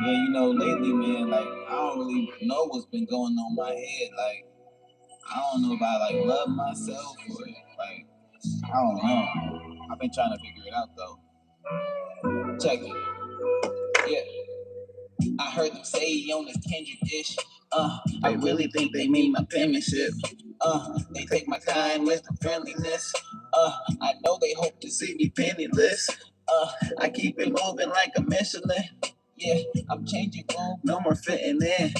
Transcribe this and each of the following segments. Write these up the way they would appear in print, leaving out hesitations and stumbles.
Yeah, lately, man, like I don't really know what's been going on in my head. Like I don't know if I like love myself or like I don't know. I've been trying to figure it out though. Check it. Yeah. I heard them say he on this Kendrick dish. I really think they mean my penmanship. They take my kindness and friendliness. I know they hope to see me penniless. I keep it moving like a Michelin. Yeah, I'm changing room, no more fitting in.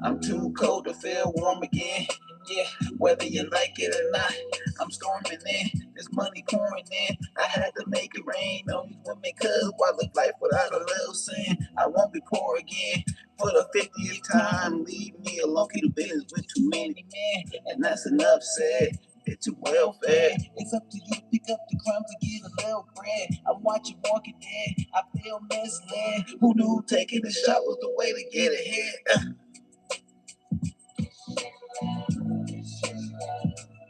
I'm too cold to feel warm again. Yeah, whether you like it or not, I'm storming in. There's money pouring in. I had to make it rain on these women, cause why live life without a little sin? I won't be poor again for the 50th time. Leave me alone, keep the business with too many men, and that's enough said. It's too well fed. It's up to you to pick up the crumbs and get a little bread. I'm watching Walking Dead. I feel misled. Who knew taking a shot was the way to get ahead?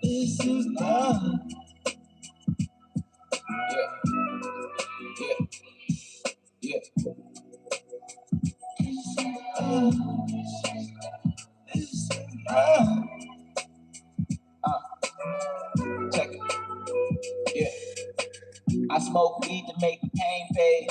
This is love. Yeah, yeah, yeah. This is love. Uh, Check it. Yeah. I smoke weed to make the pain fade.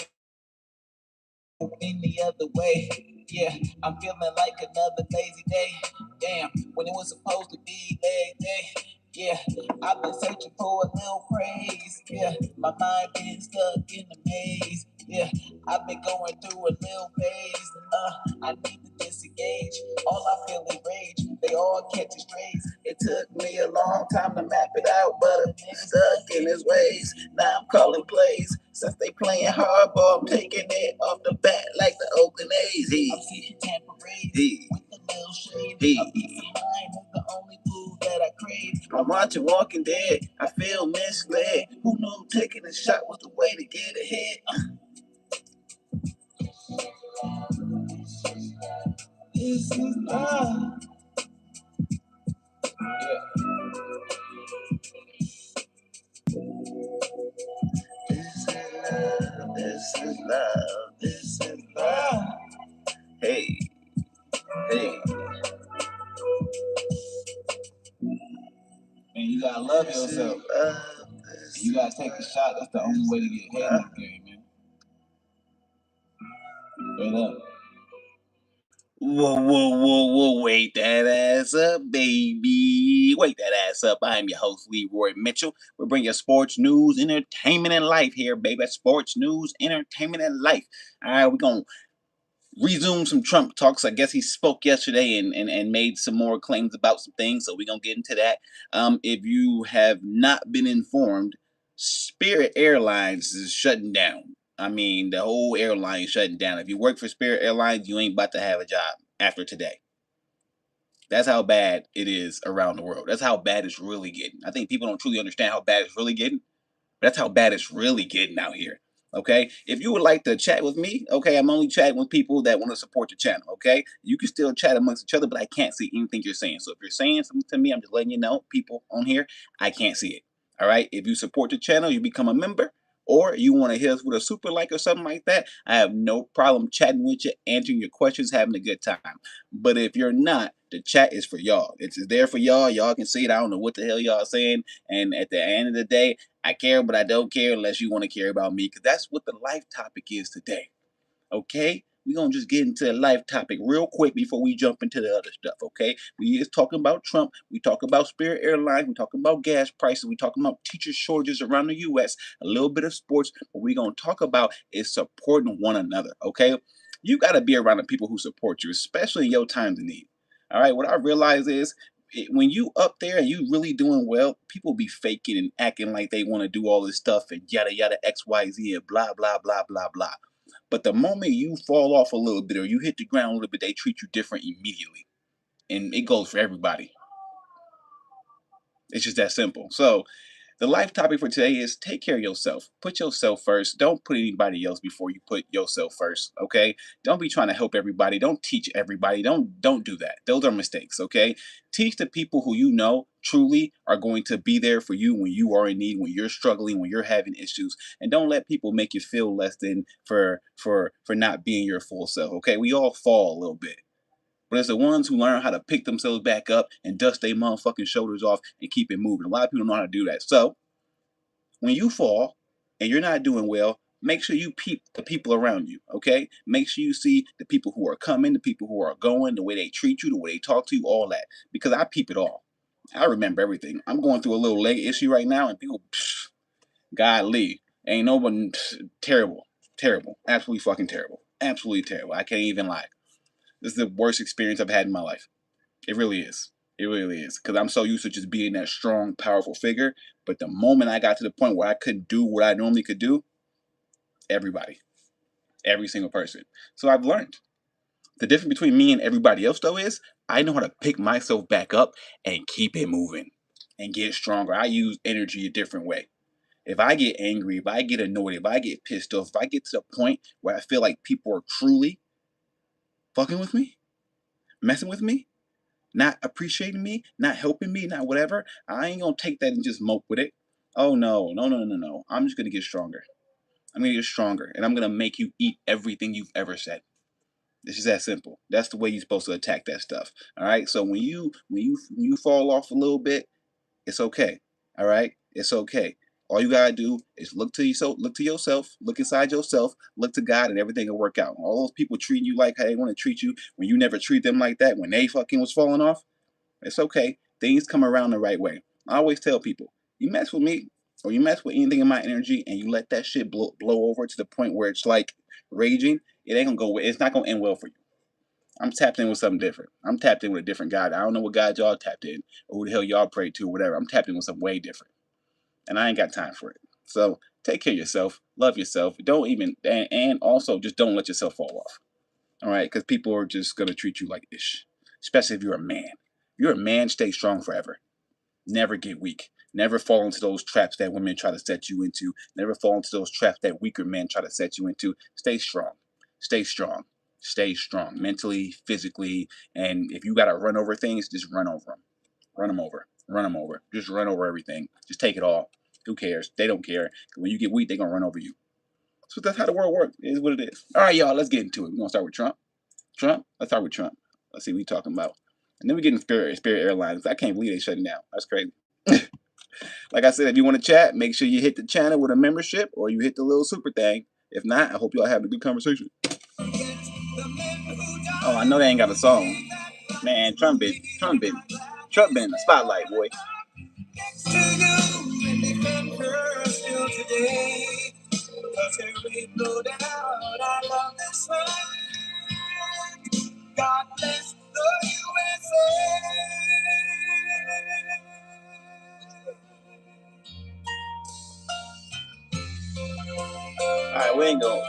Any other way. Yeah, I'm feeling like another lazy day. Damn, when it was supposed to be leg day. Yeah, I've been searching for a little praise. Yeah, my mind getting stuck in the maze. Yeah, I've been going through a little phase. I need to disengage. All I feel is rage. They all catch strays. It took me a long time to map it out, but a nigga stuck in his ways. Now I'm calling plays. Since they playing hardball, I'm taking it off the bat like the Oakland A's. Hey. I'm seeking temporary with a little shade. Hey. A peace of mind is the only food that I crave. I'm watching Walking Dead. I feel misled. Who knew taking a shot was the way to get ahead? This is love. Yeah. This is love. This is love. This is love. Hey, hey. Man, you gotta love yourself. You gotta take a shot. That's the only way to get ahead in this game, man. Straight up. Whoa, whoa, whoa, whoa, wait that ass up, baby. Wait that ass up. I am your host, Leroy Mitchell. We bring you sports news, entertainment, and life here, baby. Sports news, entertainment, and life. All right, we're going to resume some Trump talks. I guess he spoke yesterday and made some more claims about some things, so we're going to get into that. If you have not been informed, Spirit Airlines is shutting down. I mean, the whole airline is shutting down. If you work for Spirit Airlines, you ain't about to have a job after today. That's how bad it is around the world. That's how bad it's really getting. I think people don't truly understand how bad it's really getting. That's how bad it's really getting out here. Okay. If you would like to chat with me, okay, I'm only chatting with people that want to support the channel. Okay. You can still chat amongst each other, but I can't see anything you're saying. So if you're saying something to me, I'm just letting you know, people on here, I can't see it. All right. If you support the channel, you become a member, or you want to hit us with a super like or something like that, I have no problem chatting with you, answering your questions, having a good time. But if you're not, the chat is for y'all. It's there for y'all. Y'all can see it. I don't know what the hell y'all saying. And at the end of the day, I care, but I don't care unless you want to care about me, because that's what the life topic is today. Okay? We're going to just get into the life topic real quick before we jump into the other stuff, okay? We is talking about Trump. We talk about Spirit Airlines. We talking about gas prices. We talking about teacher shortages around the U.S., a little bit of sports. What we're going to talk about is supporting one another, okay? You got to be around the people who support you, especially in your times of need. All right, what I realize is when you up there and you really doing well, people be faking and acting like they want to do all this stuff and yada yada XYZ and blah blah blah blah blah. But the moment you fall off a little bit or you hit the ground a little bit, they treat you different immediately, and it goes for everybody. It's just that simple. So the life topic for today is take care of yourself. Put yourself first. Don't put anybody else before you put yourself first. Okay. Don't be trying to help everybody. Don't teach everybody. Don't do that. Those are mistakes. Okay. Teach the people who you know truly are going to be there for you when you are in need, when you're struggling, when you're having issues. And don't let people make you feel less than for not being your full self. Okay, we all fall a little bit. But it's the ones who learn how to pick themselves back up and dust their motherfucking shoulders off and keep it moving. A lot of people don't know how to do that. So when you fall and you're not doing well, make sure you peep the people around you, okay? Make sure you see the people who are coming, the people who are going, the way they treat you, the way they talk to you, all that. Because I peep it all. I remember everything. I'm going through a little leg issue right now, and people, golly, ain't no one, terrible, terrible, absolutely fucking terrible, absolutely terrible. I can't even lie. This is the worst experience I've had in my life. It really is. It really is. Because I'm so used to just being that strong, powerful figure. But the moment I got to the point where I couldn't do what I normally could do, everybody, every single person. So I've learned. The difference between me and everybody else, though, is I know how to pick myself back up and keep it moving and get stronger. I use energy a different way. If I get angry, if I get annoyed, if I get pissed off, if I get to the point where I feel like people are truly fucking with me, messing with me, not appreciating me, not helping me, not whatever, I ain't gonna take that and just mope with it. Oh no, no, no, no, no. I'm just gonna get stronger. I'm gonna get stronger, and I'm gonna make you eat everything you've ever said. It's just that simple. That's the way you're supposed to attack that stuff. All right. So when you fall off a little bit, it's okay. All right. It's okay. All you gotta do is look to yourself, look inside yourself, look to God, and everything will work out. All those people treating you like how they want to treat you when you never treat them like that, when they fucking was falling off, it's okay. Things come around the right way. I always tell people, you mess with me or you mess with anything in my energy and you let that shit blow over to the point where it's like raging, it ain't gonna go. It's not gonna end well for you. I'm tapped in with something different. I'm tapped in with a different God. I don't know what God y'all tapped in or who the hell y'all pray to or whatever. I'm tapped in with something way different, and I ain't got time for it. So take care of yourself, love yourself. Don't even and also just don't let yourself fall off. All right, because people are just gonna treat you like ish, especially if you're a man. If you're a man, stay strong forever. Never get weak. Never fall into those traps that women try to set you into. Never fall into those traps that weaker men try to set you into. Stay strong. Stay strong. Stay strong mentally, physically, and if you gotta run over things, just run over them. Run them over. Run them over. Just run over everything. Just take it all. Who cares? They don't care. When you get weak, they're gonna run over you. So that's how the world works. It is what it is. All right, y'all. Let's get into it. We're gonna start with Trump. Trump. Let's start with Trump. Let's see what we talking about. And then we get in Spirit Airlines. I can't believe they shutting down. That's crazy. Like I said, if you want to chat, make sure you hit the channel with a membership or you hit the little super thing. If not, I hope y'all having a good conversation. Oh, I know they ain't got a song. Man, Trump been in the spotlight, boy. God bless the USA. All right, we ain't going.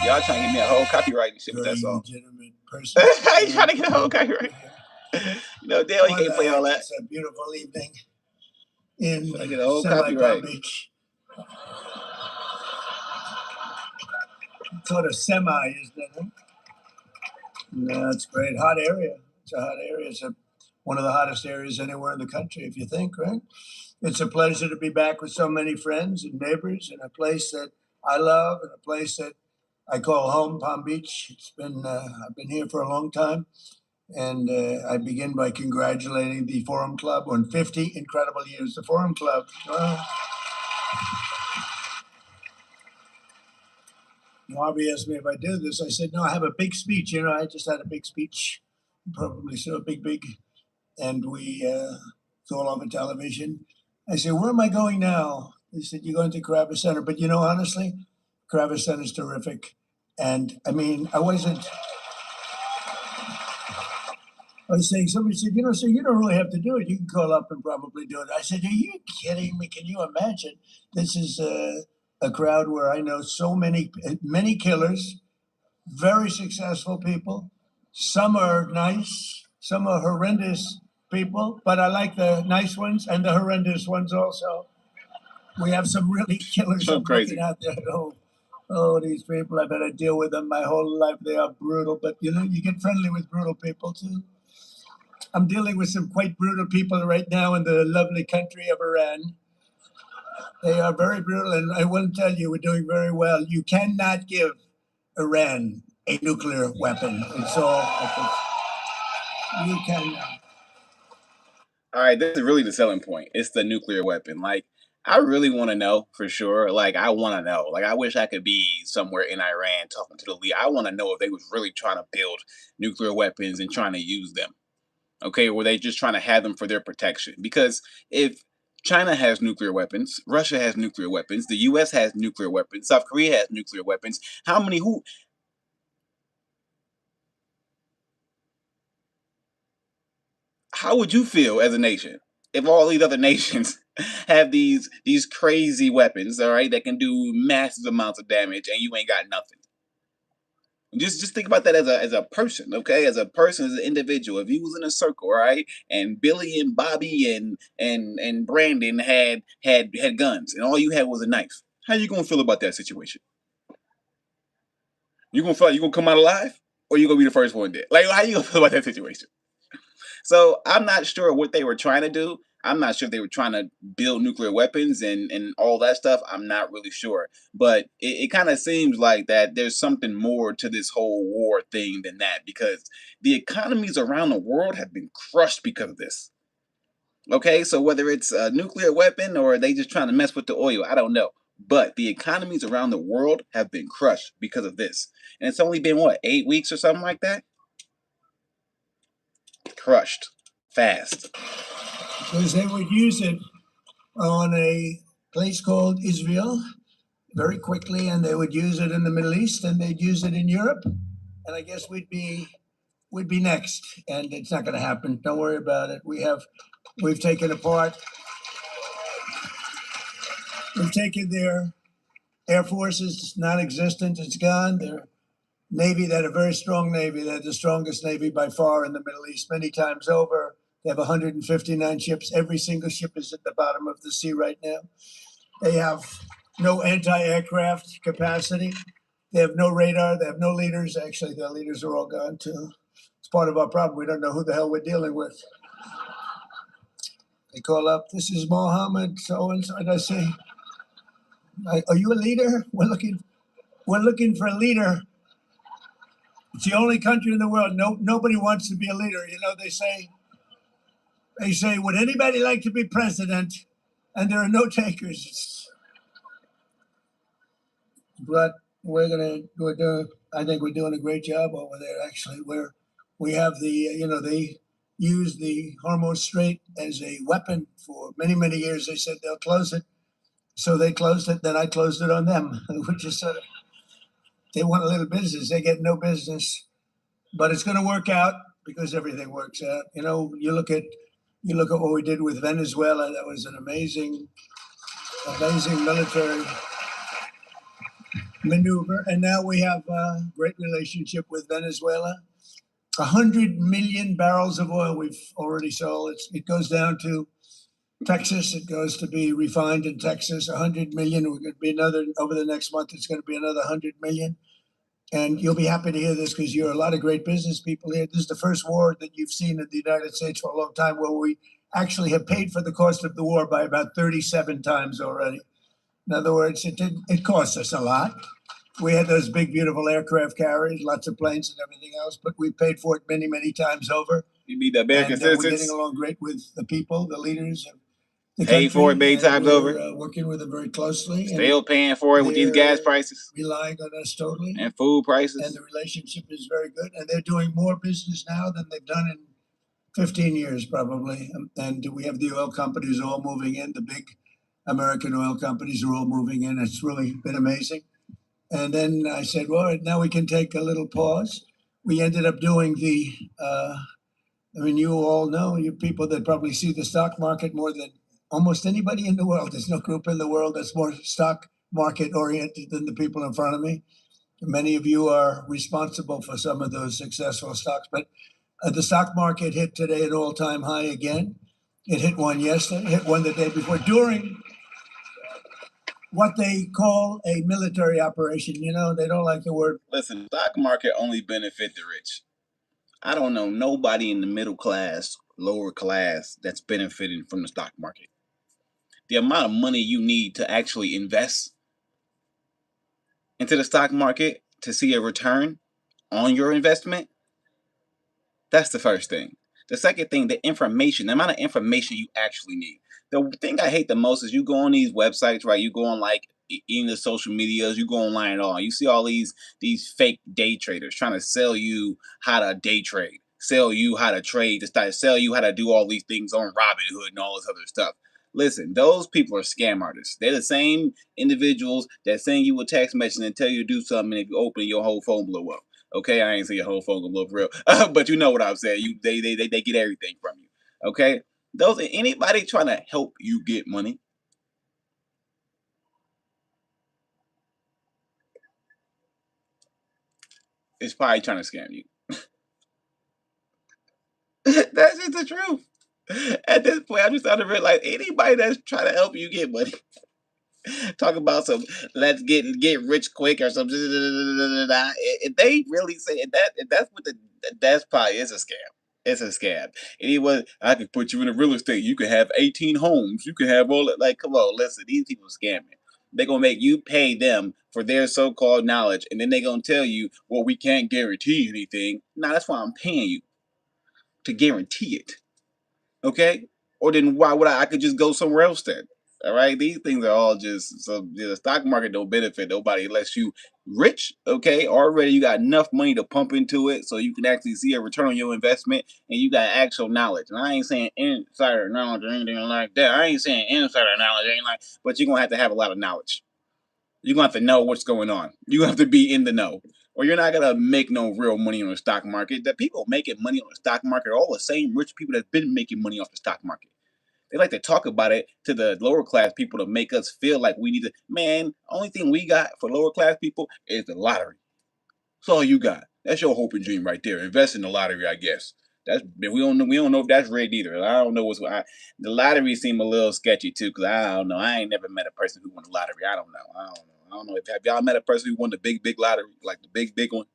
Y'all trying to give me a whole copyright and shit with that song. Legitimate person. How you trying to get a whole copyright? You know, Dale, you can't play all that. It's a beautiful evening in Palm Beach. Sort of semi, isn't it? Huh? Yeah, it's great. Hot area. It's a hot area. It's one of the hottest areas anywhere in the country, if you think, right? It's a pleasure to be back with so many friends and neighbors in a place that I love and a place that I call home, Palm Beach. It's been I've been here for a long time, and I begin by congratulating the Forum Club on 50 incredible years. The Forum Club. Harvey asked me if I do this. I said, no, I have a big speech. You know, I just had a big speech, probably so big. And we it's all over television. I said, where am I going now? He said, you're going to Carver Center. But, you know, honestly, Carver Center is terrific. And, I mean, I was saying, somebody said, you know, so you don't really have to do it. You can call up and probably do it. I said, are you kidding me? Can you imagine? This is a crowd where I know so many killers, very successful people. Some are nice, some are horrendous people, but I like the nice ones and the horrendous ones also. We have some really killers. So crazy out there. Oh, these people, I've had to deal with them my whole life. They are brutal, but you know, you get friendly with brutal people too. I'm dealing with some quite brutal people right now in the lovely country of Iran. They are very brutal, and I will tell you, we're doing very well. You cannot give Iran a nuclear weapon. It's all, you cannot. All right, this is really the selling point. It's the nuclear weapon. Like, I really want to know for sure. Like, I want to know. Like, I wish I could be somewhere in Iran talking to the lead. I want to know if they was really trying to build nuclear weapons and trying to use them. Okay, or were they just trying to have them for their protection? Because if China has nuclear weapons, Russia has nuclear weapons, the U.S. has nuclear weapons, South Korea has nuclear weapons. How many? Who? How would you feel as a nation if all these other nations have these crazy weapons, all right, that can do massive amounts of damage, and you ain't got nothing? Just think about that as a person, okay? As a person, as an individual. If you was in a circle, all right, and Billy and Bobby and Brandon had guns, and all you had was a knife, how you gonna feel about that situation? You gonna feel like you gonna come out alive, or you gonna be the first one dead? Like, how you gonna feel about that situation? So I'm not sure what they were trying to do. I'm not sure if they were trying to build nuclear weapons and all that stuff. I'm not really sure. But it kind of seems like that there's something more to this whole war thing than that, because the economies around the world have been crushed because of this. Okay, so whether it's a nuclear weapon or they just trying to mess with the oil, I don't know. But the economies around the world have been crushed because of this. And it's only been what, 8 weeks or something like that? Crushed. Fast. Because they would use it on a place called Israel very quickly, and they would use it in the Middle East, and they'd use it in Europe, and I guess we'd be next. And it's not going to happen. Don't worry about it. We've taken apart. We've taken their air forces non-existent. It's gone. Their navy, they had a very strong navy. They're the strongest navy by far in the Middle East, many times over. They have 159 ships. Every single ship is at the bottom of the sea right now. They have no anti-aircraft capacity. They have no radar. They have no leaders. Actually, their leaders are all gone too. It's part of our problem. We don't know who the hell we're dealing with. They call up, this is Mohammed so and so, and I say, are you a leader? We're looking for a leader. It's the only country in the world. Nobody wants to be a leader. You know, they say, would anybody like to be president? And there are no takers. But I think we're doing a great job over there. Actually, we have they use the Hormuz Strait as a weapon for many, many years. They said they'll close it, so they closed it. Then I closed it on them, which is they want a little business. They get no business, but it's going to work out because everything works out. You look at what we did with Venezuela. That was an amazing military maneuver, and now we have a great relationship with Venezuela. 100 million barrels of oil we've already sold. It goes down to Texas. It goes to be refined in Texas. 100 million. We're going to be another over the next month. It's going to be another 100 million. And you'll be happy to hear this because you're a lot of great business people here. This is the first war that you've seen in the United States for a long time where we actually have paid for the cost of the war by about 37 times already. In other words, it cost us a lot. We had those big, beautiful aircraft carriers, lots of planes and everything else, but we paid for it many, many times over. You mean the American And we're citizens getting along great with the people, the leaders of the paid for it country, many and times over? we're working with them very closely. Still paying for it with these gas prices Relying on us totally. and food And prices. the relationship is very good. And they're doing more business now than they've done in 15 years, probably. And we have the oil companies all moving in. The big American oil companies are all moving in. It's really been amazing. And then I said, well, now we can take a little pause. We ended up doing you all know, you people that probably see the stock market more than almost anybody in the world. There's no group in the world that's more stock market oriented than the people in front of me. Many of you are responsible for some of those successful stocks, but the stock market hit today an all-time high again. It hit one yesterday, hit one the day before, during what they call a military operation. You know, they don't like the word. Listen, stock market only benefit the rich. I don't know nobody in the middle class, lower class that's benefiting from the stock market. The amount of money you need to actually invest into the stock market to see a return on your investment, that's the first thing. The second thing, the information, the amount of information you actually need. The thing I hate the most is you go on these websites, right? You go on like in the social medias, you go online and all. You see all these fake day traders trying to sell you how to day trade, sell you how to trade, to start sell you how to do all these things on Robinhood and all this other stuff. Listen, those people are scam artists. They're the same individuals that send you a text message and tell you to do something, and if you open it, your whole phone blow up. Okay, I ain't say your whole phone gonna look real, but you know what I'm saying. They get everything from you. Okay, those anybody trying to help you get money is probably trying to scam you. That's just the truth. At this point, I'm just starting to realize anybody that's trying to help you get money, talk about some let's get rich quick or something. If they really say that, if that's what that's probably is a scam. It's a scam. Anyone, I could put you in a real estate. You could have 18 homes. You could have all that. Like, come on, listen. These people are scamming. They're gonna make you pay them for their so-called knowledge, and then they're gonna tell you, "Well, we can't guarantee anything." No, that's why I'm paying you to guarantee it. Okay? Or then why would I could just go somewhere else then? All right, these things are all just so the stock market don't benefit nobody unless you rich. Okay, already you got enough money to pump into it so you can actually see a return on your investment, and you got actual knowledge. And I ain't saying insider knowledge or anything like that. I ain't saying insider knowledge, ain't like, but you're gonna have to have a lot of knowledge. You're gonna have to know what's going on. You have to be in the know, or you're not gonna make no real money on the stock market. The people making money on the stock market are all the same rich people that's been making money off the stock market. They like to talk about it to the lower class people to make us feel like we need to. Man, only thing we got for lower class people is the lottery. That's all you got. That's your hope and dream right there. Invest in the lottery, I guess. That's we don't know. We don't know if that's rigged either. I don't know the lottery seem a little sketchy too. Cause I don't know. I ain't never met a person who won the lottery. I don't know. I don't know. I don't know if have y'all met a person who won the big lottery, like the big one.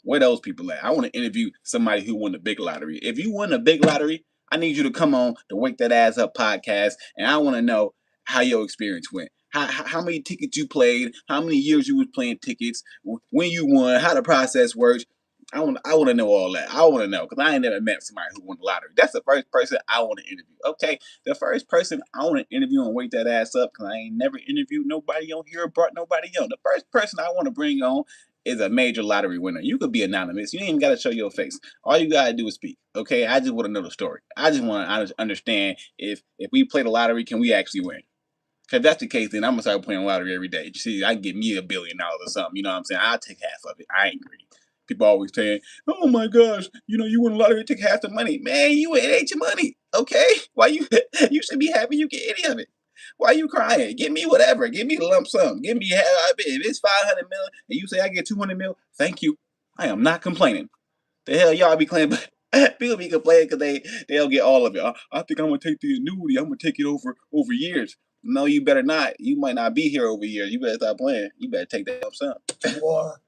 Where those people at? I want to interview somebody who won the big lottery. If you won the big lottery, I need you to come on the Wake That Ass Up podcast, and I want to know how your experience went. How many tickets you played? How many years you was playing tickets? When you won? How the process works? I want to know all that. I want to know because I ain't never met somebody who won the lottery. That's the first person I want to interview. Okay, the first person I want to interview and Wake That Ass Up because I ain't never interviewed nobody on here or brought nobody on. The first person I want to bring on is a major lottery winner. You could be anonymous. You ain't even got to show your face. All you gotta do is speak. Okay, I just want to know the story. I just want to understand if we play the lottery, can we actually win? If that's the case, then I'm gonna start playing lottery every day. See, I can get me $1 billion or something. You know what I'm saying? I'll take half of it. I ain't greedy. People always saying, "Oh my gosh, you win a lottery, take half the money." Man, it ain't your money. Okay, why you you should be happy you get any of it. Why you crying? Give me whatever. Give me the lump sum. Give me if it's 500 mil and you say I get 200 mil, thank you. I am not complaining. The hell y'all be claiming? People be complaining because they'll get all of it. I think I'm gonna take the annuity. I'm gonna take it over years. No, you better not. You might not be here over years. You better stop playing. You better take that lump sum. War,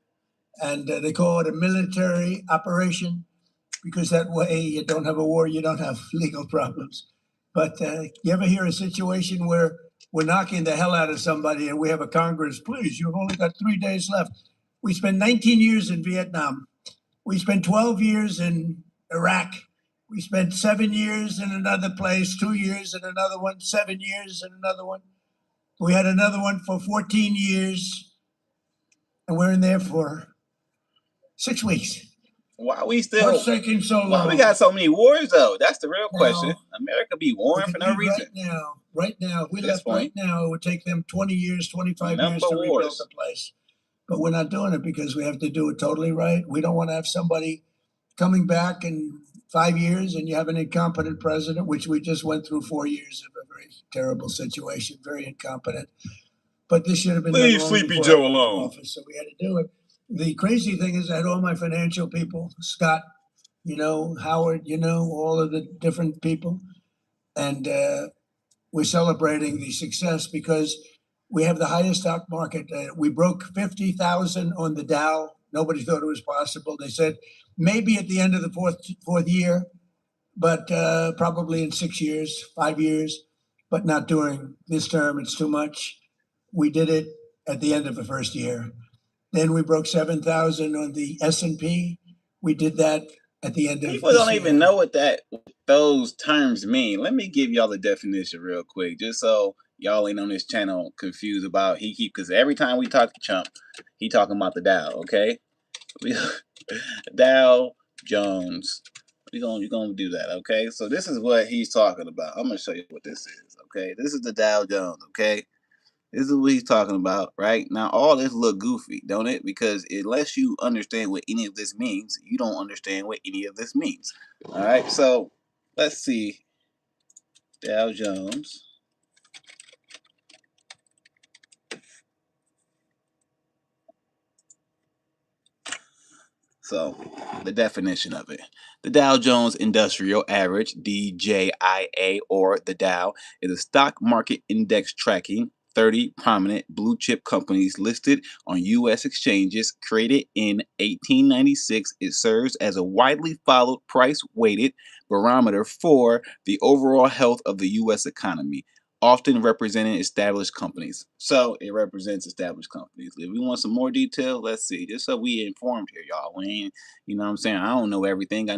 and they call it a military operation because that way you don't have a war, you don't have legal problems. But you ever hear a situation where we're knocking the hell out of somebody and we have a Congress, please, you've only got 3 days left. We spent 19 years in Vietnam. We spent 12 years in Iraq. We spent 7 years in another place, 2 years in another one, 7 years in another one. We had another one for 14 years, and we're in there for 6 weeks. Why we still? What's taking so long? Why we got so many wars though? That's the real question. America be warring for no reason. Right now, if we left right now, it would take them 20 years, 25 years to rebuild the place. But we're not doing it because we have to do it totally right. We don't want to have somebody coming back in 5 years and you have an incompetent president, which we just went through 4 years of a very terrible situation, very incompetent. But this should have been leave Sleepy Joe alone. Office, so we had to do it. The crazy thing is, I had all my financial people, Scott, Howard, all of the different people, and we're celebrating the success because we have the highest stock market. We broke 50,000 on the Dow Nobody thought it was possible. They said maybe at the end of the fourth year, but probably in 6 years, 5 years, but not during this term. It's too much. We did it at the end of the first year. Then we broke 7,000 on the S&P. We did that at the end of People this don't year. even know what those terms mean. Let me give y'all the definition real quick, just so y'all ain't on this channel confused about because every time we talk to Trump, he talking about the Dow. Okay, Dow Jones. You're gonna do that, okay? So this is what he's talking about. I'm gonna show you what this is, okay? This is the Dow Jones, okay? This is what he's talking about, right? Now, all this look goofy, don't it? Because unless you understand what any of this means, you don't understand what any of this means. All right, so let's see. Dow Jones. So, the definition of it. The Dow Jones Industrial Average, DJIA, or the Dow, is a stock market index tracking 30 prominent blue chip companies listed on U.S. exchanges. Created in 1896, it serves as a widely followed price weighted barometer for the overall health of the U.S. economy, often representing established companies. So it represents established companies. If we want some more detail, let's see. Just so we informed here, y'all. We ain't, you know what I'm saying? I don't know everything. I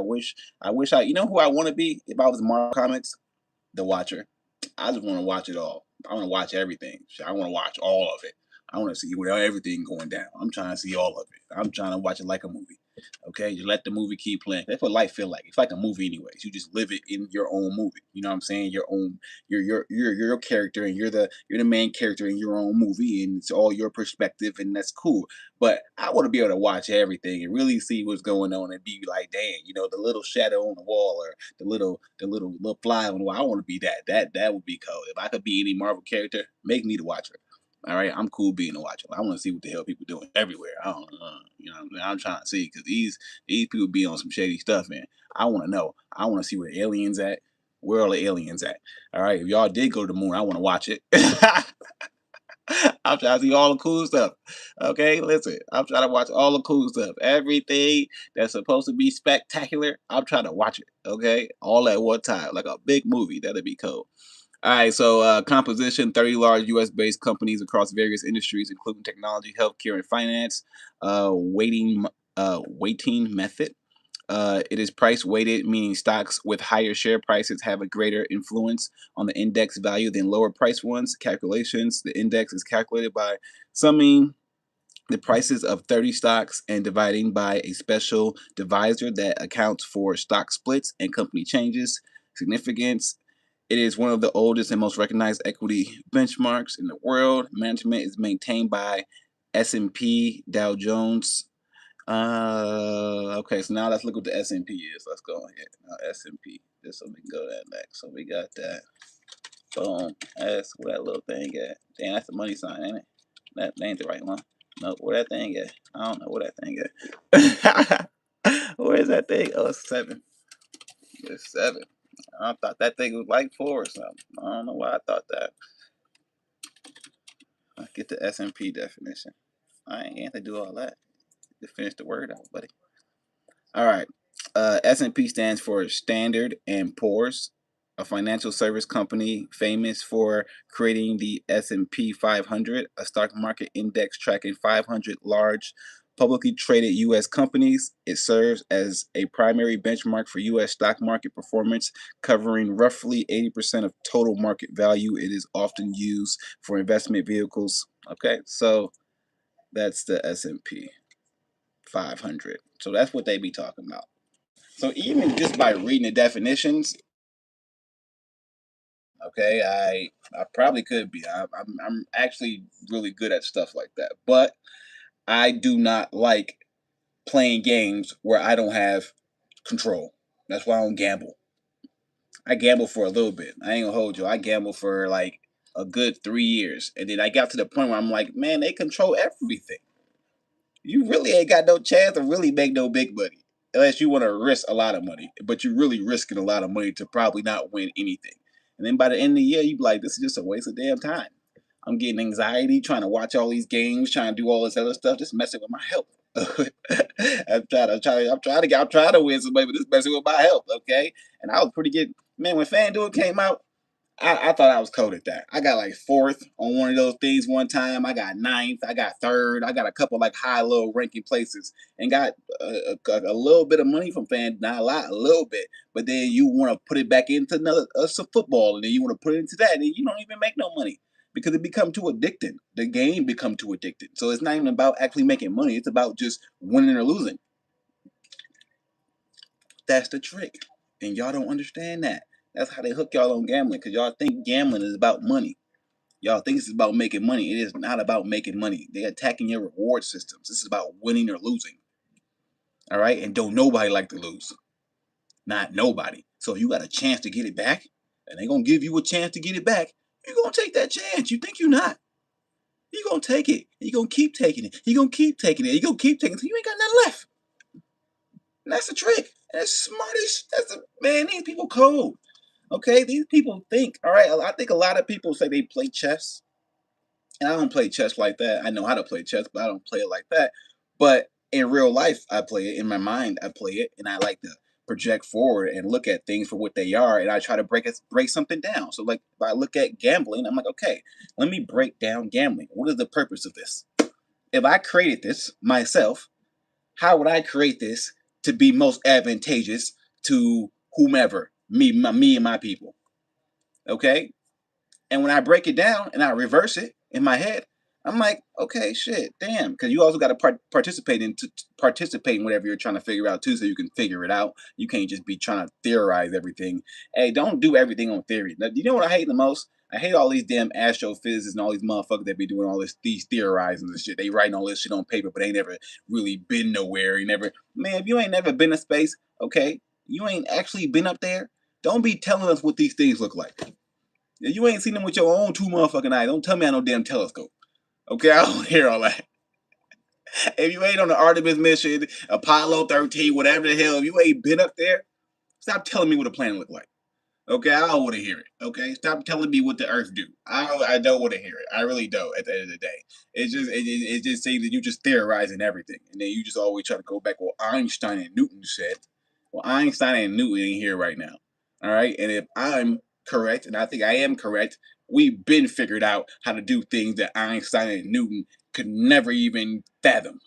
wish you know who I want to be if I was Marvel Comics? The Watcher. I just want to watch it all. I want to watch everything. I want to watch all of it. I want to see everything going down. I'm trying to see all of it. I'm trying to watch it like a movie. Okay, you let the movie keep playing. That's what life feel like. It's like a movie, anyways. You just live it in your own movie. You know what I'm saying? Your own, your character, and you're the main character in your own movie, and it's all your perspective, and that's cool. But I want to be able to watch everything and really see what's going on, and be like, dang, the little shadow on the wall, or the little fly on the wall. I want to be that. That would be cool. If I could be any Marvel character, make me the Watcher. All right, I'm cool being a watcher. I want to see what the hell people doing everywhere. I don't know, I'm trying to see because these people be on some shady stuff, man. I want to know. I want to see where the aliens at. Where are the aliens at? All right, if y'all did go to the moon, I want to watch it. I'm trying to see all the cool stuff. Okay, listen, I'm trying to watch all the cool stuff. Everything that's supposed to be spectacular, I'm trying to watch it. Okay, all at one time, like a big movie. That'd be cool. All right, so composition: 30 large U.S.-based companies across various industries, including technology, healthcare, and finance. Weighting method. It is price weighted, meaning stocks with higher share prices have a greater influence on the index value than lower price ones. Calculations: the index is calculated by summing the prices of 30 stocks and dividing by a special divisor that accounts for stock splits and company changes. Significance: it is one of the oldest and most recognized equity benchmarks in the world. Management is maintained by S&P, Dow Jones. Okay, so now let's look what the S&P is. Let's go ahead. Now S&P, just so we can go to that next. So we got that. Boom. That's where that little thing at. Damn, that's the money sign, ain't it? That ain't the right one. No, where that thing at? I don't know where that thing at. Where is that thing? Oh, it's 7. It's 7. I thought that thing was like 4 or something. I don't know why I thought that. I get the S&P definition. I ain't have to do all that to finish the word out, buddy. All right. S&P stands for Standard and Poor's, a financial service company famous for creating the S&P 500, a stock market index tracking 500 large publicly traded U.S. companies. It serves as a primary benchmark for U.S. stock market performance, covering roughly 80% of total market value. It is often used for investment vehicles. Okay, so that's the S&P 500. So that's what they be talking about. So even just by reading the definitions, okay, I probably could be. I'm actually really good at stuff like that, but I do not like playing games where I don't have control. That's why I don't gamble. I gamble for a little bit. I ain't gonna hold you. I gamble for like a good 3 years, and then I got to the point where I'm like, man, they control everything. You really ain't got no chance to really make no big money unless you want to risk a lot of money. But you're really risking a lot of money to probably not win anything. And then by the end of the year, you be like, this is just a waste of damn time. I'm getting anxiety trying to watch all these games, trying to do all this other stuff. Just messing with my health. I'm trying to win somebody, but this messing with my health. Okay, and I was pretty good, man. When FanDuel came out, I thought I was cold at that. I got like fourth on one of those things one time. I got ninth. I got third. I got a couple like high, low ranking places, and got a little bit of money from Fan. Not a lot, a little bit. But then you want to put it back into another some football, and then you want to put it into that, and you don't even make no money because it become too addicting. The game become too addicted. So it's not even about actually making money. It's about just winning or losing. That's the trick, and y'all don't understand that. That's how they hook y'all on gambling, because y'all think gambling is about money. Y'all think it's about making money. It is not about making money. They're attacking your reward systems. This is about winning or losing. All right? And don't nobody like to lose. Not nobody. So if you got a chance to get it back, and they're going to give you a chance to get it back, you're going to take that chance. You think you're not. You're going to take it. You're going to keep taking it. You're going to keep taking it. You're going to keep taking it until you ain't got nothing left. And that's the trick. That's smartest. Man, these people cold. Okay? These people think. All right? I think a lot of people say they play chess. And I don't play chess like that. I know how to play chess, but I don't play it like that. But in real life, I play it. In my mind, I play it, and I like to project forward and look at things for what they are, and I try to break something down. So, like, if I look at gambling, I'm like, okay, let me break down gambling. What is the purpose of this? If I created this myself, how would I create this to be most advantageous to whomever, me and my people? Okay, and when I break it down and I reverse it in my head, I'm like, okay, shit, damn. Because you also got to participate in whatever you're trying to figure out too, so you can figure it out. You can't just be trying to theorize everything. Hey, don't do everything on theory. Now, you know what I hate the most? I hate all these damn astrophysicists and all these motherfuckers that be doing all these theorizing and shit. They writing all this shit on paper, but they never really been nowhere. You never, man. If you ain't never been to space, okay, you ain't actually been up there. Don't be telling us what these things look like. You ain't seen them with your own two motherfucking eyes. Don't tell me I no damn telescope. Okay, I don't hear all that. If you ain't on the Artemis mission, Apollo 13, whatever the hell, if you ain't been up there, stop telling me what a planet look like. Okay, I don't want to hear it. Okay, stop telling me what the Earth do. I don't want to hear it. I really don't. At the end of the day, it just seems that you just theorizing everything, and then you just always try to go back what Einstein and Newton said. Well, Einstein and Newton ain't here right now. All right, and if I'm correct, and I think I am correct, we've been figured out how to do things that Einstein and Newton could never even fathom.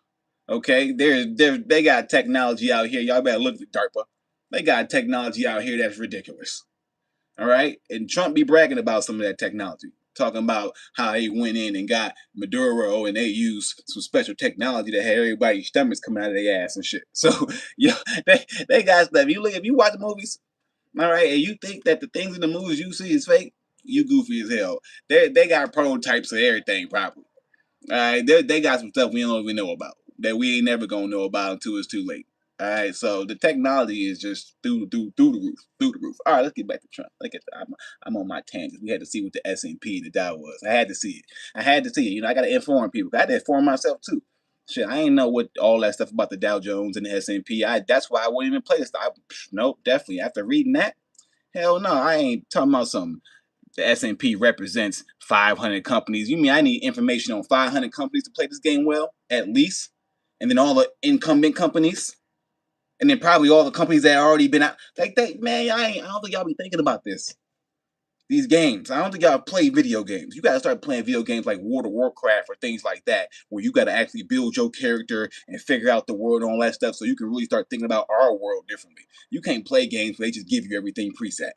Okay, they got technology out here. Y'all better look at DARPA. They got technology out here that's ridiculous. All right. And Trump be bragging about some of that technology, talking about how he went in and got Maduro and they used some special technology that had everybody's stomachs coming out of their ass and shit. So, yeah, they got stuff. If you watch movies, all right, and you think that the things in the movies you see is fake, you goofy as hell. They got prototypes of everything, probably. All right, they got some stuff we don't even know about that we ain't never gonna know about until it's too late. All right, so the technology is just through the roof, through the roof. All right, let's get back to Trump. I'm on my tangent. We had to see what the S&P and the Dow was. I had to see it. I had to see it. You know, I got to inform people. I had to inform myself too. Shit, I ain't know what all that stuff about the Dow Jones and the S&P. That's why I wouldn't even play this. Nope, definitely. After reading that, hell no, I ain't talking about something. The S&P represents 500 companies. You mean I need information on 500 companies to play this game well, at least? And then all the incumbent companies? And then probably all the companies that already been out. Like that, man, I don't think y'all be thinking about this. These games. I don't think y'all play video games. You gotta start playing video games like World of Warcraft or things like that, where you gotta actually build your character and figure out the world and all that stuff so you can really start thinking about our world differently. You can't play games where they just give you everything preset.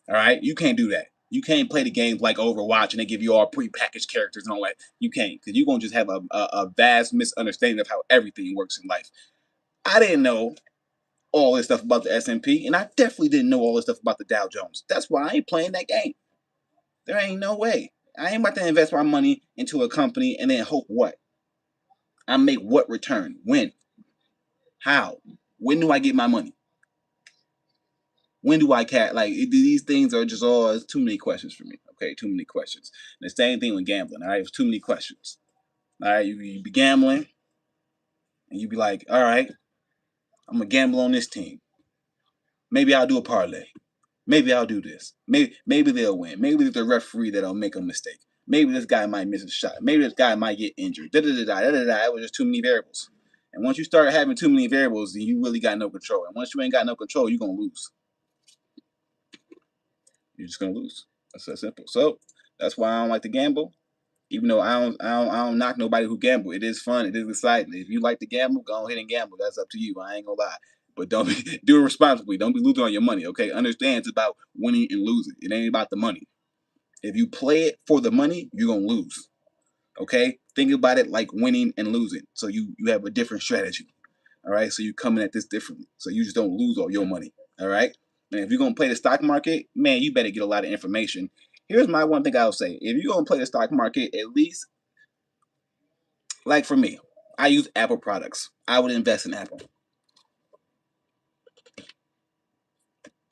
All right, you can't do that. You can't play the games like Overwatch and they give you all prepackaged characters and all that. You can't, because you're gonna just have a vast misunderstanding of how everything works in life. I didn't know all this stuff about the S&P, and I definitely didn't know all this stuff about the Dow Jones. That's why I ain't playing that game. There ain't no way. I ain't about to invest my money into a company and then hope what? I make what return? When? How? When do I get my money? When do I catch? Like these things are just all. It's too many questions for me. Okay, too many questions. And the same thing with gambling. All right, it's too many questions. All right, you be gambling, and you be like, all right, I'm gonna gamble on this team. Maybe I'll do a parlay. Maybe I'll do this. Maybe they'll win. Maybe it's the referee that'll make a mistake. Maybe this guy might miss a shot. Maybe this guy might get injured. It was just too many variables. And once you start having too many variables, then you really got no control. And once you ain't got no control, you're gonna lose. You're just gonna lose. That's that simple. So that's why I don't like to gamble. Even though I don't knock nobody who gamble. It is fun. It is exciting. If you like to gamble, go ahead and gamble. That's up to you. I ain't gonna lie. But don't do it responsibly. Don't be losing all your money. Okay? Understand it's about winning and losing. It ain't about the money. If you play it for the money, you're gonna lose. Okay? Think about it like winning and losing. So you have a different strategy. All right? So you're coming at this differently. So you just don't lose all your money. All right? And if you're gonna play the stock market, man, you better get a lot of information. Here's my one thing I'll say. If you're gonna play the stock market, at least, like for me, I use Apple products. I would invest in Apple.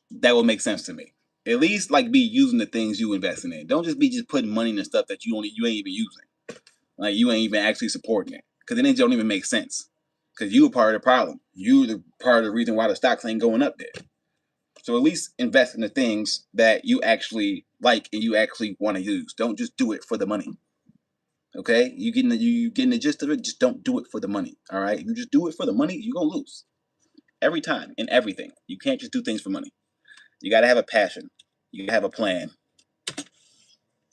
That would make sense to me. At least like be using the things you investing in. Don't just be putting money in stuff that you ain't even using. Like you ain't even actually supporting it. Because then it don't even make sense. Because you were part of the problem. You the part of the reason why the stocks ain't going up there. So at least invest in the things that you actually like and you actually want to use. Don't just do it for the money. Okay? You getting the gist of it? Just don't do it for the money. All right? If you just do it for the money, you're gonna lose. Every time in everything. You can't just do things for money. You gotta have a passion. You gotta have a plan.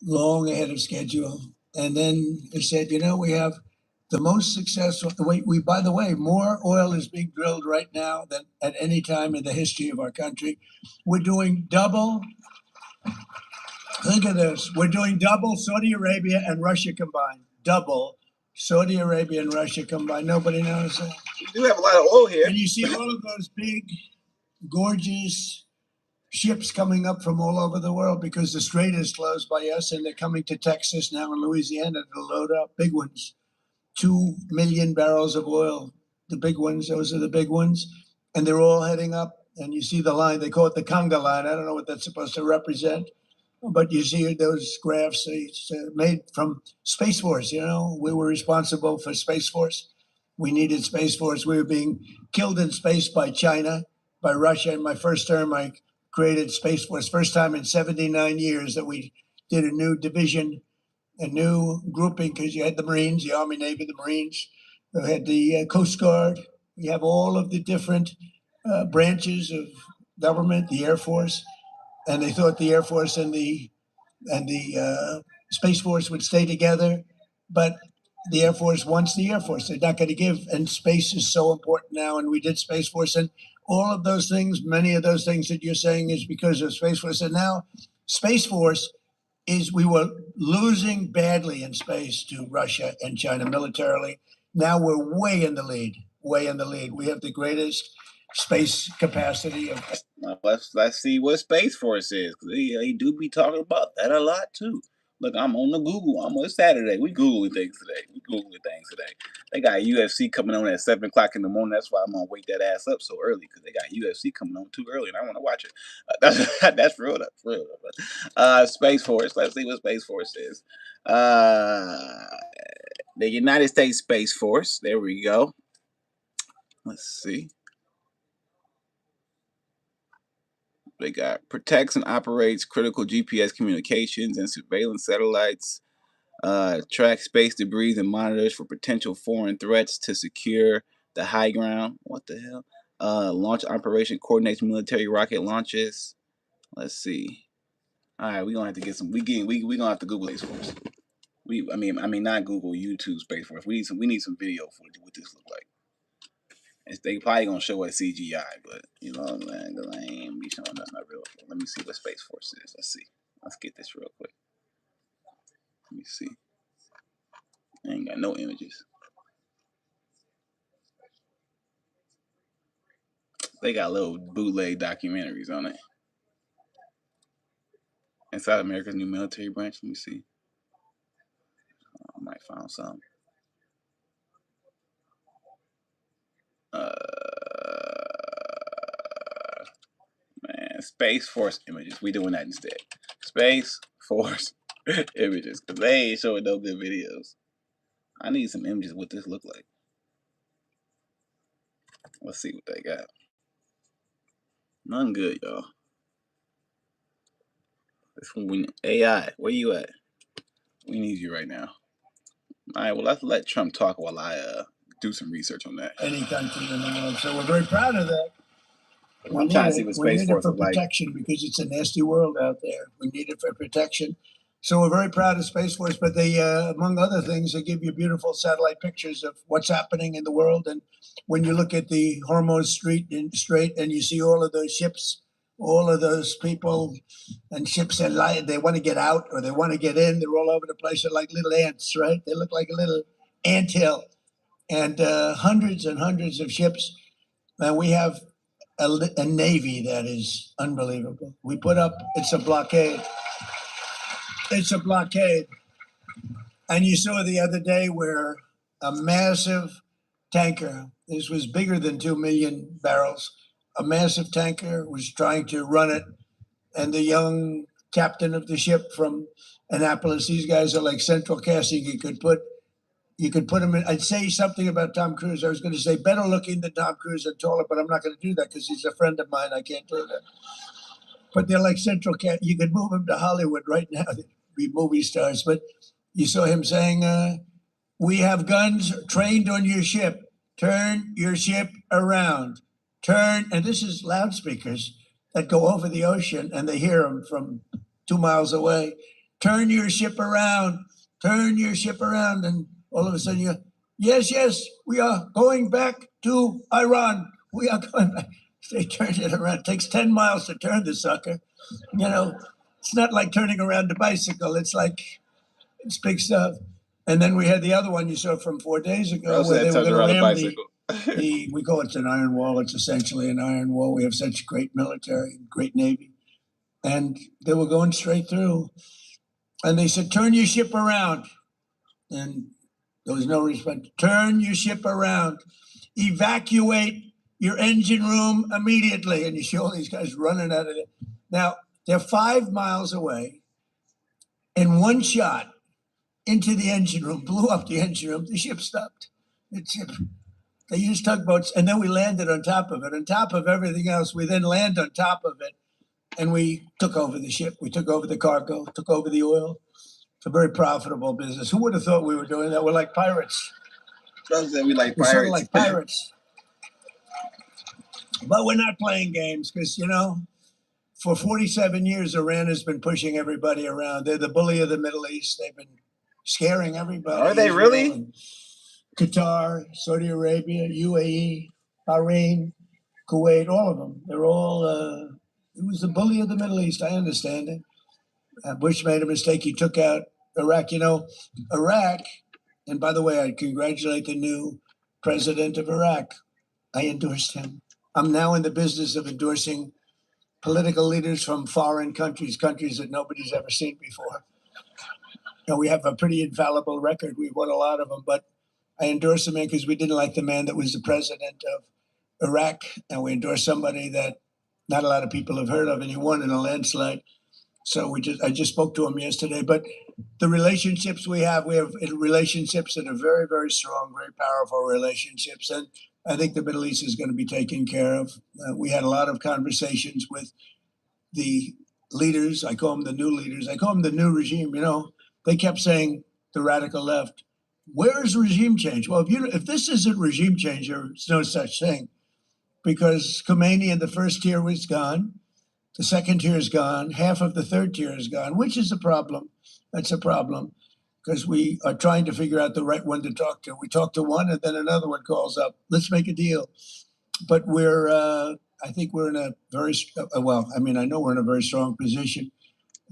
Long ahead of schedule. And then they said, we have the most successful. We by the way, more oil is being drilled right now than at any time in the history of our country. We're doing double. Think of this. We're doing double Saudi Arabia and Russia combined. Double Saudi Arabia and Russia combined. Nobody knows that. We do have a lot of oil here. And you see all of those big, gorgeous ships coming up from all over the world because the strait is closed by us, and they're coming to Texas now and Louisiana to load up. Big ones. 2 million barrels of oil. The big ones, those are the big ones. And they're all heading up. And you see the line, they call it the conga line. I don't know what that's supposed to represent. But you see those graphs, it's made from Space Force. We were responsible for Space Force. We needed Space Force. We were being killed in space by China, by Russia. In my first term, I created Space Force. First time in 79 years that we did a new division, a new grouping, because you had the Marines, the Army, Navy, the Marines. You had the Coast Guard. You have all of the different branches of government, the Air Force. And they thought the Air Force and the Space Force would stay together, but the Air Force wants the Air Force. They're not going to give, and space is so important now. And we did Space Force, and all of those things, many of those things that you're saying is because of Space Force. And now Space Force we were losing badly in space to Russia and China militarily. Now we're way in the lead, way in the lead. We have the greatest space capacity of. Let's see what Space Force is, because they do be talking about that a lot too. Look, I'm on the Google. It's Saturday. We Googling things today. They got UFC coming on at 7 o'clock in the morning. That's why I'm gonna wake that ass up so early, because they got UFC coming on too early, and I want to watch it. That's real. That's real. Space Force. Let's see what Space Force is. The United States Space Force. There we go. Let's see. They got protects and operates critical GPS communications and surveillance satellites, tracks space debris and monitors for potential foreign threats to secure the high ground. What the hell? Launch operation coordinates military rocket launches. Let's see. All right, we gonna have to get some. We gonna have to Google Space Force. I mean, not Google, YouTube Space Force. We need some video for what this look like. They probably gonna show us CGI, but you know what I'm saying? Cause I ain't be showing us not real. Let me see what Space Force is. Let's see. Let's get this real quick. Let me see. I ain't got no images. They got little bootleg documentaries on it. Inside America's new military branch. Let me see. I might find some. Man, Space Force images. We doing that instead. Space Force images, cause they ain't showing no good videos. I need some images of what this look like. Let's see what they got. None good, y'all. This one, AI. Where you at? We need you right now. All right, well, let's let Trump talk while I do some research on that. Any country in the world. So we're very proud of that. I'm trying to see what Space Force for is like. protection because it's a nasty world out there. We need it for protection. So we're very proud of Space Force, but they, among other things, they give you beautiful satellite pictures of what's happening in the world. And when you look at the Hormuz Strait and you see all of those ships, all of those people and ships that they want to get out or they want to get in, they're all over the place. They're like little ants, right? They look like a little anthill. And hundreds and hundreds of ships. And we have a navy that is unbelievable. We put up, it's a blockade. It's a blockade. And you saw the other day where a massive tanker, this was bigger than 2 million barrels, a massive tanker was trying to run it. And the young captain of the ship from Annapolis, these guys are like central casting. You could put him in. I'd say something about Tom Cruise. I was going to say better looking than Tom Cruise and taller, but I'm not going to do that because he's a friend of mine. I can't do that. But they're like central cat. You could move him to Hollywood right now. They'd be movie stars. But you saw him saying, "We have guns trained on your ship. Turn your ship around. Turn." And this is loudspeakers that go over the ocean, and they hear him from 2 miles away. Turn your ship around. Turn your ship around. And all of a sudden, yes, we are going back to Iran. We are going back. They turned it around. It takes 10 miles to turn the sucker. You know, it's not like turning around a bicycle. It's big stuff. And then we had the other one you saw from 4 days ago where they were going to ram we call it an iron wall. It's essentially an iron wall. We have such great military, great Navy. And they were going straight through. And they said, turn your ship around. And there was no response. Turn your ship around. Evacuate your engine room immediately. And you see all these guys running out of it. Now, they're 5 miles away. And one shot into the engine room, blew up the engine room. The ship stopped. They used tugboats, and then we landed on top of it. On top of everything else, we then land on top of it. And we took over the ship. We took over the cargo, took over the oil. It's a very profitable business. Who would have thought we were doing that? We're like pirates. We like We're pirates. sort of like pirates. But we're not playing games because, for 47 years, Iran has been pushing everybody around. They're the bully of the Middle East. They've been scaring everybody. Are they really? Qatar, Saudi Arabia, UAE, Bahrain, Kuwait, all of them. They're all, it was the bully of the Middle East. I understand it. Bush made a mistake. He took out Iraq. Iraq, and by the way, I congratulate the new president of Iraq. I endorsed him. I'm now in the business of endorsing political leaders from foreign countries that nobody's ever seen before. We have a pretty infallible record. We've won a lot of them, but I endorsed him because we didn't like the man that was the president of Iraq, and we endorsed somebody that not a lot of people have heard of, and he won in a landslide. So I just spoke to him yesterday. But the relationships we have relationships that are very, very strong, very powerful relationships. And I think the Middle East is going to be taken care of. We had a lot of conversations with the leaders. I call them the new leaders. I call them the new regime. They kept saying, the radical left, where is regime change? Well, if this isn't regime change, there's no such thing. Because Khomeini in the first tier was gone. The second tier is gone. Half of the third tier is gone, which is a problem. That's a problem because we are trying to figure out the right one to talk to. We talk to one and then another one calls up. Let's make a deal. But I think we're in a very, I know we're in a very strong position.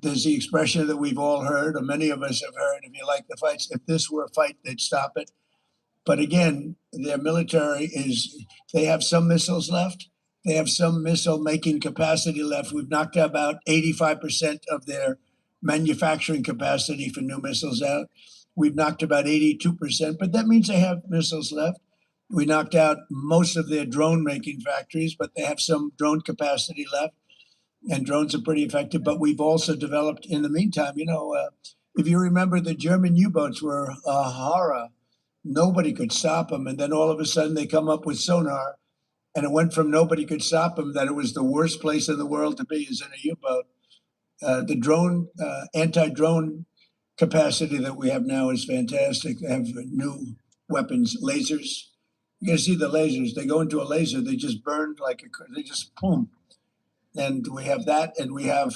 There's the expression that we've all heard, or many of us have heard, if you like the fights, if this were a fight, they'd stop it. But again, their military they have some missiles left. They have some missile-making capacity left. We've knocked about 85% of their manufacturing capacity for new missiles out. We've knocked about 82%, but that means they have missiles left. We knocked out most of their drone-making factories, but they have some drone capacity left, and drones are pretty effective. But we've also developed, in the meantime, if you remember, the German U-boats were a horror. Nobody could stop them, and then all of a sudden they come up with sonar. And it went from nobody could stop them that it was the worst place in the world to be is in a U-boat. The drone, anti-drone capacity that we have now is fantastic. They have new weapons, lasers. You can see the lasers. They go into a laser, they just burn they just boom. And we have that, and we have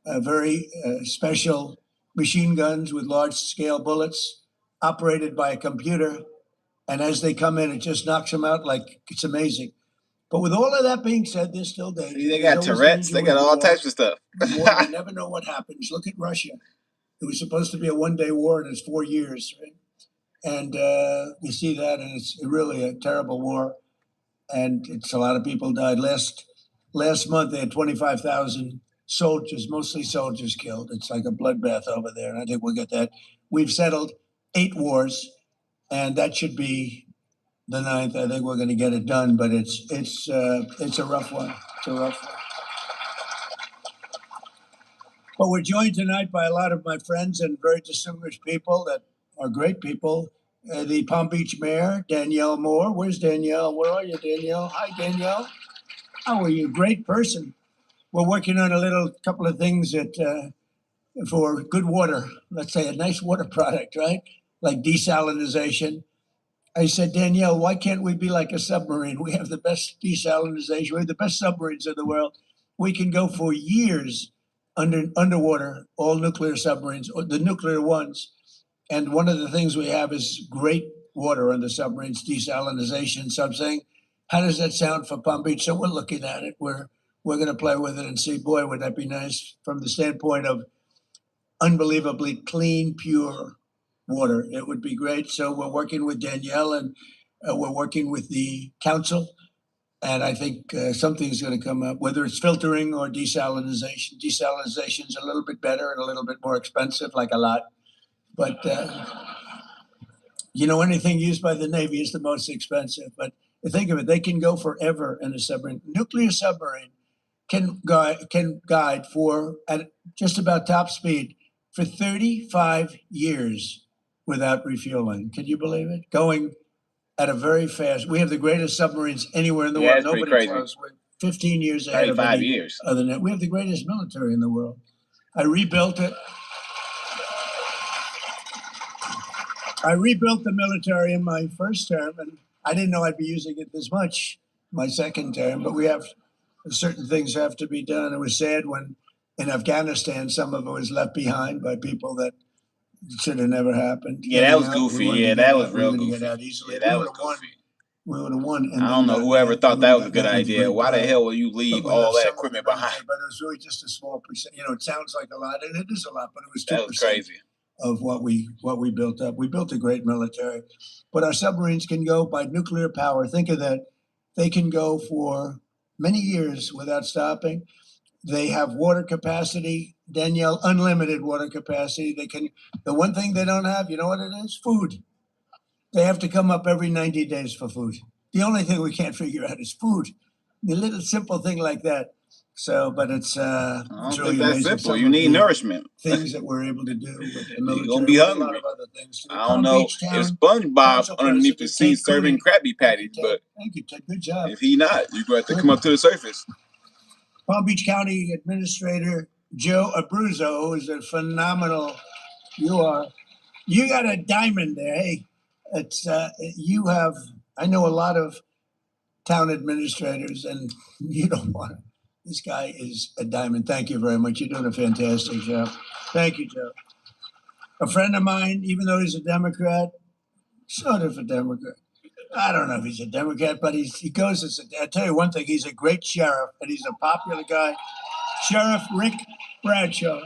very special machine guns with large scale bullets operated by a computer. And as they come in, it just knocks them out like it's amazing. But with all of that being said, there's still danger. See, they got Tourette's. They got all types of stuff. War, you never know what happens. Look at Russia. It was supposed to be a one-day war, and it's 4 years, right? And you see that, and it's really a terrible war. And it's a lot of people died. Last month, they had 25,000 soldiers, mostly soldiers, killed. It's like a bloodbath over there, and I think we'll get that. We've settled 8 wars, and that should be the 9th. I think we're going to get it done, but it's a rough one. It's a rough one. But we're joined tonight by a lot of my friends and very distinguished people that are great people. The Palm Beach mayor, Danielle Moore. Where's Danielle? Where are you, Danielle? Hi, Danielle. How are you? Great person. We're working on a couple of things that for good water. Let's say a nice water product, right? Like desalinization. I said, Danielle, why can't we be like a submarine? We have the best desalinization. We have the best submarines in the world. We can go for years underwater, all nuclear submarines, or the nuclear ones. And one of the things we have is great water on the submarines, desalinization. So I'm saying, how does that sound for Palm Beach? So we're looking at it. We're going to play with it and see, boy, would that be nice from the standpoint of unbelievably clean, pure water. It would be great. So we're working with Danielle, and we're working with the council. And I think something's going to come up, whether it's filtering or desalinization. Desalinization is a little bit better and a little bit more expensive, like a lot. But, anything used by the Navy is the most expensive. But think of it, they can go forever in a submarine. Nuclear submarine can guide for, at just about top speed, for 35 years without refueling. Can you believe it? Going at a very fast. We have the greatest submarines anywhere in the world. Nobody crazy. Close. We're 15 years ahead of 35 years. Other than that, we have the greatest military in the world. I rebuilt it. I rebuilt the military in my first term, and I didn't know I'd be using it this much my second term. But we have certain things have to be done. It was sad when in Afghanistan some of it was left behind by people that should have never happened. Yeah, that was goofy. Yeah, that was real goofy. Get out easily. Yeah, that was goofy. We would have won. I don't know whoever thought that was a good idea. Why the hell will you leave all that equipment behind? But it was really just a small percent. It sounds like a lot, and it is a lot, but it was 2%. That was crazy. Of what we built up. We built a great military, but our submarines can go by nuclear power. Think of that. They can go for many years without stopping. They have water capacity, Danielle, unlimited water capacity. The one thing they don't have, you know what it is? Food. They have to come up every 90 days for food. The only thing we can't figure out is food. A little simple thing like that. So, but it's I don't really think that's amazing. simple. You need nourishment. Things that we're able to do with the military. You're gonna be hungry. A lot of other things too. I don't know if SpongeBob underneath the sea serving Krabby Patties, but thank you, Ted. Good job. If he not, you're going to have to come up to the surface. Palm Beach County Administrator Joe Abruzzo, who is a phenomenal. You got a diamond there. Hey, it's you have. I know a lot of town administrators, and you don't want it. This guy is a diamond. Thank you very much. You're doing a fantastic job. Thank you, Joe. A friend of mine, even though he's a Democrat, sort of a Democrat. I don't know if he's a Democrat, but he goes as I'll tell you one thing, he's a great sheriff, and he's a popular guy. Sheriff Rick Bradshaw.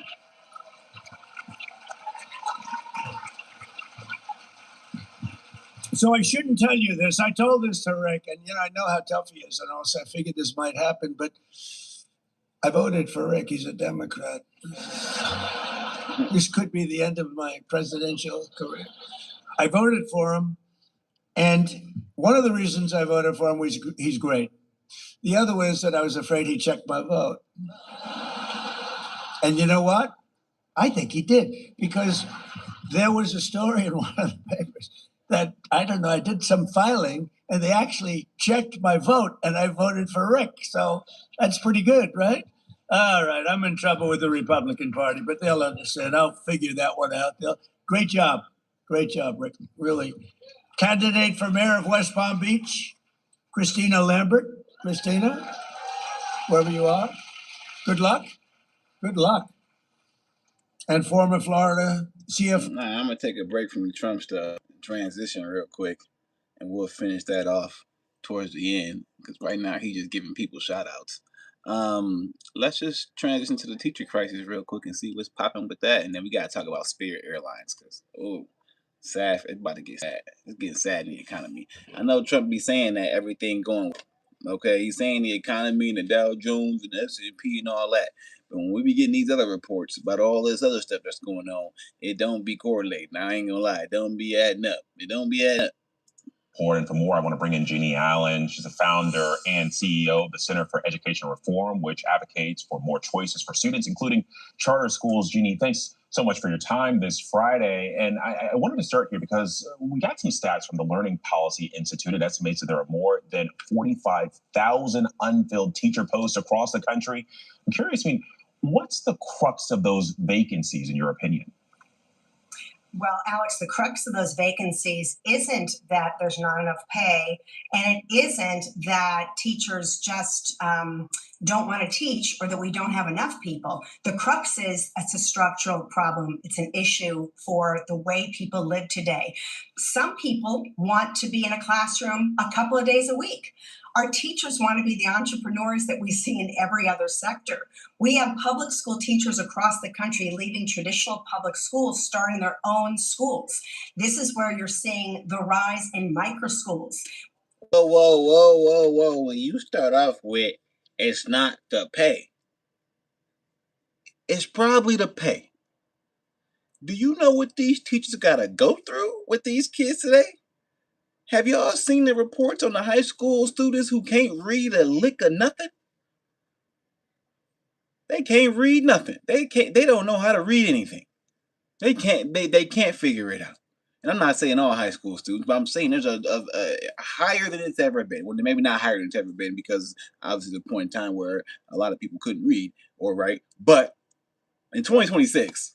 So I shouldn't tell you this. I told this to Rick, and I know how tough he is, and also I figured this might happen, but I voted for Rick. He's a Democrat. This could be the end of my presidential career. I voted for him, and one of the reasons I voted for him was he's great. The other was that I was afraid he checked my vote. And you know what? I think he did, because there was a story in one of the papers that, I don't know, I did some filing, and they actually checked my vote, and I voted for Rick. So that's pretty good, right? All right, I'm in trouble with the Republican Party, but they'll understand. I'll figure that one out. Great job. Great job, Rick. Really. Candidate for mayor of West Palm Beach, Christina Lambert. Christina, wherever you are, good luck. Good luck. And former Florida CF. Nah, I'm gonna take a break from the Trump stuff, transition real quick, and we'll finish that off towards the end because right now he's just giving people shout outs. Let's just transition to the teacher crisis real quick and see what's popping with that, and then we gotta talk about Spirit Airlines because sad. It's about to get sad. It's getting sad in the economy. I know Trump be saying that everything going well. Okay, he's saying the economy and the Dow Jones and the S&P and all that. But when we be getting these other reports about all this other stuff that's going on, it don't be correlating. I ain't gonna lie, it don't be adding up. It don't be adding up. And for more, I want to bring in Jeannie Allen. She's the founder and CEO of the Center for Education Reform, which advocates for more choices for students, including charter schools. Jeannie, thanks so much for your time this Friday. And I wanted to start here because we got some stats from the Learning Policy Institute. It estimates that there are more than 45,000 unfilled teacher posts across the country. I'm curious, what's the crux of those vacancies, in your opinion? Well, Alex, the crux of those vacancies isn't that there's not enough pay, and it isn't that teachers just don't want to teach or that we don't have enough people. The crux is it's a structural problem. It's an issue for the way people live today. Some people want to be in a classroom a couple of days a week. Our teachers want to be the entrepreneurs that we see in every other sector. We have public school teachers across the country leaving traditional public schools, starting their own schools. This is where you're seeing the rise in micro schools. Whoa. When you start off with, it's not the pay. It's probably the pay. Do you know what these teachers got to go through with these kids today? Have y'all seen the reports on the high school students who can't read a lick of nothing? They can't read nothing. They don't know how to read anything. They can't figure it out. And I'm not saying all high school students, but I'm saying there's a higher than it's ever been. Well, maybe not higher than it's ever been because obviously the point in time where a lot of people couldn't read or write. But in 2026,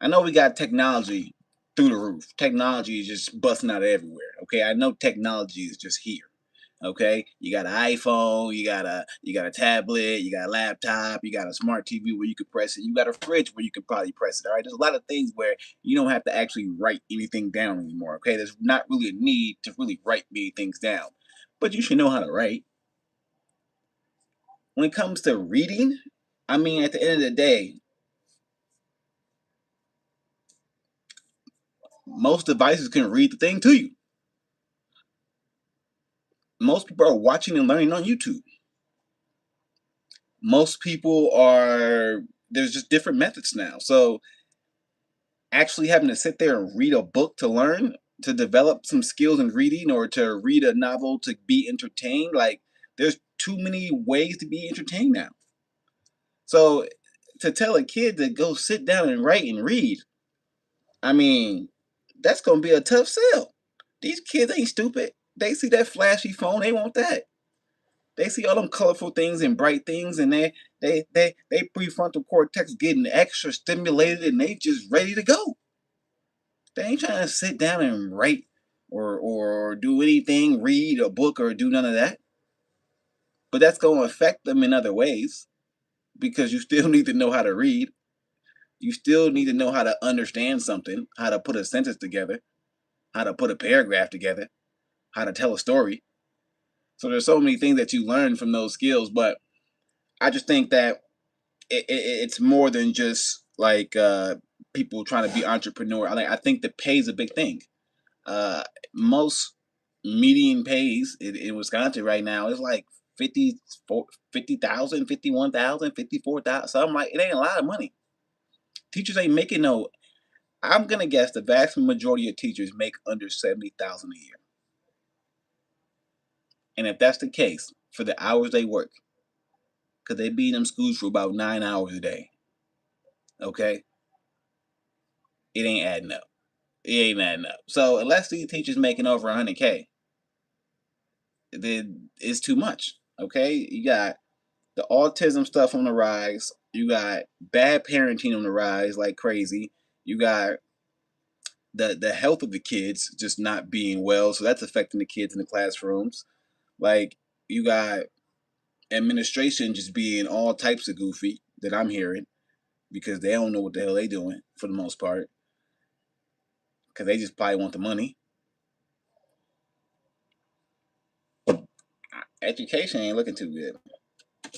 I know we got technology through the roof. Technology is just busting out everywhere. Okay, I know technology is just here. Okay, you got an iPhone, you got a tablet, you got a laptop, you got a smart TV where you can press it, you got a fridge where you can probably press it. All right, there's a lot of things where you don't have to actually write anything down anymore. Okay, there's not really a need to really write many things down, but you should know how to write. When it comes to reading, I mean, at the end of the day, most devices can read the thing to you. Most people are watching and learning on YouTube. Most people are, there's just different methods now. So actually having to sit there and read a book to learn, to develop some skills in reading, or to read a novel to be entertained, like there's too many ways to be entertained now. So to tell a kid to go sit down and write and read, I mean, that's gonna be a tough sell. These kids ain't stupid. They see that flashy phone, they want that. They see all them colorful things and bright things, and they prefrontal cortex getting extra stimulated, and they just ready to go. They ain't trying to sit down and write or do anything, read a book or do none of that. But that's going to affect them in other ways because you still need to know how to read. You still need to know how to understand something, how to put a sentence together, how to put a paragraph together, how to tell a story. So there's so many things that you learn from those skills, but I just think that it's more than just like people trying to be entrepreneur. I think the pay is a big thing. Most median pays in Wisconsin right now is like 50,000, 51,000, 54,000. Something like it ain't a lot of money. Teachers ain't making no. I'm gonna guess the vast majority of teachers make under 70,000 a year. And if that's the case, for the hours they work, because they be in them schools for about 9 hours a day, okay, it ain't adding up. It ain't adding up. So unless these teachers making over 100K, then it's too much. Okay, you got the autism stuff on the rise. You got bad parenting on the rise like crazy. You got the health of the kids just not being well, so that's affecting the kids in the classrooms. Like you got administration just being all types of goofy that I'm hearing because they don't know what the hell they doing for the most part because they just probably want the money. Education ain't looking too good.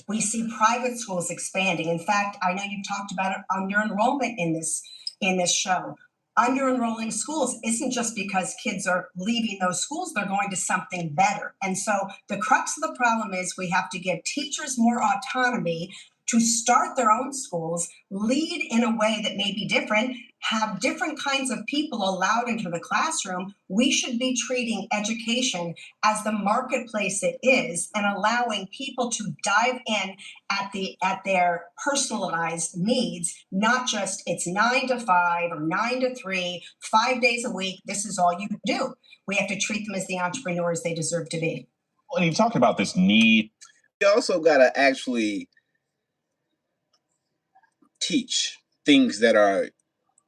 We see private schools expanding. In fact, I know you've talked about it on your enrollment in this show. Under enrolling schools isn't just because kids are leaving those schools, they're going to something better. And so the crux of the problem is we have to give teachers more autonomy to start their own schools, lead in a way that may be different, have different kinds of people allowed into the classroom. We should be treating education as the marketplace it is and allowing people to dive in at their personalized needs, not just it's 9 to 5 or 9 to 3, 5 days a week. This is all you do. We have to treat them as the entrepreneurs they deserve to be. Well, you talked about this need. You also got to actually teach things that are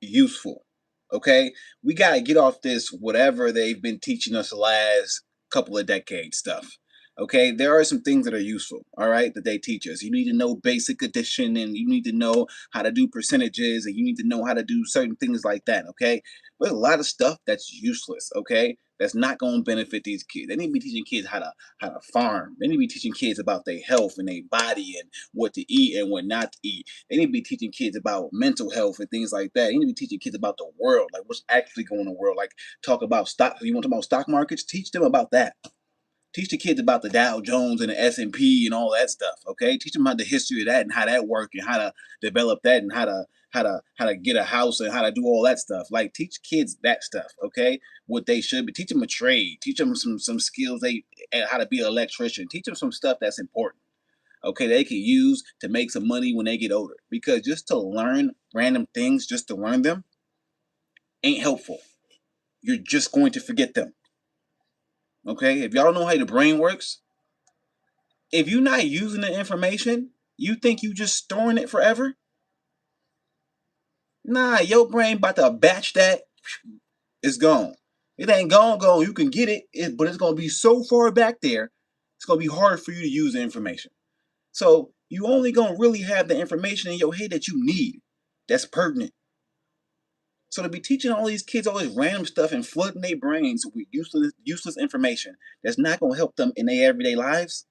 useful. Okay, we got to get off this whatever they've been teaching us the last couple of decades stuff. Okay, there are some things that are useful, all right, that they teach us. You need to know basic addition and you need to know how to do percentages and you need to know how to do certain things like that, okay? But there's a lot of stuff that's useless, okay? That's not going to benefit these kids. They need to be teaching kids how to farm. They need to be teaching kids about their health and their body and what to eat and what not to eat. They need to be teaching kids about mental health and things like that. They need to be teaching kids about the world, like what's actually going on in the world. Like talk about stock. You want to talk about stock markets? Teach them about that. Teach the kids about the Dow Jones and the S&P and all that stuff. Okay, teach them about the history of that and how that works and how to develop that and how to get a house and how to do all that stuff. Like teach kids that stuff. Okay, what they should be. Teach them a trade. Teach them some skills and how to be an electrician. Teach them some stuff that's important. Okay, they can use to make some money when they get older. Because just to learn random things, just to learn them, ain't helpful. You're just going to forget them. Okay, if y'all know how the brain works, if you're not using the information, you think you just storing it forever? Nah, your brain about to batch that, it's gone. It ain't gone. You can get it, but it's gonna be so far back there, it's gonna be hard for you to use the information. So you only gonna really have the information in your head that you need, that's pertinent. So to be teaching all these kids all this random stuff and flooding their brains with useless information that's not gonna help them in their everyday lives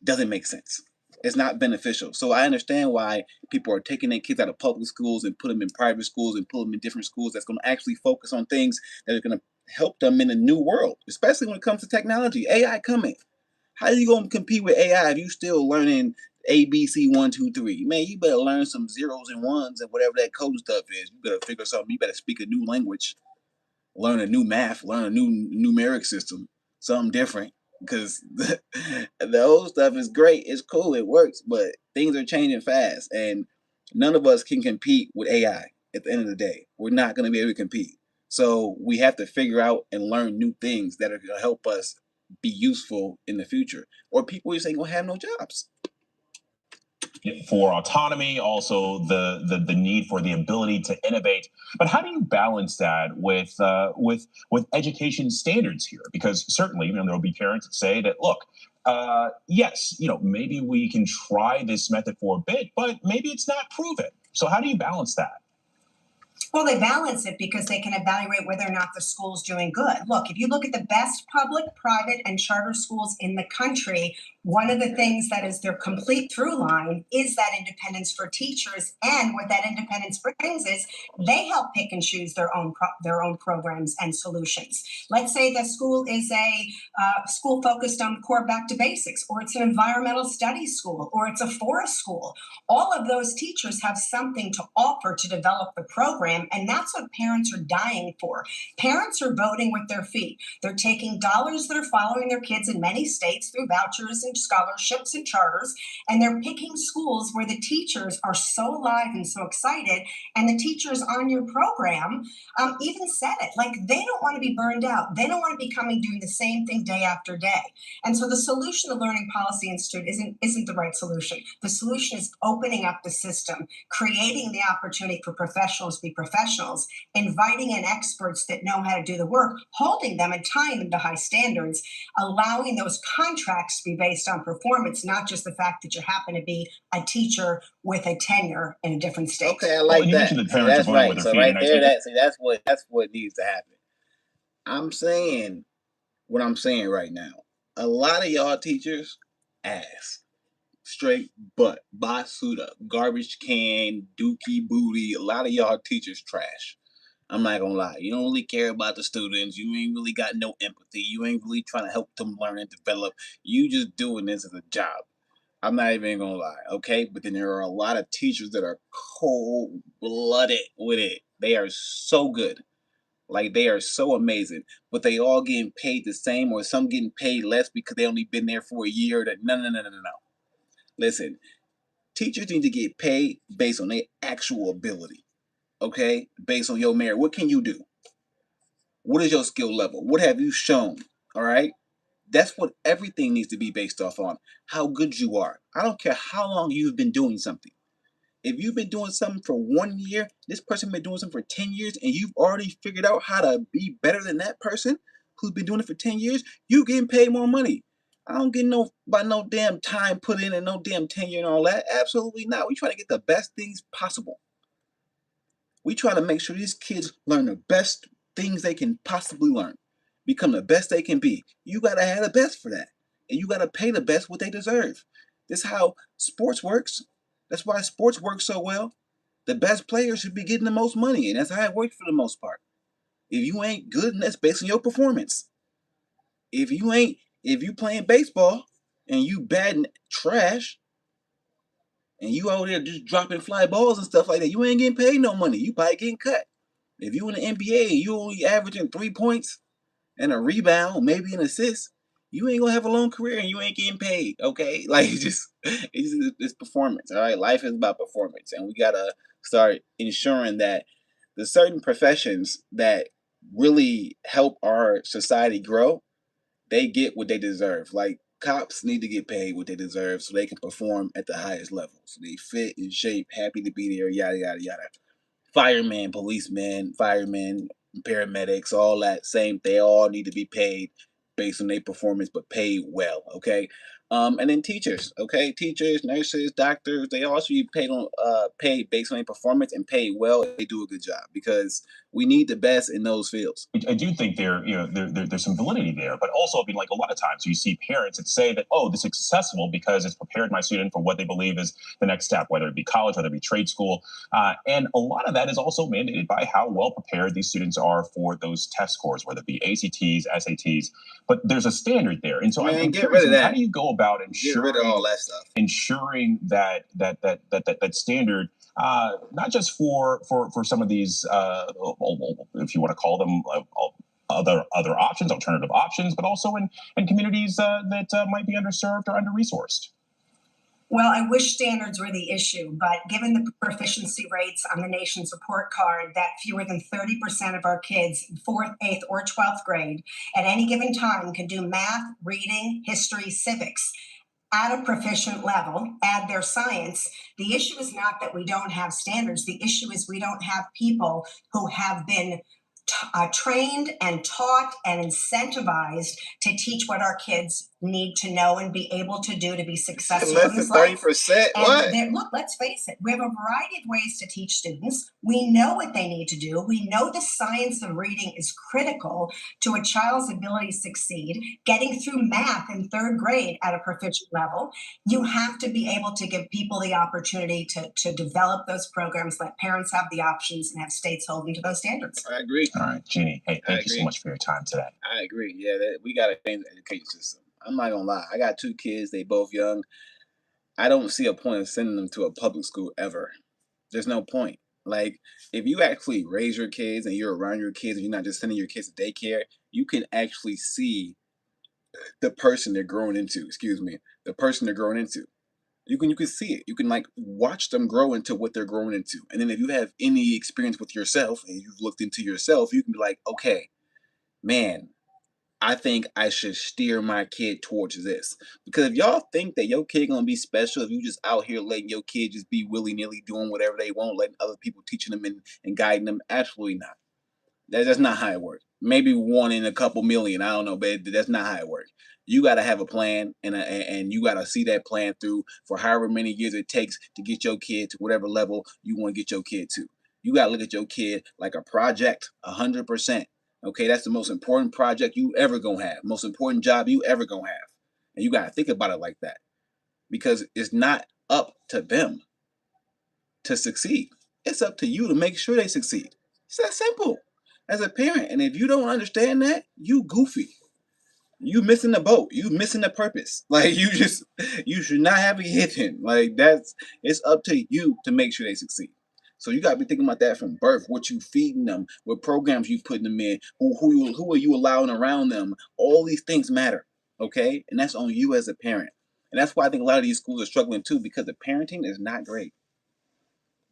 doesn't make sense. It's not beneficial. So I understand why people are taking their kids out of public schools and put them in private schools and put them in different schools that's going to actually focus on things that are going to help them in a new world, especially when it comes to technology. AI coming. How are you going to compete with AI if you still learning ABC 1, 2, 3? Man, you better learn some zeros and ones and whatever that code stuff is. You better figure something. You better speak a new language, learn a new math, learn a new numeric system, something different. Because the old stuff is great, it's cool, it works, but things are changing fast, and none of us can compete with AI. At the end of the day, we're not going to be able to compete. So we have to figure out and learn new things that are going to help us be useful in the future, or people just ain't going to have no jobs. For autonomy, also the need for the ability to innovate. But how do you balance that with education standards here? Because certainly, there will be parents that say that, look, yes, maybe we can try this method for a bit, but maybe it's not proven. So how do you balance that? Well, they balance it because they can evaluate whether or not the school's doing good. Look, if you look at the best public, private, and charter schools in the country, one of the things that is their complete through line is that independence for teachers. And what that independence brings is they help pick and choose their own programs and solutions. Let's say the school is a school focused on core back to basics, or it's an environmental studies school, or it's a forest school. All of those teachers have something to offer to develop the program program. And that's what parents are dying for. Parents are voting with their feet. They're taking dollars that are following their kids in many states through vouchers and scholarships and charters, and they're picking schools where the teachers are so alive and so excited. And the teachers on your program even said it, like they don't want to be burned out. They don't want to be coming doing the same thing day after day. And so the solution, the Learning Policy Institute, isn't the right solution. The solution is opening up the system, creating the opportunity for professionals to be professionals, inviting in experts that know how to do the work, holding them and tying them to high standards, allowing those contracts to be based on performance, not just the fact that you happen to be a teacher with a tenure in a different state. Okay, I like you that. mentioned that See, parents are that's voting right. with their So feet, right and there, that's what needs to happen. I'm saying what I'm saying right now. A lot of y'all teachers ass. Straight butt, basuda, garbage can, dookie booty. A lot of y'all teachers trash. I'm not gonna lie. You don't really care about the students. You ain't really got no empathy. You ain't really trying to help them learn and develop. You just doing this as a job. I'm not even gonna lie, okay? But then there are a lot of teachers that are cold-blooded with it. They are so good. Like they are so amazing. But they all getting paid the same, or some getting paid less because they only been there for a year. No. Listen, teachers need to get paid based on their actual ability. Okay? Based on your merit. What can you do? What is your skill level? What have you shown? All right? That's what everything needs to be based off on. How good you are. I don't care how long you've been doing something. If you've been doing something for 1 year, this person been doing something for 10 years, and you've already figured out how to be better than that person who's been doing it for 10 years, you getting paid more money. I don't get no damn time put in and no damn tenure and all that. Absolutely not. We try to get the best things possible. We try to make sure these kids learn the best things they can possibly learn, become the best they can be. You got to have the best for that. And you got to pay the best what they deserve. This is how sports works. That's why sports works so well. The best players should be getting the most money, and that's how it works for the most part. If you ain't good, and that's based on your performance. If you playing baseball and you batting trash, and you out there just dropping fly balls and stuff like that, you ain't getting paid no money. You probably getting cut. If you in the NBA and you only averaging 3 points and a rebound, maybe an assist, you ain't gonna have a long career and you ain't getting paid. Okay, like it's performance. All right, life is about performance, and we gotta start ensuring that the certain professions that really help our society grow, they get what they deserve. Like cops need to get paid what they deserve so they can perform at the highest level. So they fit in shape, happy to be there, yada yada yada. Firemen, policemen, firemen, paramedics, all that same. They all need to be paid based on their performance, but paid well. Okay. And then teachers, okay, teachers, nurses, doctors, they all should be paid based on their performance and paid well if they do a good job because we need the best in those fields. I do think there's some validity there, but also, I mean, like a lot of times you see parents that say that, oh, this is accessible because it's prepared my student for what they believe is the next step, whether it be college, whether it be trade school. And a lot of that is also mandated by how well prepared these students are for those test scores, whether it be ACTs, SATs. But there's a standard there. And so Man, I'm get curious, rid of how that. do you go about Get rid of all that stuff. ensuring that standard, not just for some of these, if you want to call them other options, alternative options, but also in communities that might be underserved or under resourced. Well, I wish standards were the issue, but given the proficiency rates on the nation's report card that fewer than 30% of our kids, 4th, 8th, or 12th grade, at any given time can do math, reading, history, civics at a proficient level, add their science. The issue is not that we don't have standards. The issue is we don't have people who have been trained and taught and incentivized to teach what our kids need to know and be able to do to be successful Less in than this life. 30%. What? Look, let's face it. We have a variety of ways to teach students. We know what they need to do. We know the science of reading is critical to a child's ability to succeed. Getting through math in 3rd grade at a proficient level, you have to be able to give people the opportunity to develop those programs, let parents have the options, and have states hold them to those standards. I agree. All right, Jeannie. Hey, thank you so much for your time today. I agree. Yeah, we got to change the education system. I'm not gonna lie. I got 2 kids. They both young. I don't see a point of sending them to a public school ever. There's no point. Like, if you actually raise your kids and you're around your kids and you're not just sending your kids to daycare, you can actually see the person they're growing into. Excuse me, the person they're growing into. You can see it. You can like watch them grow into what they're growing into. And then if you have any experience with yourself and you've looked into yourself, you can be like, okay, man, I think I should steer my kid towards this. Because if y'all think that your kid gonna be special, if you just out here letting your kid just be willy nilly doing whatever they want, letting other people teaching them and guiding them, absolutely not. That's not how it works. Maybe one in a couple million. I don't know, but that's not how it works. You got to have a plan, and you got to see that plan through for however many years it takes to get your kid to whatever level you want to get your kid to. You got to look at your kid like a project, 100%. Okay, that's the most important project you ever gonna have, most important job you ever gonna have, and you got to think about it like that because it's not up to them to succeed. It's up to you to make sure they succeed. It's that simple as a parent. And if you don't understand that, you goofy. You missing the boat. You missing the purpose. Like you should not have a hidden. Like it's up to you to make sure they succeed. So you gotta be thinking about that from birth. What you feeding them, what programs you putting them in, who are you allowing around them. All these things matter. Okay, and that's on you as a parent. And that's why I think a lot of these schools are struggling too because the parenting is not great.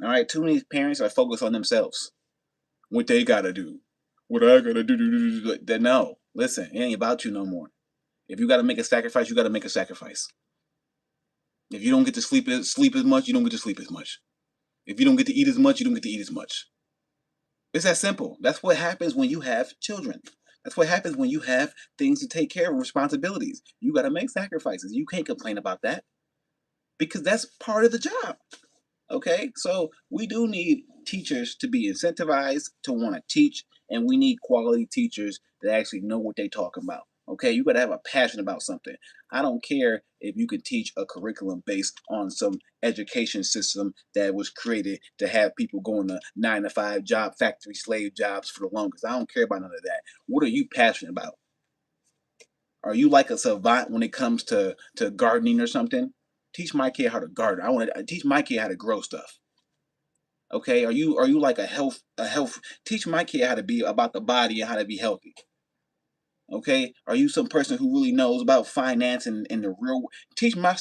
All right, too many parents are focused on themselves. What they gotta do, what I gotta do. Then no, listen, it ain't about you no more. If you gotta make a sacrifice, you gotta make a sacrifice. If you don't get to sleep as much, you don't get to sleep as much. If you don't get to eat as much, you don't get to eat as much. It's that simple. That's what happens when you have children. That's what happens when you have things to take care of, responsibilities. You gotta make sacrifices. You can't complain about that because that's part of the job. Okay, so we do need teachers to be incentivized to want to teach, and we need quality teachers that actually know what they're talking about. Okay, you got to have a passion about something. I don't care if you can teach a curriculum based on some education system that was created to have people going to 9 to 5 job, factory slave jobs for the longest. I don't care about none of that. What are you passionate about? Are you like a savant when it comes to gardening or something? Teach my kid how to garden. I want to teach my kid how to grow stuff. Okay, are you like a health? Teach my kid how to be about the body and how to be healthy. Okay, are you some person who really knows about finance and the real? Teach my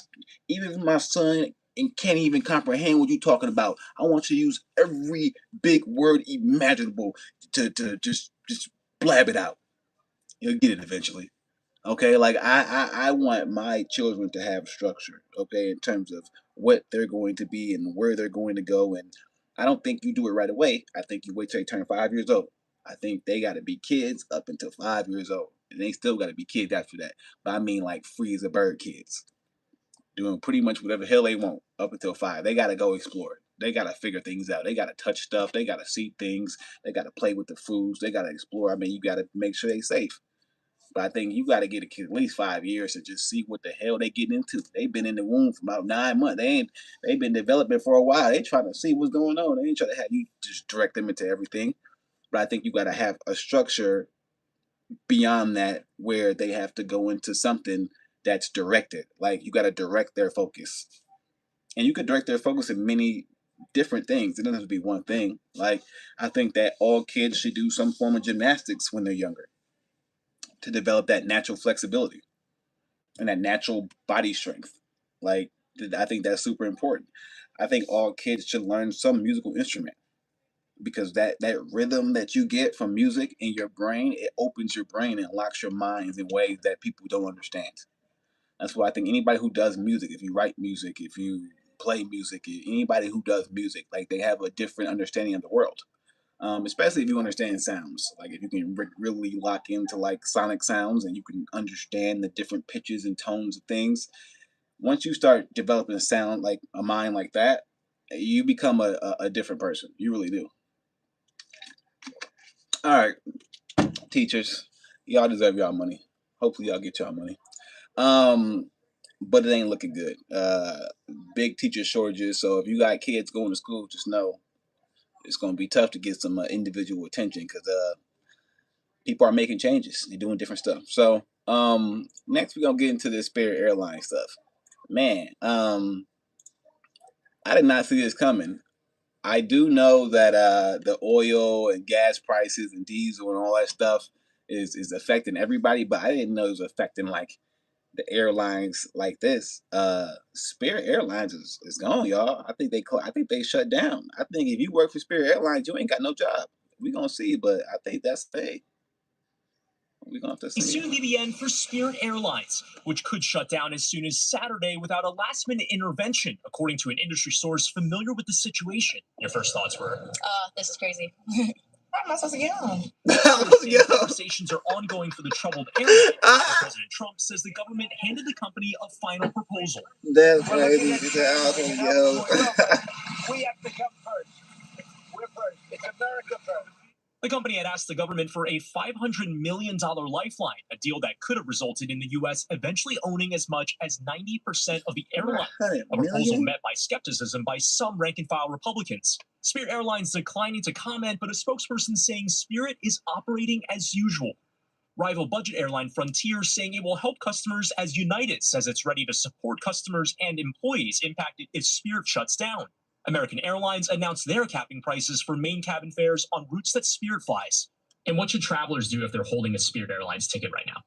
even if my son and can't even comprehend what you're talking about. I want you to use every big word imaginable to just blab it out. You'll get it eventually. Okay, like I want my children to have structure, okay, in terms of what they're going to be and where they're going to go. And I don't think you do it right away. I think you wait till they turn 5 years old. I think they gotta be kids up until 5 years old. And they still gotta be kids after that. But I mean like free as a bird kids. Doing pretty much whatever the hell they want up until 5. They gotta go explore it. They gotta figure things out. They gotta touch stuff. They gotta see things. They gotta play with the foods. They gotta explore. I mean, you gotta make sure they safe. But I think you got to get a kid at least 5 years to just see what the hell they getting into. They've been in the womb for about 9 months. They've been developing for a while. They trying to see what's going on. They ain't trying to have you just direct them into everything. But I think you got to have a structure beyond that where they have to go into something that's directed. Like you got to direct their focus, and you could direct their focus in many different things. It doesn't have to be one thing. Like I think that all kids should do some form of gymnastics when they're younger to develop that natural flexibility and that natural body strength. Like I think that's super important. I think all kids should learn some musical instrument because that rhythm that you get from music in your brain, it opens your brain and locks your minds in ways that people don't understand. That's why I think anybody who does music, if you write music, if you play music, anybody who does music, like they have a different understanding of the world. Especially if you understand sounds. Like if you can really lock into like sonic sounds and you can understand the different pitches and tones of things. Once you start developing a sound like a mind like that, you become a different person. You really do. All right, teachers, y'all deserve y'all money. Hopefully y'all get y'all money. Um, but it ain't looking good. Big teacher shortages. So if you got kids going to school, just know it's going to be tough to get some individual attention because people are making changes. They're doing different stuff. So next we're gonna get into this Spirit Airline stuff. Man, I did not see this coming. I do know that the oil and gas prices and diesel and all that stuff is affecting everybody, but I didn't know it was affecting like the airlines like this. Spirit Airlines is gone, y'all. I think they shut down. I think if you work for Spirit Airlines, you ain't got no job. We gonna see, but I think that's we gonna have to see. Soon be the end for Spirit Airlines, which could shut down as soon as Saturday without a last-minute intervention, according to an industry source familiar with the situation. Your first thoughts were, this is crazy. Why am I supposed to get on? Conversations are ongoing for the troubled airline. President Trump says the government handed the company a final proposal. That's crazy. We have to come first. We're first. It's America first. The company had asked the government for a $500 million lifeline, a deal that could have resulted in the U.S. eventually owning as much as 90% of the airline. A proposal met by skepticism by some rank-and-file Republicans. Spirit Airlines declining to comment, but a spokesperson saying Spirit is operating as usual. Rival budget airline Frontier saying it will help customers as United says it's ready to support customers and employees impacted if Spirit shuts down. American Airlines announced their capping prices for main cabin fares on routes that Spirit flies. And what should travelers do if they're holding a Spirit Airlines ticket right now?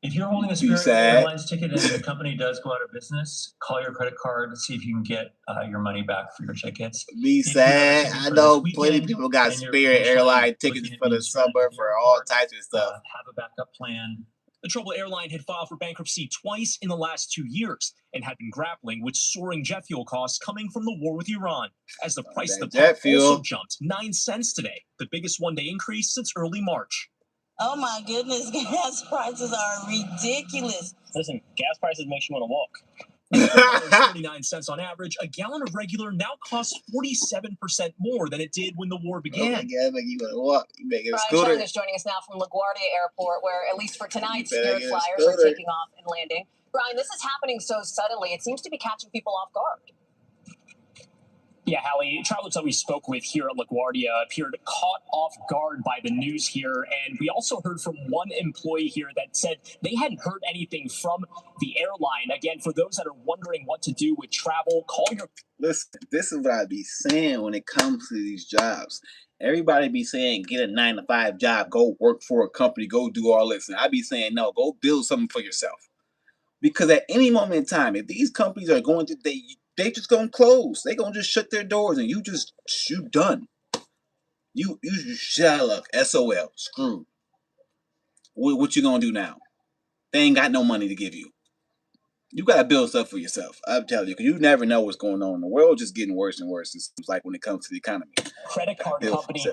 If you're holding a Spirit Airlines ticket and the company does go out of business, call your credit card to see if you can get your money back for your tickets. Be sad. I know plenty of people got Spirit Airline tickets for the summer for all types of stuff. Have a backup plan. The troubled airline had filed for bankruptcy twice in the last 2 years and had been grappling with soaring jet fuel costs coming from the war with Iran. As the price of the jet fuel also jumped 9 cents today, the biggest one-day increase since early March. Oh my goodness, gas prices are ridiculous. Listen, gas prices makes you want to walk. $39 on average, a gallon of regular now costs 47% more than it did when the war began. Yeah, make you want to walk. You make it a Brian scooter. Chung is joining us now from LaGuardia Airport, where at least for tonight, Spirit flyers are taking off and landing. Brian, this is happening so suddenly, it seems to be catching people off guard. Yeah, Hallie, travelers that we spoke with here at LaGuardia appeared caught off guard by the news here. And we also heard from one employee here that said they hadn't heard anything from the airline. Again, for those that are wondering what to do with travel, call your... Listen, this is what I be saying when it comes to these jobs. Everybody be saying, get a 9-to-5 job, go work for a company, go do all this. And I be saying, no, go build something for yourself. Because at any moment in time, if these companies are going to... They just gonna close. They gonna just shut their doors and you done. You shut out of luck. SOL. Screwed. What you gonna do now? They ain't got no money to give you. You gotta build stuff for yourself. I'm telling you, because you never know what's going on. The world's just getting worse and worse. It seems like when it comes to the economy. Credit card company,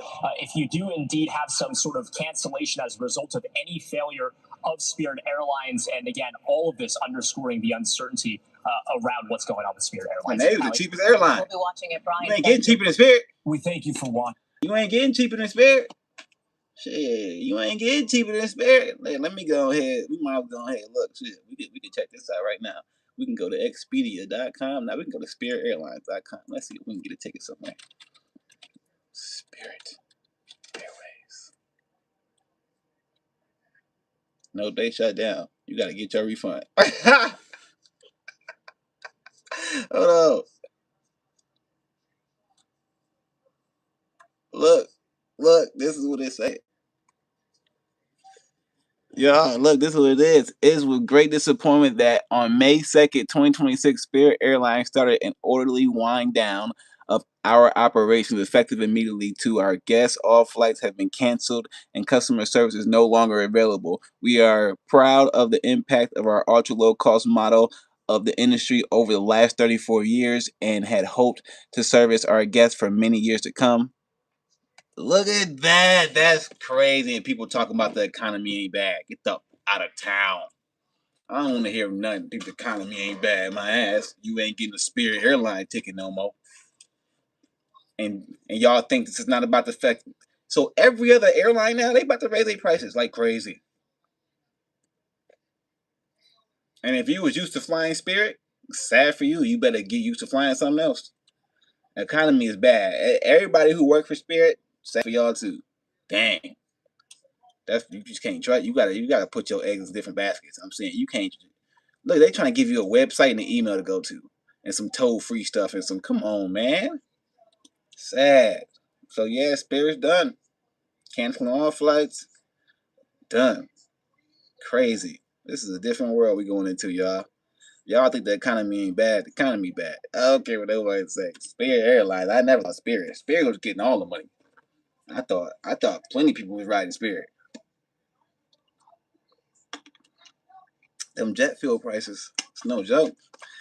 if you do indeed have some sort of cancellation as a result of any failure of Spirit Airlines, and again, all of this underscoring the uncertainty around what's going on with Spirit Airlines. And they was the cheapest airline. We'll be watching it, Brian. You ain't getting cheaper than Spirit. We thank you for watching. You ain't getting cheaper than Spirit. Shit, you ain't getting cheaper than Spirit. Let me go ahead. We might go ahead. Look, shit, we can check this out right now. We can go to Expedia.com. Now we can go to SpiritAirlines.com. Let's see if we can get a ticket somewhere. Spirit Airways. No, they shut down. You got to get your refund. Hold on. Look, this is what it say. Yeah, look, this is what it is. It is with great disappointment that on May 2nd, 2026, Spirit Airlines started an orderly wind down of our operations effective immediately to our guests. All flights have been canceled and customer service is no longer available. We are proud of the impact of our ultra low cost model of the industry over the last 34 years and had hoped to service our guests for many years to come. Look at that. That's crazy. And people talking about the economy ain't bad. Get the out of town. I don't want to hear nothing. The economy ain't bad. My ass. You ain't getting a Spirit airline ticket no more. And y'all think this is not about the fact. So every other airline now, they about to raise their prices like crazy. And if you was used to flying Spirit, sad for you. You better get used to flying something else. The economy is bad. Everybody who work for Spirit, sad for y'all too. Dang. You just can't try. You gotta put your eggs in different baskets. I'm saying you can't. Look, they trying to give you a website and an email to go to, and some toll-free stuff and some. Come on, man. Sad. So yeah, Spirit's done. Canceling all flights. Done. Crazy. This is a different world we going into, y'all. Y'all think the economy ain't bad. The economy bad. I don't care what nobody say. Spirit Airlines. I never thought Spirit. Spirit was getting all the money. I thought plenty of people was riding Spirit. Them jet fuel prices, it's no joke.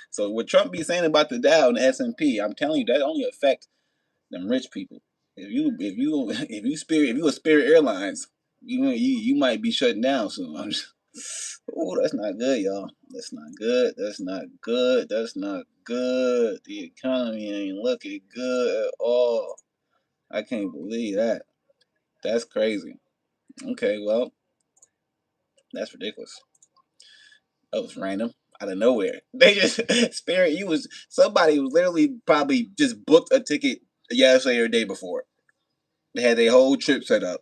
So what Trump be saying about the Dow and the S&P, I'm telling you that only affect them rich people. If you a Spirit Airlines, you might be shutting down soon. Oh, that's not good, y'all. That's not good. That's not good. That's not good. The economy ain't looking good at all. I can't believe that. That's crazy. Okay, well, that's ridiculous. That was random out of nowhere. They just Spirit. Somebody was literally probably just booked a ticket yesterday or the day before. They had their whole trip set up,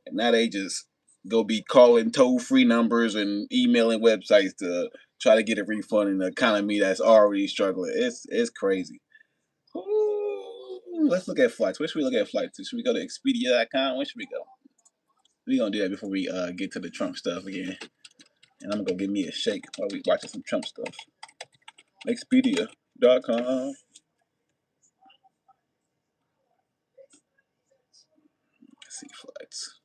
and now they just go be calling toll-free numbers and emailing websites to try to get a refund in the economy that's already struggling. It's crazy. Ooh, let's look at flights. Where should we look at flights? Should we go to Expedia.com? Where should we go? We're gonna do that before we get to the Trump stuff again. And I'm gonna go give me a shake while we watching some Trump stuff. Expedia.com. Let's see flights.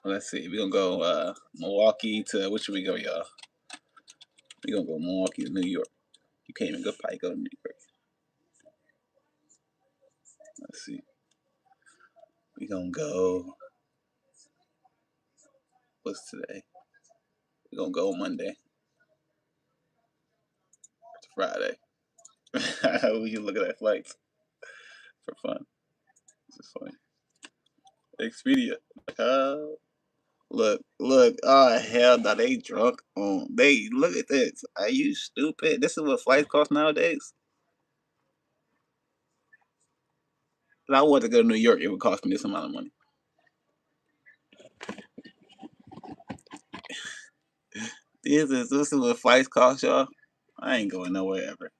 Let's see. We're gonna go Milwaukee to where should we go, y'all? We're gonna go Milwaukee to New York. You can't even probably go to New York. Let's see. We're gonna go. What's today? We're gonna go Monday to Friday. We can look at that flights for fun. This is funny. Expedia. Look. Oh hell no, they drunk on. They look at this. Are you stupid? This is what flights cost nowadays. If I wanted to go to New York, it would cost me this amount of money. This is what flights cost, y'all. I ain't going nowhere ever.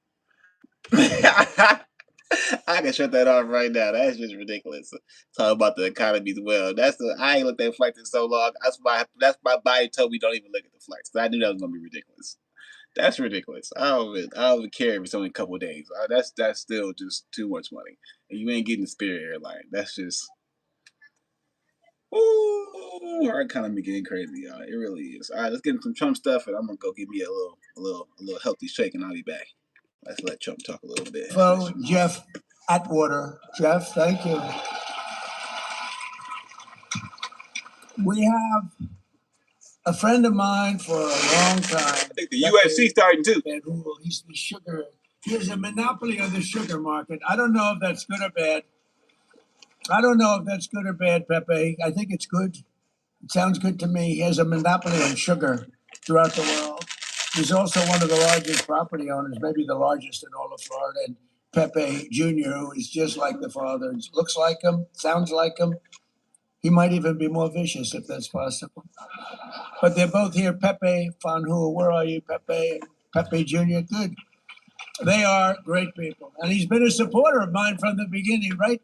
I can shut that off right now. That's just ridiculous. Talk about the economy as well. I ain't looked at flights in so long. That's my body told me don't even look at the flights. I knew that was gonna be ridiculous. That's ridiculous. I don't even care if it's only a couple of days. That's still just too much money. And you ain't getting the Spirit Airline. That's just ooh, our economy getting crazy, y'all. It really is. All right, let's get into some Trump stuff, and I'm gonna go give me a little healthy shake, and I'll be back. Let's let Trump talk a little bit. Hello, Jeff Atwater. Jeff, thank you. We have a friend of mine for a long time. I think the UFC starting too. He's the sugar. He has a monopoly on the sugar market. I don't know if that's good or bad. Pepe. I think it's good. It sounds good to me. He has a monopoly on sugar throughout the world. He's also one of the largest property owners, maybe the largest in all of Florida. And Pepe Jr., who is just like the father, looks like him, sounds like him. He might even be more vicious if that's possible. But they're both here. Pepe Fanhu, where are you, Pepe? Pepe Jr., good. They are great people. And he's been a supporter of mine from the beginning, right?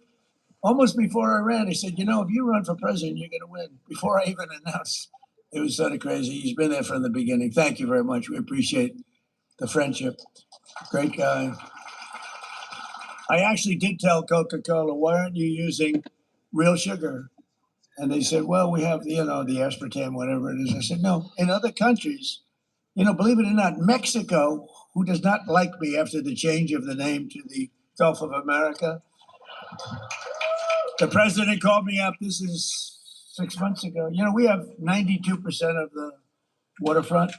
Almost before I ran, he said, if you run for president, you're going to win. Before I even announced. It was sort of crazy. He's been there from the beginning. Thank you very much. We appreciate the friendship. Great guy. I actually did tell Coca-Cola, why aren't you using real sugar? And they said, well, we have, the aspartame, whatever it is. I said, no, in other countries, believe it or not, Mexico, who does not like me after the change of the name to the Gulf of America, the president called me up. This is 6 months ago. We have 92% of the waterfront.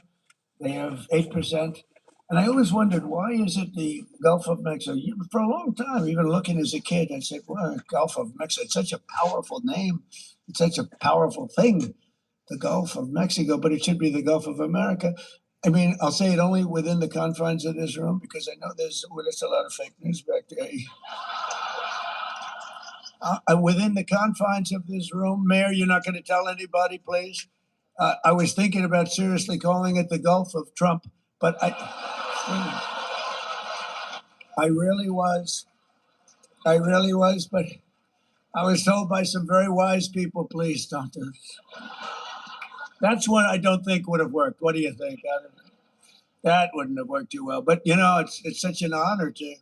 They have 8%. And I always wondered, why is it the Gulf of Mexico? For a long time, even looking as a kid, I said, well, Gulf of Mexico, it's such a powerful name. It's such a powerful thing, the Gulf of Mexico, but it should be the Gulf of America. I mean, I'll say it only within the confines of this room, because I know there's a lot of fake news back there. Within the confines of this room, Mayor, you're not going to tell anybody, please? I was thinking about seriously calling it the Gulf of Trump, but I really was. I really was, but I was told by some very wise people, please don't do this. That's one I don't think would have worked. What do you think? I don't know. That wouldn't have worked too well. But, you know, it's such an honor to,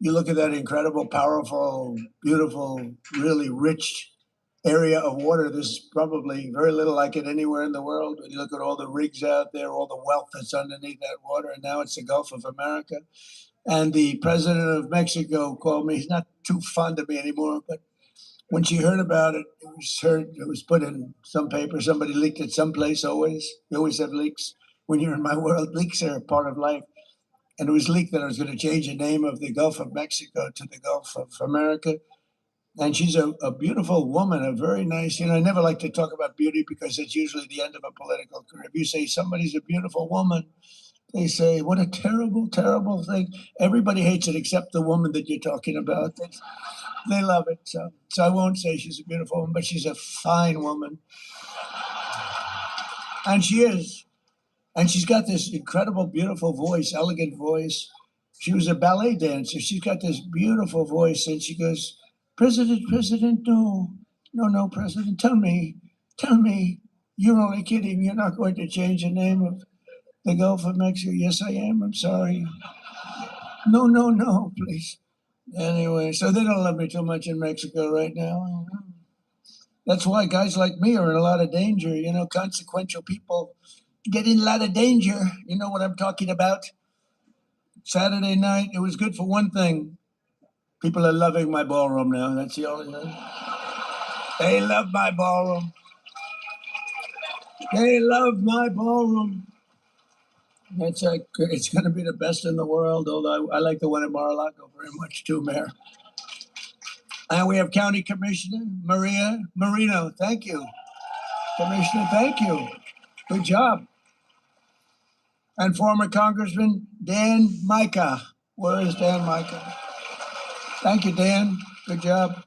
you look at that incredible, powerful, beautiful, really rich area of water. There's probably very little like it anywhere in the world. When you look at all the rigs out there, all the wealth that's underneath that water, and now it's the Gulf of America. And the president of Mexico called me. He's not too fond of me anymore, but when she heard about it, it was put in some paper. Somebody leaked it someplace. Always, you always have leaks. When you're in my world, leaks are a part of life. And it was leaked that I was going to change the name of the Gulf of Mexico to the Gulf of America. And she's a beautiful woman, a very nice, I never like to talk about beauty because it's usually the end of a political career. If you say somebody's a beautiful woman, they say, what a terrible, terrible thing. Everybody hates it except the woman that you're talking about. They love it. So I won't say she's a beautiful woman, but she's a fine woman. And she is. And she's got this incredible, beautiful voice, elegant voice. She was a ballet dancer. She's got this beautiful voice. And she goes, President, no, President, tell me, you're only kidding. You're not going to change the name of the Gulf of Mexico. Yes, I am. I'm sorry. No, please. Anyway, so they don't love me too much in Mexico right now. That's why guys like me are in a lot of danger. Consequential people get in a lot of danger. You know what I'm talking about? Saturday night, it was good for one thing. People are loving my ballroom now. That's the only thing. They love my ballroom. They love my ballroom. It's going to be the best in the world, although I like the one at Mar-a-Lago very much too, Mayor. And we have County Commissioner Maria Marino. Thank you. Commissioner, thank you. Good job. And former Congressman Dan Micah. Where is Dan Micah? Thank you, Dan. Good job.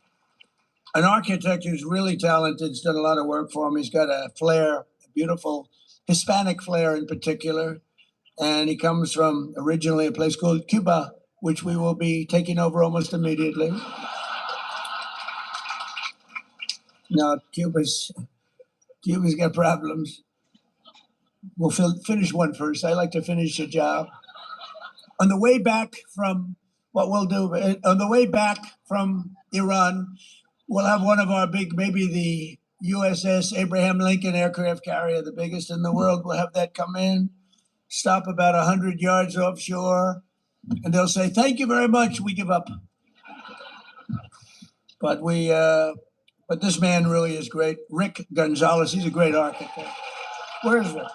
An architect who's really talented. He's done a lot of work for him. He's got a flair, a beautiful Hispanic flair in particular. And he comes from originally a place called Cuba, which we will be taking over almost immediately. No, Cuba's got problems. We'll finish one first. I like to finish a job. On the way back from Iran, we'll have one of our maybe the USS Abraham Lincoln aircraft carrier, the biggest in the world. We'll have that come in, stop about 100 yards offshore, and they'll say, thank you very much. We give up. But this man really is great. Rick Gonzalez, he's a great architect. Where is Rick?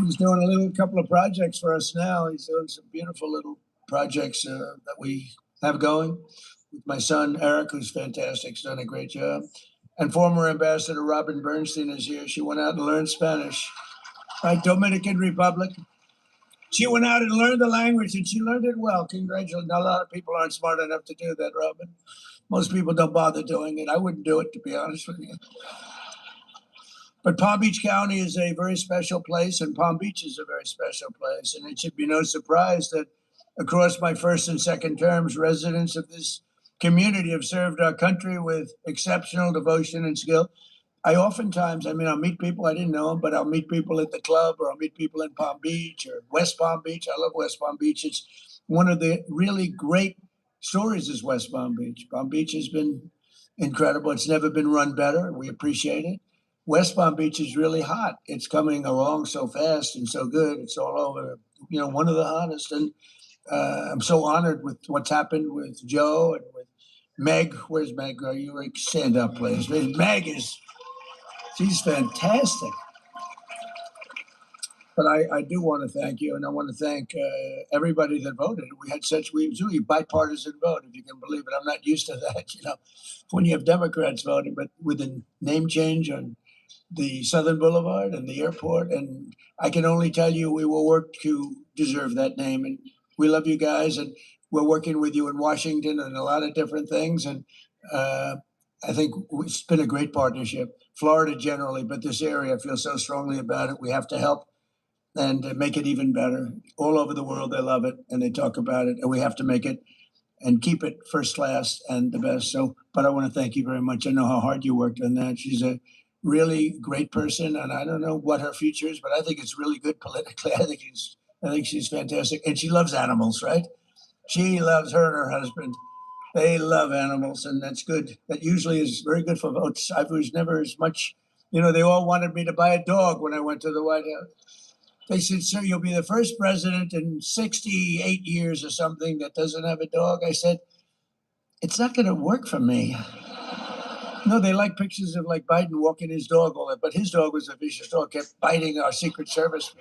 He's doing a couple of projects for us now. He's doing some beautiful little projects that we have going with my son, Eric, who's fantastic. He's done a great job. And former Ambassador Robin Bernstein is here. She went out and learned Spanish. Right, Dominican Republic. She went out and learned the language, and she learned it well. Congratulations. Not a lot of people aren't smart enough to do that, Robin. Most people don't bother doing it. I wouldn't do it, to be honest with you. But Palm Beach County is a very special place, and Palm Beach is a very special place. And it should be no surprise that across my first and second terms, residents of this community have served our country with exceptional devotion and skill. I'll meet people, I didn't know them, but I'll meet people at the club, or I'll meet people in Palm Beach or West Palm Beach. I love West Palm Beach. It's one of the really great stories is West Palm Beach. Palm Beach has been incredible. It's never been run better. We appreciate it. West Palm Beach is really hot. It's coming along so fast and so good. It's all over, one of the hottest. And I'm so honored with what's happened with Joe and with Meg. Where's Meg? Are you like stand up, please? She's fantastic. But I do want to thank you, and I want to thank everybody that voted. We was really bipartisan vote, if you can believe it. I'm not used to that, when you have Democrats voting, but with a name change on the Southern Boulevard and the airport, and I can only tell you we will work to deserve that name. And we love you guys, and we're working with you in Washington and a lot of different things. And I think it's been a great partnership. Florida generally, but this area, I feel so strongly about it. We have to help and make it even better. All over the world, they love it and they talk about it, and we have to make it and keep it first class and the best. So, but I want to thank you very much. I know how hard you worked on that. She's a really great person, and I don't know what her future is, but I think it's really good politically. I think she's fantastic, and she loves animals, right? She loves her and her husband. They love animals, and that's good. That usually is very good for votes. I was never as much, they all wanted me to buy a dog when I went to the White House. They said, sir, you'll be the first president in 68 years or something that doesn't have a dog. I said, it's not going to work for me. No, they like pictures of like Biden walking his dog all that, but his dog was a vicious dog, kept biting our Secret Service.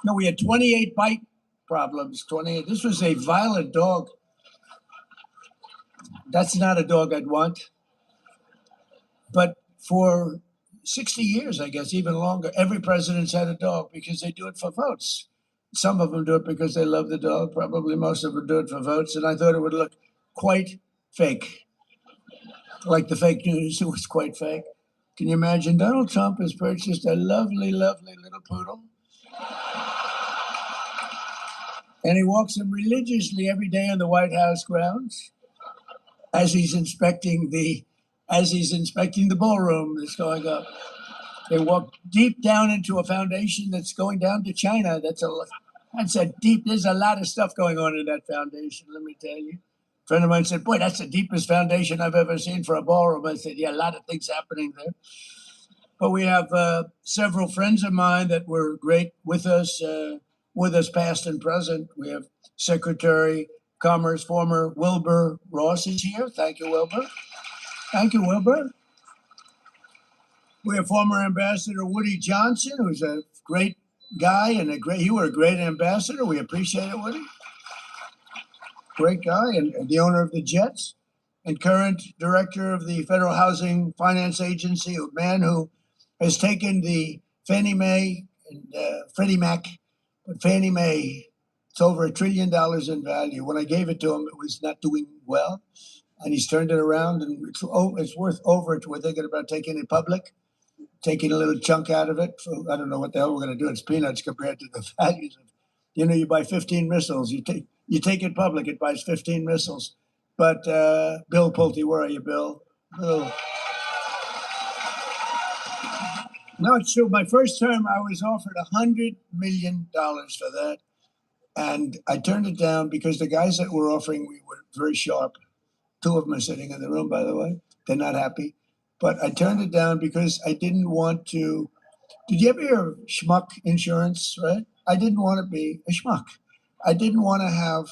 No, we had 28 bite problems, 28. This was a violent dog. That's not a dog I'd want. But for 60 years, I guess, even longer, every president's had a dog because they do it for votes. Some of them do it because they love the dog. Probably most of them do it for votes. And I thought it would look quite fake. Like the fake news, it was quite fake. Can you imagine? Donald Trump has purchased a lovely, lovely little poodle. And he walks him religiously every day on the White House grounds as he's inspecting the ballroom that's going up. They walk deep down into a foundation that's going down to China. There's a lot of stuff going on in that foundation, let me tell you. A friend of mine said, boy, that's the deepest foundation I've ever seen for a ballroom. I said, yeah, a lot of things happening there. But we have several friends of mine that were great with us past and present. We have Secretary Commerce, former Wilbur Ross is here. Thank you, Wilbur. Thank you, Wilbur. We have former Ambassador Woody Johnson, who's a great guy and you were a great ambassador. We appreciate it, Woody. Great guy and the owner of the Jets and current director of the Federal Housing Finance Agency, a man who has taken the Fannie Mae and Freddie Mac, but Fannie Mae, it's over $1 trillion in value. When I gave it to him, it was not doing well, and he's turned it around, and it's worth over. We're thinking about taking it public, taking a little chunk out of it. So I don't know what the hell we're going to do. It's peanuts compared to the values of, you buy 15 missiles. You take it public, it buys 15 missiles. But Bill Pulte, where are you, Bill? Bill. No, it's true. My first term, I was offered $100 million for that. And I turned it down because the guys that were offering me were very sharp. Two of them are sitting in the room, by the way. They're not happy. But I turned it down because I didn't want to. Did you ever hear of schmuck insurance, right? I didn't want to be a schmuck. I didn't want to have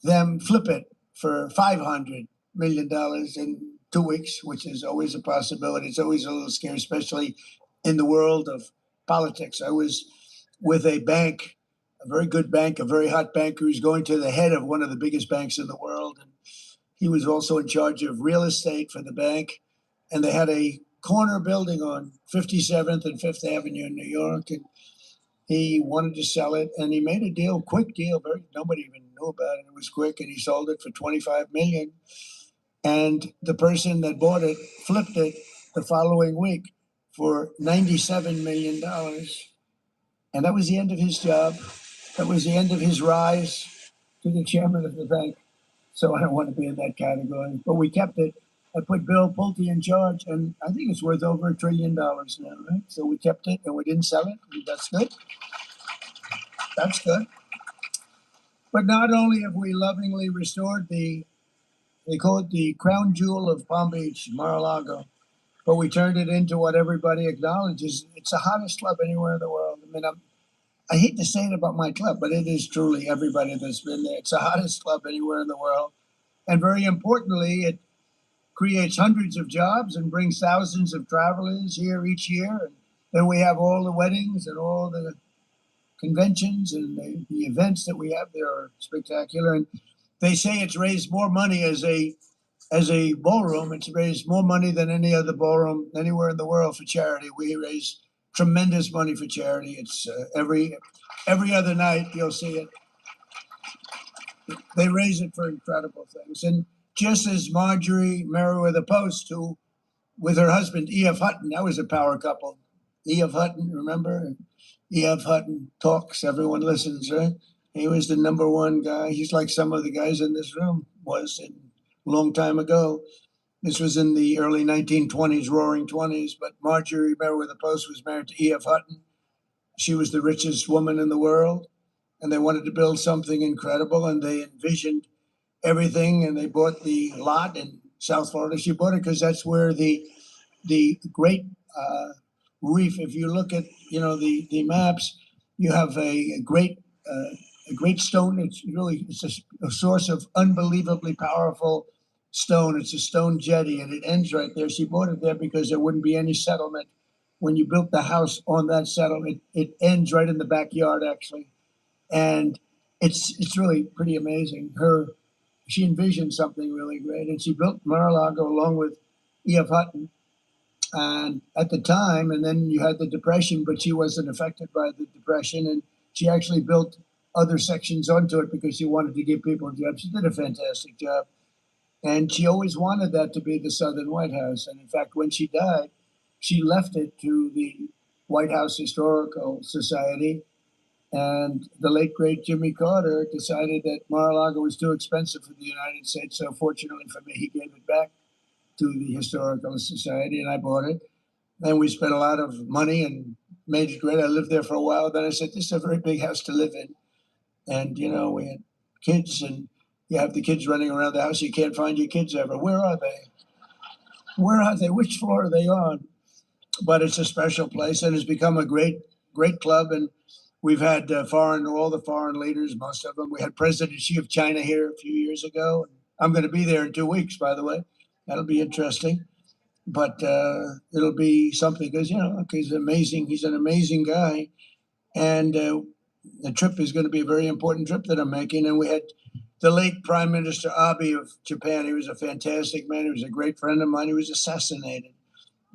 them flip it for $500 million in 2 weeks, which is always a possibility. It's always a little scary, especially in the world of politics. I was with a bank, a very good bank, a very hot banker who's going to the head of one of the biggest banks in the world. And he was also in charge of real estate for the bank. And they had a corner building on 57th and 5th Avenue in New York. And he wanted to sell it. And he made a deal, quick deal. Nobody even knew about it. It was quick. And he sold it for $25 million. And the person that bought it flipped it the following week for $97 million. And that was the end of his job. That was the end of his rise to the chairman of the bank. So I don't want to be in that category. But we kept it. I put Bill Pulte in charge, and I think it's worth over $1 trillion now, right? So we kept it, and we didn't sell it. That's good. That's good. But not only have we lovingly restored they call it the crown jewel of Palm Beach, Mar-a-Lago, but we turned it into what everybody acknowledges. It's the hottest club anywhere in the world. I mean, I hate to say it about my club, but it is truly everybody that's been there. It's the hottest club anywhere in the world. And very importantly, it creates hundreds of jobs and brings thousands of travelers here each year. And then we have all the weddings and all the conventions and the events that we have there are spectacular. And they say it's raised more money as a ballroom. It's raised more money than any other ballroom anywhere in the world for charity. We raise tremendous money for charity. It's every other night you'll see it. They raise it for incredible things. And just as Marjorie Merriweather Post, who with her husband E.F. Hutton, that was a power couple. E.F. Hutton, remember? E.F. Hutton talks, everyone listens, right? He was the number one guy. He's like some of the guys in this room was a long time ago. This was in the early 1920s, roaring 20s. But Marjorie Merriweather Post was married to E.F. Hutton. She was the richest woman in the world. And they wanted to build something incredible. And they envisioned everything. And they bought the lot in South Florida. She bought it because that's where the great reef, if you look at, the maps, you have a great stone. It's a source of unbelievably powerful stone. It's a stone jetty, and it ends right there. She bought it there because there wouldn't be any settlement. When you built the house on that settlement, it ends right in the backyard, actually. And it's really pretty amazing. She envisioned something really great, and she built Mar-a-Lago along with E.F. Hutton. And at the time, and then you had the Depression, but she wasn't affected by the Depression, and she actually built other sections onto it because she wanted to give people jobs. She did a fantastic job, and she always wanted that to be the Southern White House. And in fact, when she died, she left it to the White House Historical Society, and the late great Jimmy Carter decided that Mar-a-Lago was too expensive for the United States. So fortunately for me, he gave it back to the Historical Society, and I bought it. And we spent a lot of money and made it great. I lived there for a while. Then I said, this is a very big house to live in. And, we had kids, and you have the kids running around the house. You can't find your kids ever. Where are they? Where are they? Which floor are they on? But it's a special place, and it's become a great, great club. And we've had all the foreign leaders, most of them. We had President Xi of China here a few years ago. I'm going to be there in 2 weeks, by the way. That'll be interesting. But it'll be something because, he's amazing. He's an amazing guy. And the trip is going to be a very important trip that I'm making. And we had the late Prime Minister Abe of Japan. He was a fantastic man. He was a great friend of mine. He was assassinated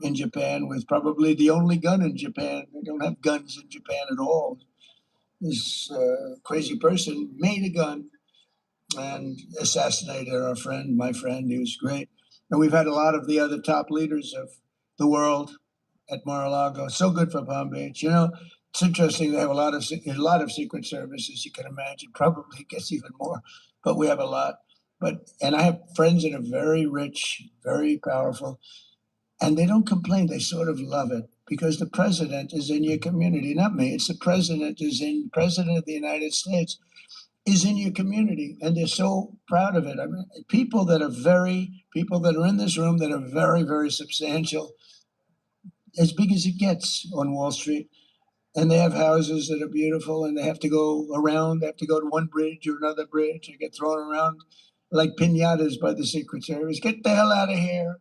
in Japan with probably the only gun in Japan. They don't have guns in Japan at all. This crazy person made a gun and assassinated my friend. He was great. And we've had a lot of the other top leaders of the world at Mar-a-Lago. So good for Palm Beach. It's interesting. They have a lot of secret services. You can imagine. Probably gets even more, but we have a lot. And I have friends that are very rich, very powerful, and they don't complain. They sort of love it because the president is in your community, not me. It's the president of the United States is in your community, and they're so proud of it. I mean, people that are in this room that are very, very substantial, as big as it gets on Wall Street, and they have houses that are beautiful, and they have to go around. They have to go to one bridge or another bridge, or get thrown around like piñatas by the Secret Service. Get the hell out of here.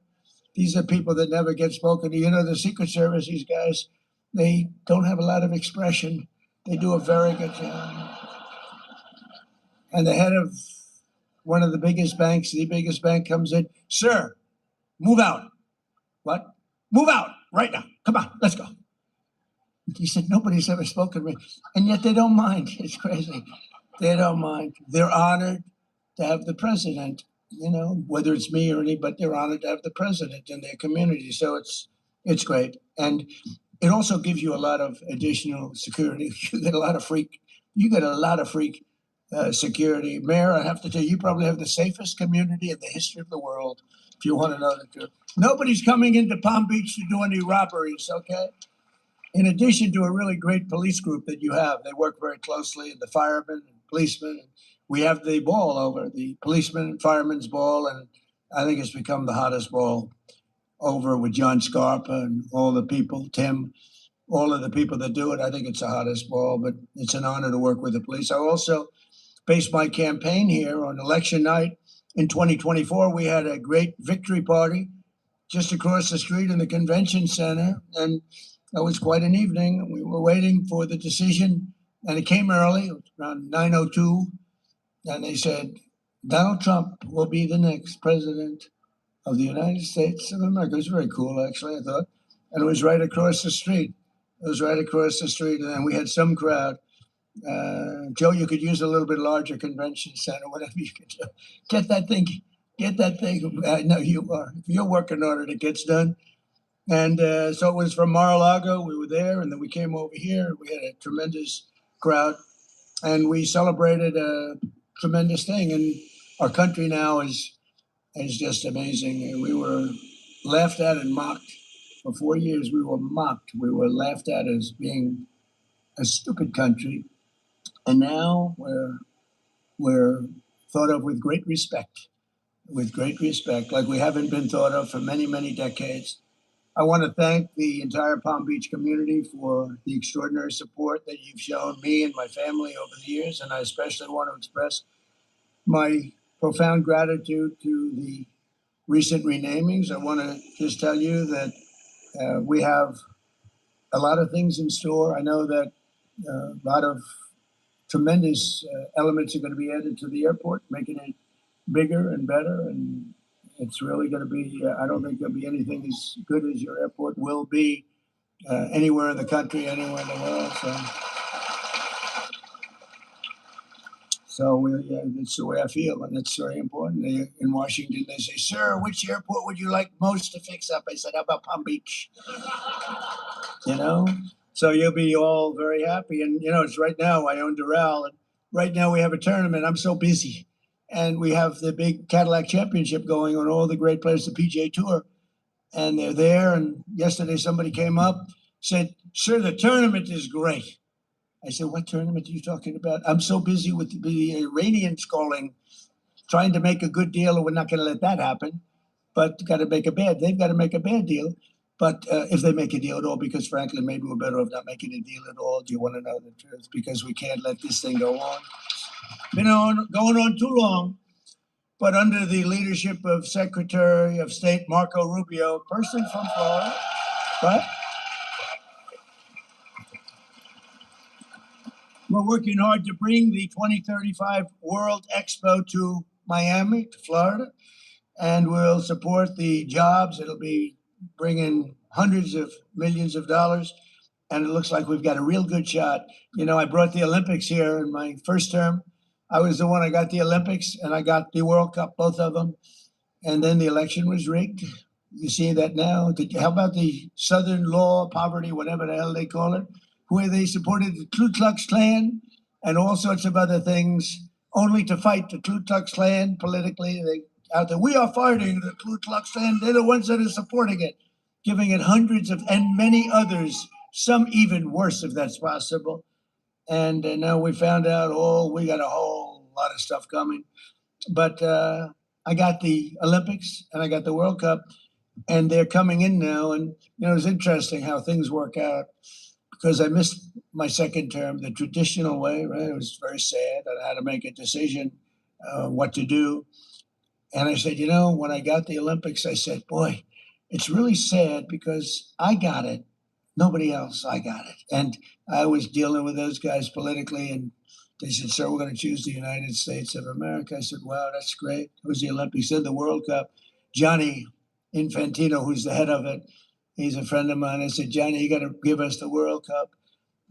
These are people that never get spoken to. The Secret Service, these guys, they don't have a lot of expression. They do a very good job. And the head of one of the biggest banks, the biggest bank, comes in. Sir, move out. What? Move out right now. Come on, let's go. He said, nobody's ever spoken to me. And yet they don't mind. It's crazy. They don't mind. They're honored to have the president, whether it's me or anybody, they're honored to have the president in their community. So it's great. And it also gives you a lot of additional security. You get a lot of freak security. Mayor, I have to tell you, you probably have the safest community in the history of the world, if you want to know the truth. Nobody's coming into Palm Beach to do any robberies, okay? In addition to a really great police group that you have, they work very closely, and the firemen and policemen. We have the ball over, the policeman and firemen's ball, and I think it's become the hottest ball over with John Scarpa and all the people, Tim, all of the people that do it. I think it's the hottest ball, but it's an honor to work with the police. I also based my campaign here on election night in 2024. We had a great victory party just across the street in the convention center, and that was quite an evening. We were waiting for the decision, and it came early, around 9:02, and they said, Donald Trump will be the next president of the United States of America. It was very cool, actually, I thought. And it was right across the street. And then we had some crowd. Joe, you could use a little bit larger convention center, whatever you could do. Get that thing. I know you are. If you're working on it, it gets done. And so it was from Mar-a-Lago. We were there, and then we came over here. We had a tremendous crowd, and we celebrated a tremendous thing. And our country now is just amazing. And we were laughed at and mocked. For 4 years, we were mocked. We were laughed at as being a stupid country. And now we're thought of with great respect, like we haven't been thought of for many, many decades. I want to thank the entire Palm Beach community for the extraordinary support that you've shown me and my family over the years. And I especially want to express my profound gratitude to the recent renamings. I want to just tell you that we have a lot of things in store. I know that a lot of tremendous elements are going to be added to the airport, making it bigger and better. And it's really going to be, I don't think there'll be anything as good as your airport will be anywhere in the country, anywhere in the world. So that's the way I feel, and it's very important. In Washington, they say, "Sir, which airport would you like most to fix up?" I said, "How about Palm Beach?" You know, so you'll be all very happy. And it's right now I own Doral, and right now we have a tournament. I'm so busy, and we have the big Cadillac Championship going on. All the great players, the PGA Tour, and they're there. And yesterday somebody came up, said, "Sir, the tournament is great." I said, "What tournament are you talking about?" "I'm so busy with the Iranians calling, trying to make a good deal, and we're not going to let that happen. But they've got to make a bad deal. But if they make a deal at all, because frankly, maybe we're better off not making a deal at all. Do you want to know the truth? Because we can't let this thing go on. Been going on too long. But under the leadership of Secretary of State Marco Rubio, person from Florida, but we're working hard to bring the 2035 World Expo to Miami, to Florida, and we'll support the jobs. It'll be bringing hundreds of millions of dollars, and it looks like we've got a real good shot. I brought the Olympics here in my first term. I was the one I got the Olympics, and I got the World Cup, both of them, and then the election was rigged. You see that now. How about the Southern Law, Poverty, whatever the hell they call it, where they supported the Ku Klux Klan and all sorts of other things, only to fight the Ku Klux Klan politically. Out there, we are fighting the Ku Klux Klan. They're the ones that are supporting it, giving it hundreds of, and many others, some even worse if that's possible. And now we found out, we got a whole lot of stuff coming. But I got the Olympics and I got the World Cup, and they're coming in now. And, it's interesting how things work out, because I missed my second term the traditional way, right? It was very sad. I had to make a decision what to do. And I said, when I got the Olympics, I said, boy, it's really sad because I got it. Nobody else, I got it. And I was dealing with those guys politically, and they said, "Sir, we're going to choose the United States of America." I said, "Wow, that's great." It was the Olympics, then the World Cup. Johnny Infantino, who's the head of it, he's a friend of mine. I said, "Johnny, you got to give us the World Cup."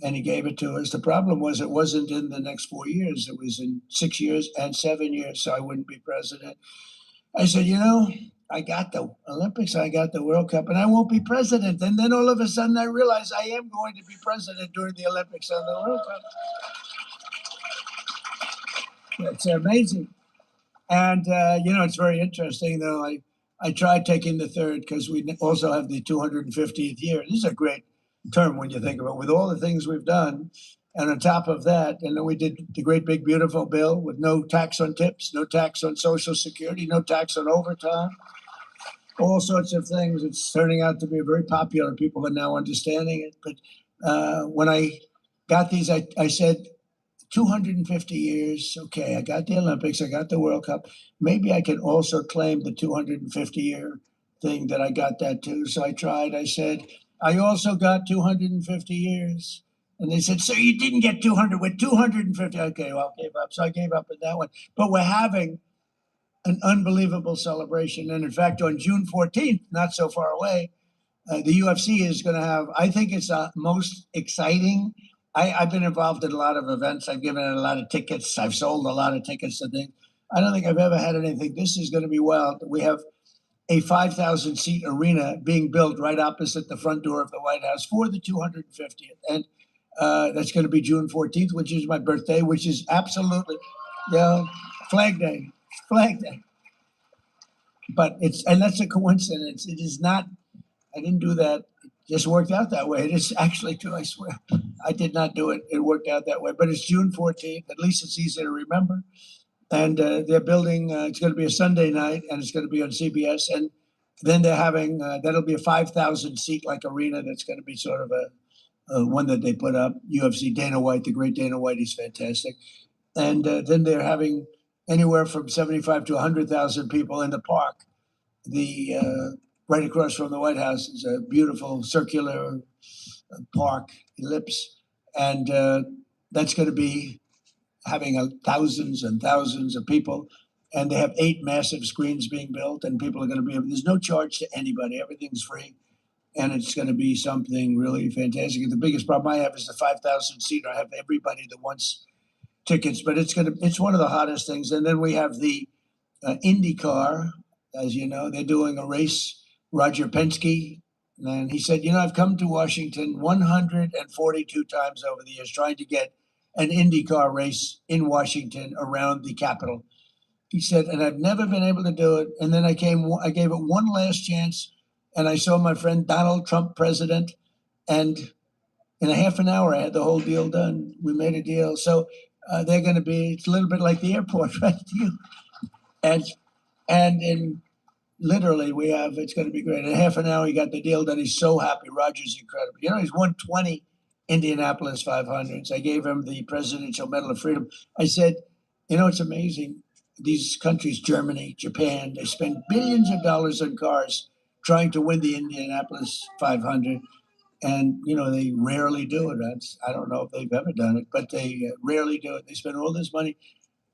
And he gave it to us. The problem was it wasn't in the next 4 years. It was in 6 years and 7 years, so I wouldn't be president. I said, I got the Olympics, I got the World Cup, and I won't be president. And then all of a sudden I realized I am going to be president during the Olympics and the World Cup. It's amazing. And, it's very interesting, though. I tried taking the third because we also have the 250th year. This is a great term when you think about it, with all the things we've done. And on top of that, and then we did the great big beautiful bill with no tax on tips, no tax on Social Security, no tax on overtime, all sorts of things. It's turning out to be very popular. People are now understanding it. But when I got these, I said 250 years. Okay, I got the Olympics, I got the World Cup. Maybe I can also claim the 250-year thing that I got that too. So I tried. I said, I also got 250 years. And they said, "Sir, you didn't get 200 with 250. Okay, well, I gave up. So I gave up on that one. But we're having an unbelievable celebration. And in fact, on June 14th, not so far away, the UFC is going to have, I think it's most exciting. I've been involved in a lot of events. I've given it a lot of tickets. I've sold a lot of tickets to things. I don't think I've ever had anything. This is going to be wild. We have a 5,000 seat arena being built right opposite the front door of the White House for the 250th. And that's going to be June 14th, which is my birthday, which is absolutely, Flag Day. But and that's a coincidence. It is not, I didn't do that. It just worked out that way. It is actually true, I swear. I did not do it. It worked out that way. But it's June 14th. At least it's easy to remember. And they're building, it's going to be a Sunday night, and it's going to be on CBS. And then they're having, that'll be a 5,000 seat like arena. That's going to be sort of a one that they put up. UFC, Dana White, the great Dana White, he's fantastic. And then they're having anywhere from 75 to 100,000 people in the park. The right across from the White House is a beautiful circular park ellipse, and that's going to be having thousands and thousands of people. And they have 8 massive screens being built, and people are going to be able. There's no charge to anybody; everything's free, and it's going to be something really fantastic. And the biggest problem I have is the 5,000 seater. I have everybody that wants tickets, but it's one of the hottest things. And then we have the IndyCar. As you know, they're doing a race. Roger Penske, and he said, I've come to Washington 142 times over the years trying to get an IndyCar race in Washington around the Capitol. He said, and I've never been able to do it. And then I gave it one last chance, and I saw my friend Donald Trump, president, and in a half an hour, I had the whole deal done. We made a deal. So they're going to be, it's a little bit like the airport, right? And in literally, it's going to be great. In half an hour, he got the deal done. He's so happy. Roger's incredible. He's won 20 Indianapolis 500s. I gave him the Presidential Medal of Freedom. I said, it's amazing. These countries, Germany, Japan, they spend billions of dollars on cars trying to win the Indianapolis 500. And, they rarely do it. I don't know if they've ever done it, but they rarely do it. They spend all this money.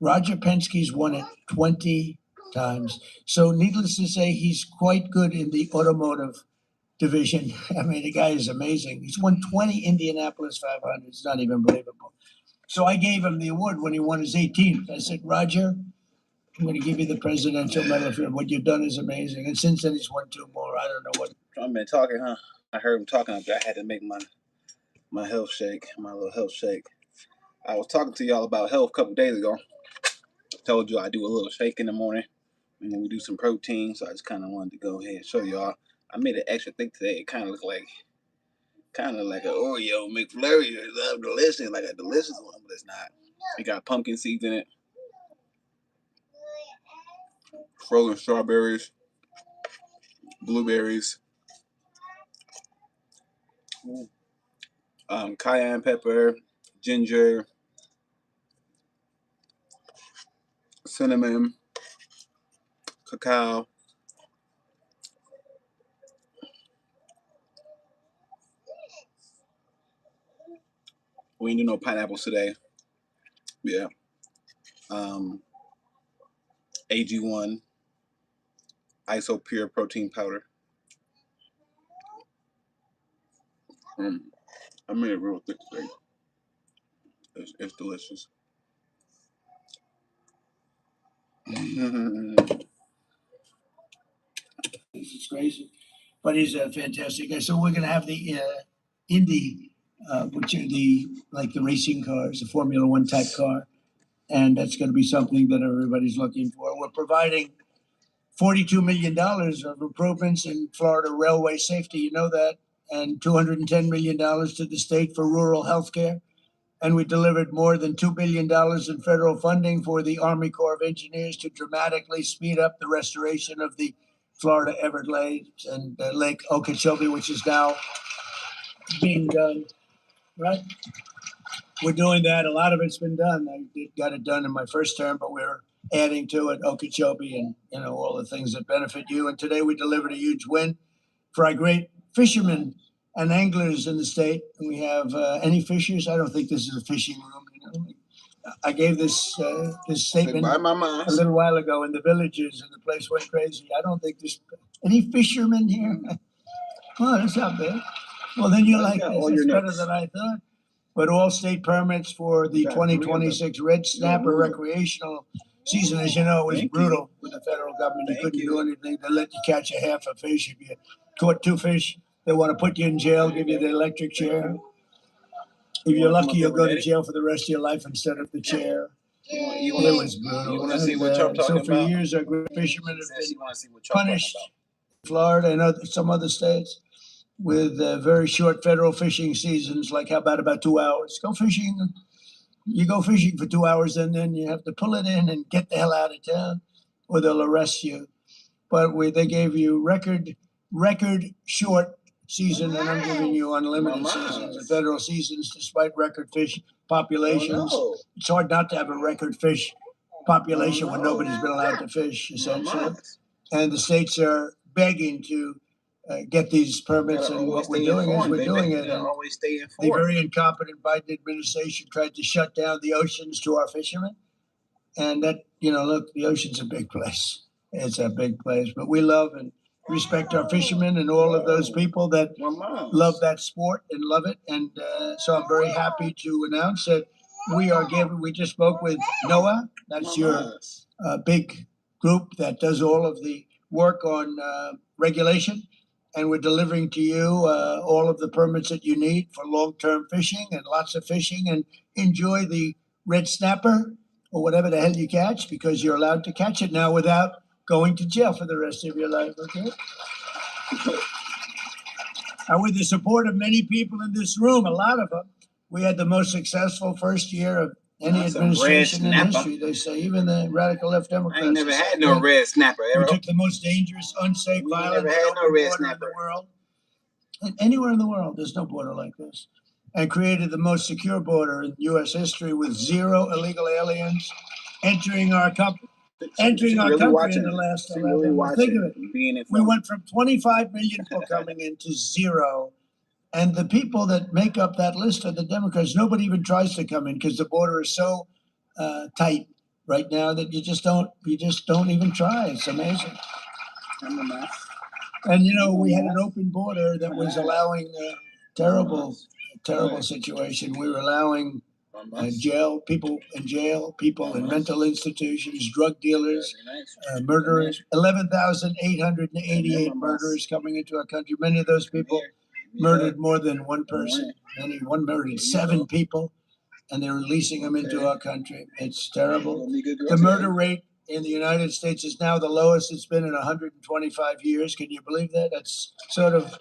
Roger Penske's won it 20 times. So needless to say, he's quite good in the automotive division. I mean, the guy is amazing. He's won 20 Indianapolis 500. It's not even believable. So I gave him the award when he won his 18th. I said, Roger, I'm going to give you the Presidential Medal of Freedom. What you've done is amazing. And since then, he's won 2 more. I don't know what. Trump been talking, huh? I heard him talking up there. I had to make my health shake, my little health shake. I was talking to y'all about health a couple days ago. Told you I do a little shake in the morning, and then we do some protein. So I just kind of wanted to go ahead and show y'all. I made an extra thing today. It kind of looked like an Oreo McFlurry or something delicious, like a delicious one, but it's not. It got pumpkin seeds in it, frozen strawberries, blueberries, cayenne pepper, ginger, cinnamon, cacao. We ain't do no pineapples today. Yeah. AG1 ISO pure protein powder. I made it real thick today. It's delicious. It's crazy, but he's a fantastic guy. So we're going to have the Indy, which are the racing cars, the Formula One type car, and that's going to be something that everybody's looking for. We're providing $42 million of improvements in Florida railway safety. You know that, and $210 million to the state for rural health care. And we delivered more than $2 billion in federal funding for the Army Corps of Engineers to dramatically speed up the restoration of the Florida Everglades and Lake Okeechobee, which is now being done, right? We're doing that. A lot of it's been done. I got it done in my first term, but we're adding to it Okeechobee and, all the things that benefit you. And today we delivered a huge win for our great fishermen and anglers in the state. And we have any fishers? I don't think this is a fishing room. I gave this statement a little while ago in the villages, and the place went crazy. I don't think there's any fishermen here. Oh, that's not bad. Well, then you like this. It's better than I thought. But all state permits for the 2026 red snapper recreational season, as you know, was Thank brutal with the federal government. You Thank couldn't you. do anything. They let you catch a half a fish. If you caught 2 fish, they want to put you in jail, give you the electric chair. If you're lucky, you'll go to jail for the rest of your life instead of the chair. It was brutal. You want to see what Trump So talking for about? years, our great fishermen have Says she been want to see what Trump talking punished about. in Florida and some other states with very short federal fishing seasons, like how about 2 hours? Go fishing. You go fishing for 2 hours and then you have to pull it in and get the hell out of town or they'll arrest you. But they gave you record short season, and I'm giving you unlimited seasons, the federal seasons, despite record fish populations. It's hard not to have a record fish population when nobody's been allowed to fish, essentially. And the states are begging to get these permits, and what we're doing is we're doing it. And Always stay the informed. very incompetent Biden administration tried to shut down the oceans to our fishermen. And that, look, the ocean's a big place. It's a big place. But we love and respect our fishermen and all of those people that love that sport and love it. And so I'm very happy to announce that we just spoke with NOAA. That's your big group that does all of the work on regulation. And we're delivering to you all of the permits that you need for long-term fishing and lots of fishing, and enjoy the red snapper or whatever the hell you catch, because you're allowed to catch it now without going to jail for the rest of your life, okay? And with the support of many people in this room, a lot of them, we had the most successful first year of any administration in history. They say, even the radical left Democrats. I ain't never had no red snapper. We took the most dangerous, unsafe, violent, never had no red border in snapper the world. And anywhere in the world, there's no border like this. And created the most secure border in U.S. history with 0 illegal aliens entering our country. In the last 11 months. Think of it. We went from 25 million people coming into 0. And the people that make up that list are the Democrats. Nobody even tries to come in because the border is so tight right now that you just don't even try. It's amazing. And we had an open border that was allowing terrible situation. We were allowing people in jail, people in mental institutions, drug dealers, murderers. 11,888 murderers coming into our country. Many of those people murdered more than one person. One murdered 7 people, and they're releasing them into our country. It's terrible. The murder rate in the United States is now the lowest it's been in 125 years. Can you believe that? That's sort of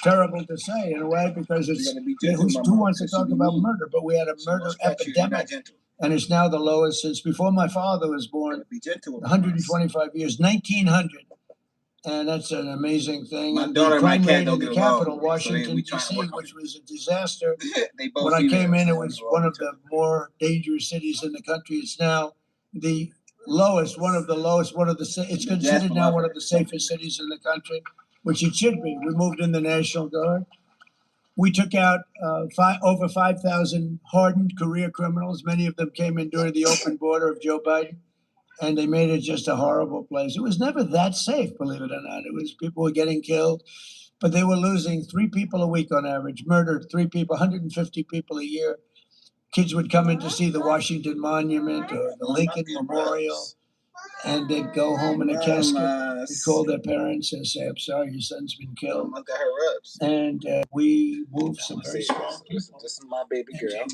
terrible to say in a way, because who wants to talk about murder? But we had a murder epidemic, and it's now the lowest since before my father was born, 125 years, 1900. And that's an amazing thing. My daughter and my cat don't in the get capital, along, Washington, D.C., which was a disaster. When I females, came in, it was one of the more dangerous cities in the country. It's now the lowest, it's considered now one of the safest cities in the country, which it should be. We moved in the National Guard. We took out over 5,000 hardened career criminals. Many of them came in during the open border of Joe Biden. And they made it just a horrible place. It was never that safe, believe it or not. It was, people were getting killed, but they were losing 3 people a week on average, murdered 3 people, 150 people a year. Kids would come in to see the Washington Monument or the Lincoln Memorial, and they'd go home in a casket. They'd call their parents and say, "I'm sorry, your son's been killed." And we moved some very strong people. This is my baby girl.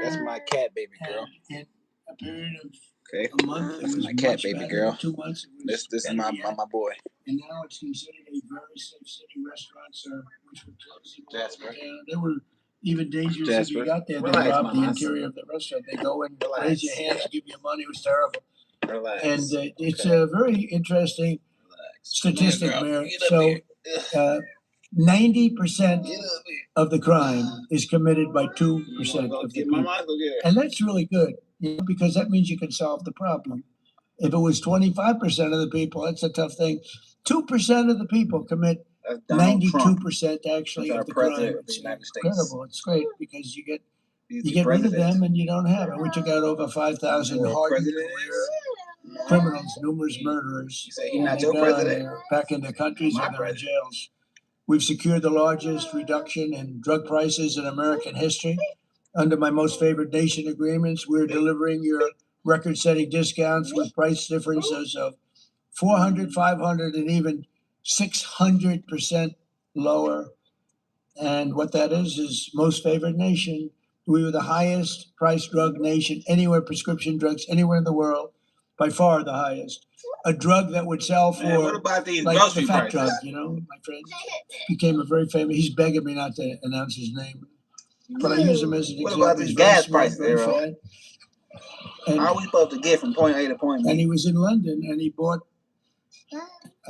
That's my cat baby girl. In a period of a month, it was my cat much baby better. girl. 2 months, it was This is my boy. And now it's considered a very safe city. Restaurants which were closing all Jasper. over town. They were even dangerous if Jasper. you got there. They Relax, robbed the mamas. interior of the restaurant. They go in, raise your hands, give you money. It was terrible. Relax. And it's a very interesting statistic, Mayor. So 90% of the crime is committed by 2% of the people. And that's really good, because that means you can solve the problem. If it was 25% of the people, that's a tough thing. 2% of the people commit 92% actually of the crime. It's incredible. It's great because you get rid of them and you don't have it. We took out over 5,000 hardened career criminals, numerous murderers. They're back in their countries or they're in jails. We've secured the largest reduction in drug prices in American history. Under my most favored nation agreements, we're delivering your record-setting discounts with price differences of 400, 500, and even 600% lower. And what that is most favored nation. We were the highest priced drug nation anywhere, prescription drugs anywhere in the world, by far the highest. A drug that would sell for, what about these like grocery the fat prices? drug, my friend became a very famous. He's begging me not to announce his name, but I use him as an example. What about these gas prices, very fat. And how are we supposed to get from point A to point B? And he was in London, and he bought.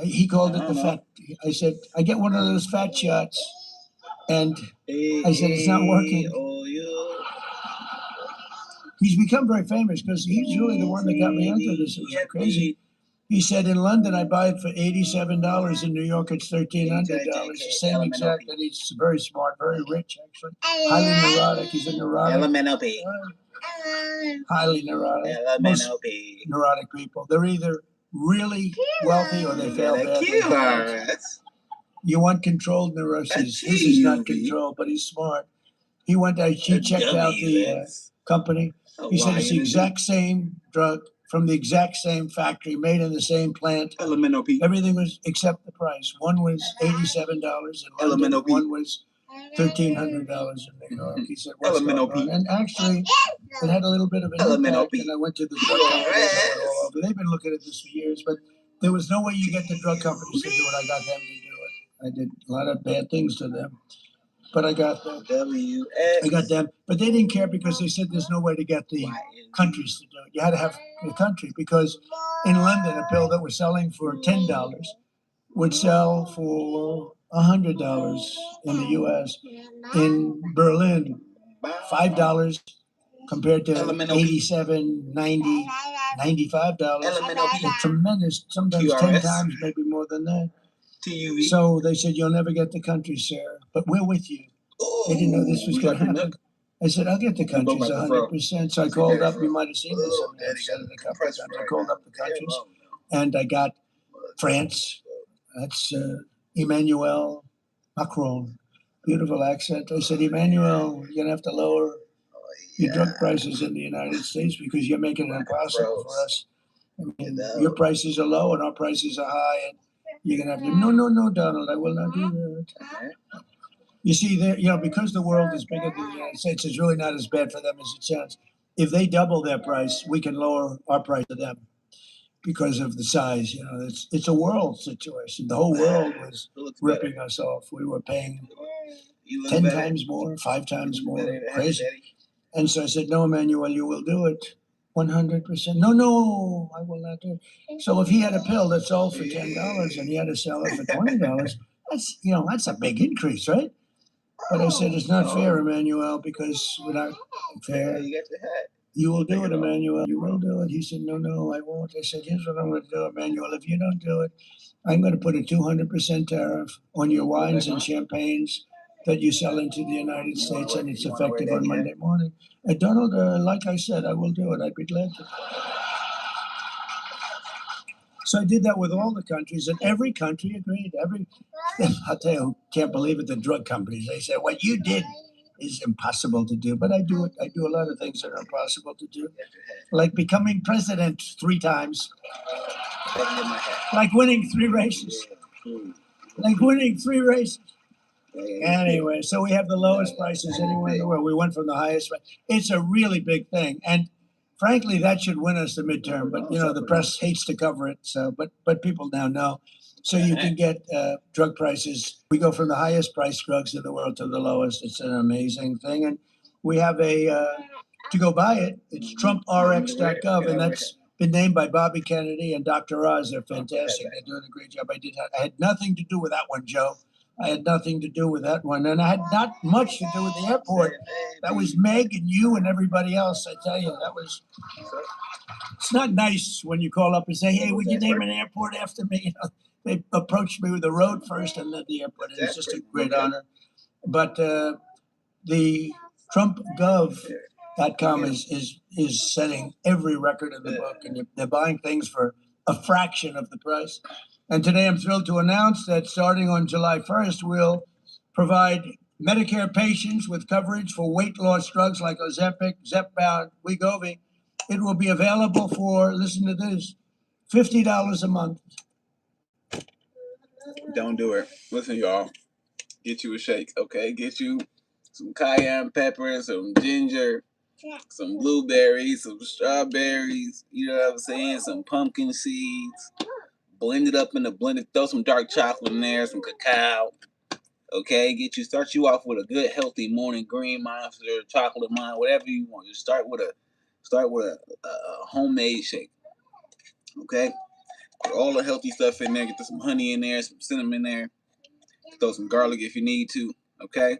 He called it the fat. I said, I get one of those fat shots, and I said it's not working. He's become very famous because he's really the one that got me into this. It was so crazy. He said, in London, I buy it for $87. In New York, it's $1,300. The same exact. And he's very smart, very rich, actually. Highly neurotic. He's a neurotic. Highly neurotic. Most neurotic people. They're either really wealthy or they fail badly. You want controlled neuroses. His is not controlled, but he's smart. He went out, he checked out the company. He said it's the exact same drug from the exact same factory, made in the same plant. Everything was except the price. One was $87 in London. One was $1,300 in New York. He said, what's going on? And actually, it had a little bit of an impact. And I went to the drug companies. I went all over. They've been looking at this for years, but there was no way you get the drug companies to do it. I got them to do it. I did a lot of bad things to them. But I got them. I got them. But they didn't care because they said there's no way to get the countries to do it. You had to have the country because in London, a pill that was selling for $10 would sell for $100 in the U.S. In Berlin, $5 compared to $87, $90, $95. A tremendous, sometimes 10 times, maybe more than that. So they said, you'll never get the country, sir, but we're with you. They didn't know this was going to happen. I said, I'll get the countries 100%. So I called up, you might have seen this. I called up the countries, and I got France. That's Emmanuel Macron. Beautiful accent. I said, Emmanuel, you're going to have to lower your drug prices in the United States because you're making it impossible for us. I mean, your prices are low and our prices are high, and you're going to have to, no, Donald, I will not do that. You see, there, because the world is bigger than the United States, it's really not as bad for them as it sounds. If they double their price, we can lower our price to them because of the size. It's a world situation. The whole world was ripping us off. We were paying 10 times more, 5 times more, crazy. And so I said, no, Emmanuel, you will do it. 100%. No, I will not do it. So if he had a pill that sold for $10 and he had to sell it for $20, that's a big increase, right? But I said, it's not fair, Emmanuel, because we're not fair. You will do it, Emmanuel. You will do it. He said, no, I won't. I said, here's what I'm going to do, Emmanuel. If you don't do it, I'm going to put a 200% tariff on your wines and champagnes that you sell into the United States, and it's effective on Monday morning. And Donald, like I said, I will do it. I'd be glad to. So I did that with all the countries, and every country agreed. I'll tell you who can't believe it, the drug companies. They said, what you did is impossible to do, but I do it. I do a lot of things that are impossible to do, like becoming president 3 times, like winning 3 races, Anyway, so we have the lowest prices anywhere in the world. We went from the highest. It's a really big thing, and frankly, that should win us the midterm. But the press hates to cover it. So, but people now know. So you can get drug prices. We go from the highest priced drugs in the world to the lowest. It's an amazing thing, and we have to go buy it. It's TrumpRx.gov, and that's been named by Bobby Kennedy and Dr. Oz. They're fantastic. They're doing a great job. I had nothing to do with that one, Joe. I had nothing to do with that one. And I had not much to do with the airport. That was Meg and you and everybody else. I tell you, it's not nice when you call up and say, hey, would you name an airport after me? They approached me with the road first and then the airport. And it's just a great honor. But the TrumpGov.com is setting every record in the book. And they're buying things for a fraction of the price. And today I'm thrilled to announce that starting on July 1st, we'll provide Medicare patients with coverage for weight loss drugs like Ozempic, Zepbound, Wegovy It will be available for, listen to this, $50 a month. Don't do it. Listen, y'all. Get you a shake, okay? Get you some cayenne pepper, some ginger, some blueberries, some strawberries, you know what I'm saying? Some pumpkin seeds. Blend it up in the blender. Throw some dark chocolate in there, some cacao. Okay, start you off with a good healthy morning green monster, chocolate mine, whatever you want. Just start with a homemade shake. Okay? Put all the healthy stuff in there, get some honey in there, some cinnamon in there. Throw some garlic if you need to. Okay?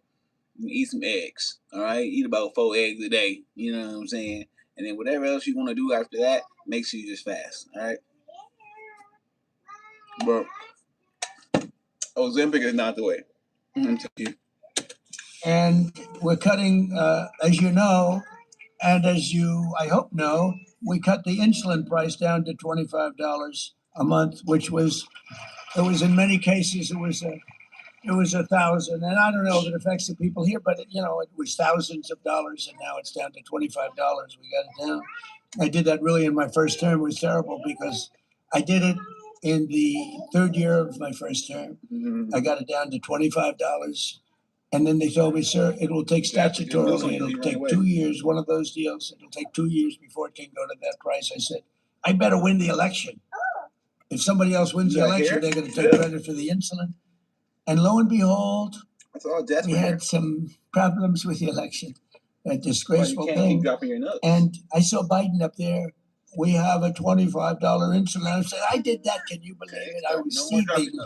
You can eat some eggs. Alright? Eat about 4 eggs a day. You know what I'm saying? And then whatever else you want to do after that, make sure you just fast. Alright? But Ozempic is not the way. I'm telling you. And we're cutting, as you know, and as you, I hope, know, we cut the insulin price down to $25 a month, which was, it was in many cases, it was $1,000. And I don't know if it affects the people here, but it was thousands of dollars, and now it's down to $25. We got it down. I did that really in my first term. It was terrible because I did it in the third year of my first term. I got it down to $25. And then they told me, sir, it will take statutorily, it'll take 2 years, one of those deals. It'll take 2 years before it can go to that price. I said, I better win the election. If somebody else wins the election, they're going to take credit for the insulin. And lo and behold, we had some problems with the election. A disgraceful thing. Keep dropping your nuts. And I saw Biden up there. We have a $25 insulin. I said, I did that. Can you believe it? I was seething.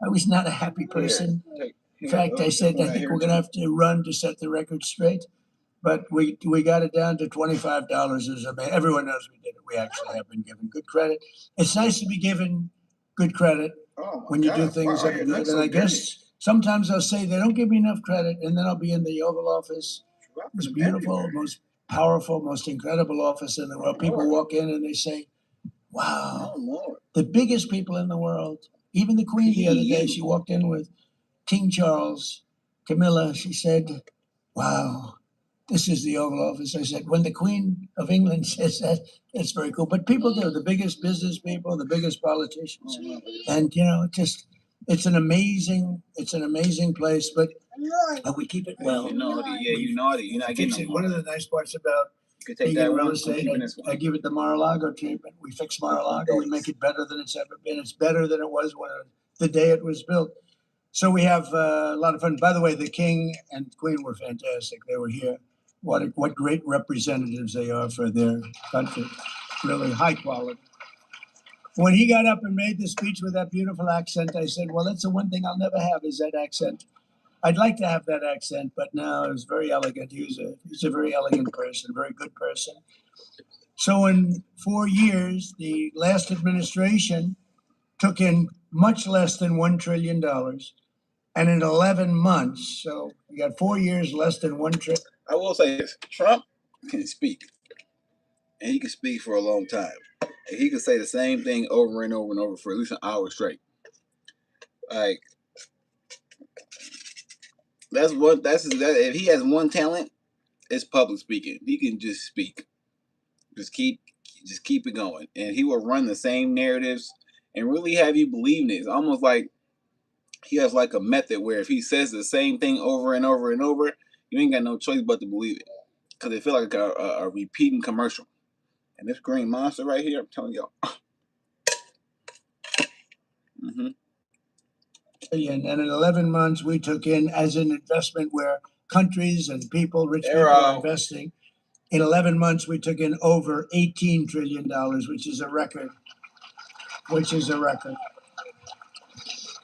I was not a happy person. In fact, I said, I think we're going to have to run to set the record straight. But we got it down to $25. Everyone knows we did it. We actually have been given good credit. It's nice to be given good credit when you do things that are good. And I guess sometimes I'll say they don't give me enough credit, and then I'll be in the Oval Office. It's beautiful, most powerful, most incredible office in the world. People walk in and they say, wow, the biggest people in the world. Even the Queen the other day, she walked in with King Charles, Camilla. She said, wow, this is the Oval Office. I said, when the Queen of England says that, it's very cool. But people do, the biggest business people, the biggest politicians. And, it's an amazing place, but we keep it well. You naughty. You're not getting it. One of the nice parts about take that real one, estate, I give it the Mar-a-Lago treatment. We fix Mar-a-Lago. We make it better than it's ever been. It's better than it was the day it was built. So we have a lot of fun. By the way, the King and Queen were fantastic. They were here. What great representatives they are for their country. Really high quality. When he got up and made the speech with that beautiful accent, I said, well, that's the one thing I'll never have is that accent. I'd like to have that accent, but no, it was very elegant. He's a very elegant person, very good person. So in 4 years, the last administration took in much less than $1 trillion. And in 11 months, so you got 4 years, less than $1 trillion. I will say this, Trump can speak. And he can speak for a long time. And he can say the same thing over and over and over for at least an hour straight. Like, if he has one talent, it's public speaking. He can just speak. Just keep it going. And he will run the same narratives and really have you believing it. It's almost like he has like a method where if he says the same thing over and over and over, you ain't got no choice but to believe it. Because it feels like a repeating commercial. And this green monster right here, I'm telling y'all. And in 11 months, we took in as an investment where countries and people, rich people are investing. In 11 months, we took in over $18 trillion, which is a record.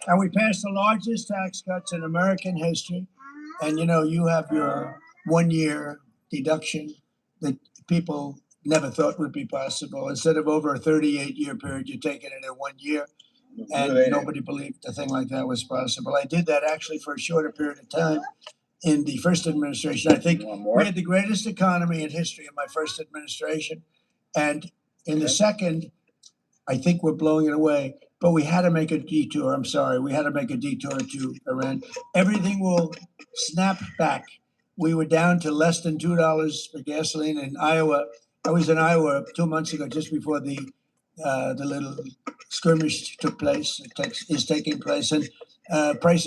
And we passed the largest tax cuts in American history. And, you have your 1 year deduction that people never thought would be possible. Instead of over a 38-year period, you're taking it in 1 year. And nobody believed a thing like that was possible. I did that actually for a shorter period of time in the first administration. I think we had the greatest economy in history in my first administration. And in the second, I think we're blowing it away. But we had to make a detour. We had to make a detour to Iran. Everything will snap back. We were down to less than $2 for gasoline in Iowa. I was in Iowa 2 months ago, just before the little skirmish took place. Is taking place, and price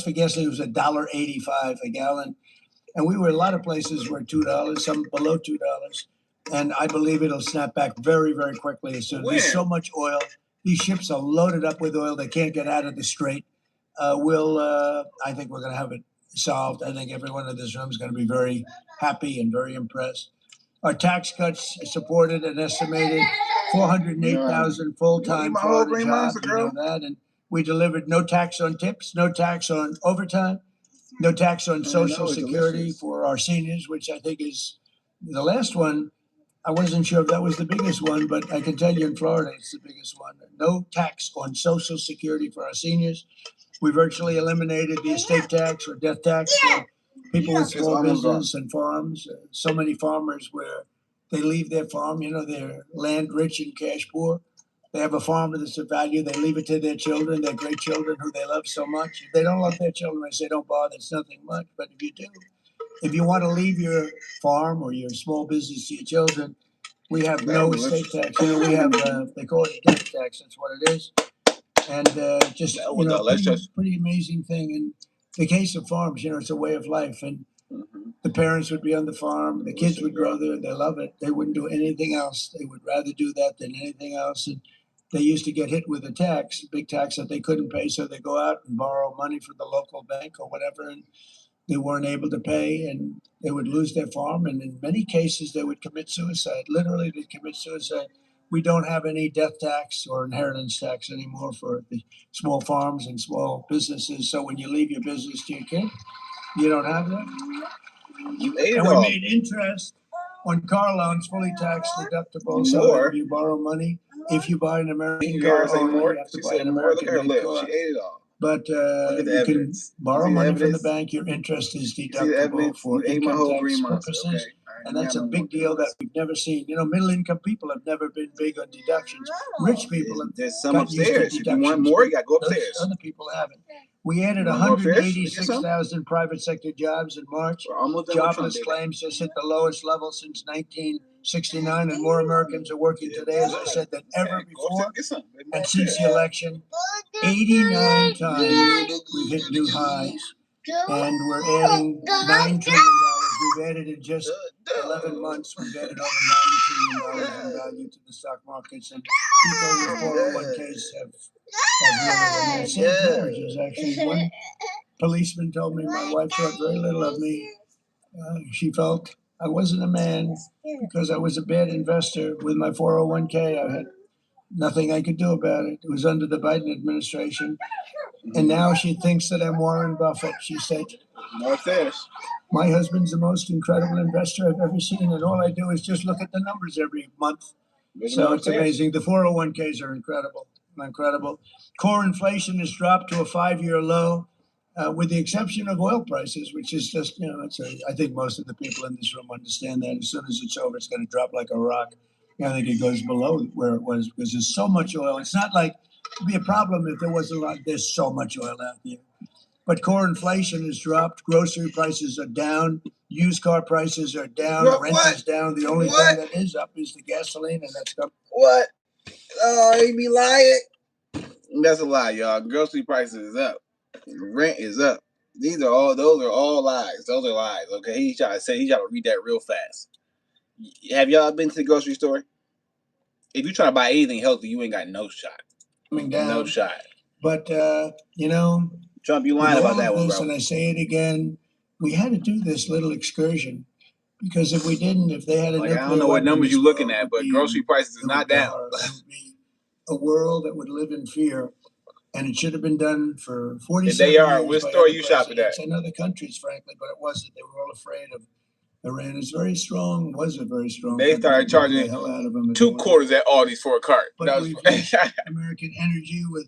for gasoline was $1.85 a gallon, and we were a lot of places were $2, some below $2, and I believe it'll snap back very, very quickly. So there's so much oil; these ships are loaded up with oil; they can't get out of the strait. I think we're going to have it solved. I think everyone in this room is going to be very happy and very impressed. Our tax cuts supported an estimated 408,000 full-time Florida jobs. You know that, and we delivered no tax on tips, no tax on overtime, no tax on Social Security for our seniors, which I think is the last one. I wasn't sure if that was the biggest one, but I can tell you in Florida it's the biggest one. No tax on Social Security for our seniors. We virtually eliminated the estate tax or death tax for people with small business and farms. So many farmers where they leave their farm, you know, they're land rich and cash poor. They have a farm that's of value. They leave it to their children, their great children who they love so much. If they don't love their children, I say don't bother. It's nothing much. But if you do, if you want to leave your farm or your small business to your children, we have no estate tax. You know, we have, they call it death tax. That's what it is. And just, you know, pretty amazing thing. In the case of farms, you know, it's a way of life. And the parents would be on the farm. The kids would grow there. They love it. They wouldn't do anything else. They would rather do that than anything else. And they used to get hit with a tax, big tax that they couldn't pay. So they go out and borrow money from the local bank or whatever. And they weren't able to pay, and they would lose their farm. And in many cases, they would commit suicide. Literally, they'd commit suicide. We don't have any death tax or inheritance tax anymore for the small farms and small businesses. So when you leave your business to your kid, you don't have that. You ate it and all. we made interest on car loans fully tax deductible. So that you borrow money. If you buy an American car, you have to buy an American made car. She ate it all. But you can borrow money from the bank. Your interest is deductible for income tax purposes. Okay. And that's a big deal that we've never seen. You know, middle-income people have never been big on deductions. Rich people have There's some got used to upstairs. deductions. If you want more, you got to go upstairs. Other people haven't. We added 186,000 private sector jobs in March. Jobless claims just hit the lowest level since 1969, and more Americans are working today, as I said, than ever before. And since the election, 89 times we've hit new highs, and we're adding $9 trillion. We've added in just 11 months, we've added over $9 trillion in value to the stock markets, and people with 401ks have really saved marriages. Actually, one policeman told me my wife thought very little of me. She felt I wasn't a man because I was a bad investor with my 401k. I had nothing I could do about it. It was under the Biden administration. And now she thinks that I'm Warren Buffett. She said, my husband's the most incredible investor I've ever seen. And all I do is just look at the numbers every month. So it's amazing. The 401ks are incredible. Incredible. Core inflation has dropped to a 5-year low, with the exception of oil prices, which is just, you know, I think most of the people in this room understand that. As soon as it's over, it's going to drop like a rock. I think it goes below where it was because there's so much oil. It's not like it'd be a problem if there wasn't a lot. There's so much oil out there. But core inflation has dropped. Grocery prices are down. Used car prices are down. Rent is down. The only thing that is up is the gasoline, and that's up. What? Oh, he be lying. That's a lie, y'all. Grocery prices is up. Rent is up. Those are all lies. Those are lies. Okay, he trying to read that real fast. Have y'all been to the grocery store? If you're trying to buy anything healthy, you ain't got no shot. Coming down. No shot. But you know, Trump, you lying about that one, bro. And I say it again, we had to do this little excursion because if we didn't, if they had a nuclear I don't know what numbers you're looking at, but grocery prices is not down. It would be a world that would live in fear, and it should have been done for 47 years. They are. What store you shopping at? In other countries, frankly, but it wasn't. They were all afraid of Iran. It's very strong. Was a very strong. They started charging the hell out of them $2 at Aldi's for a cart. But we've American energy with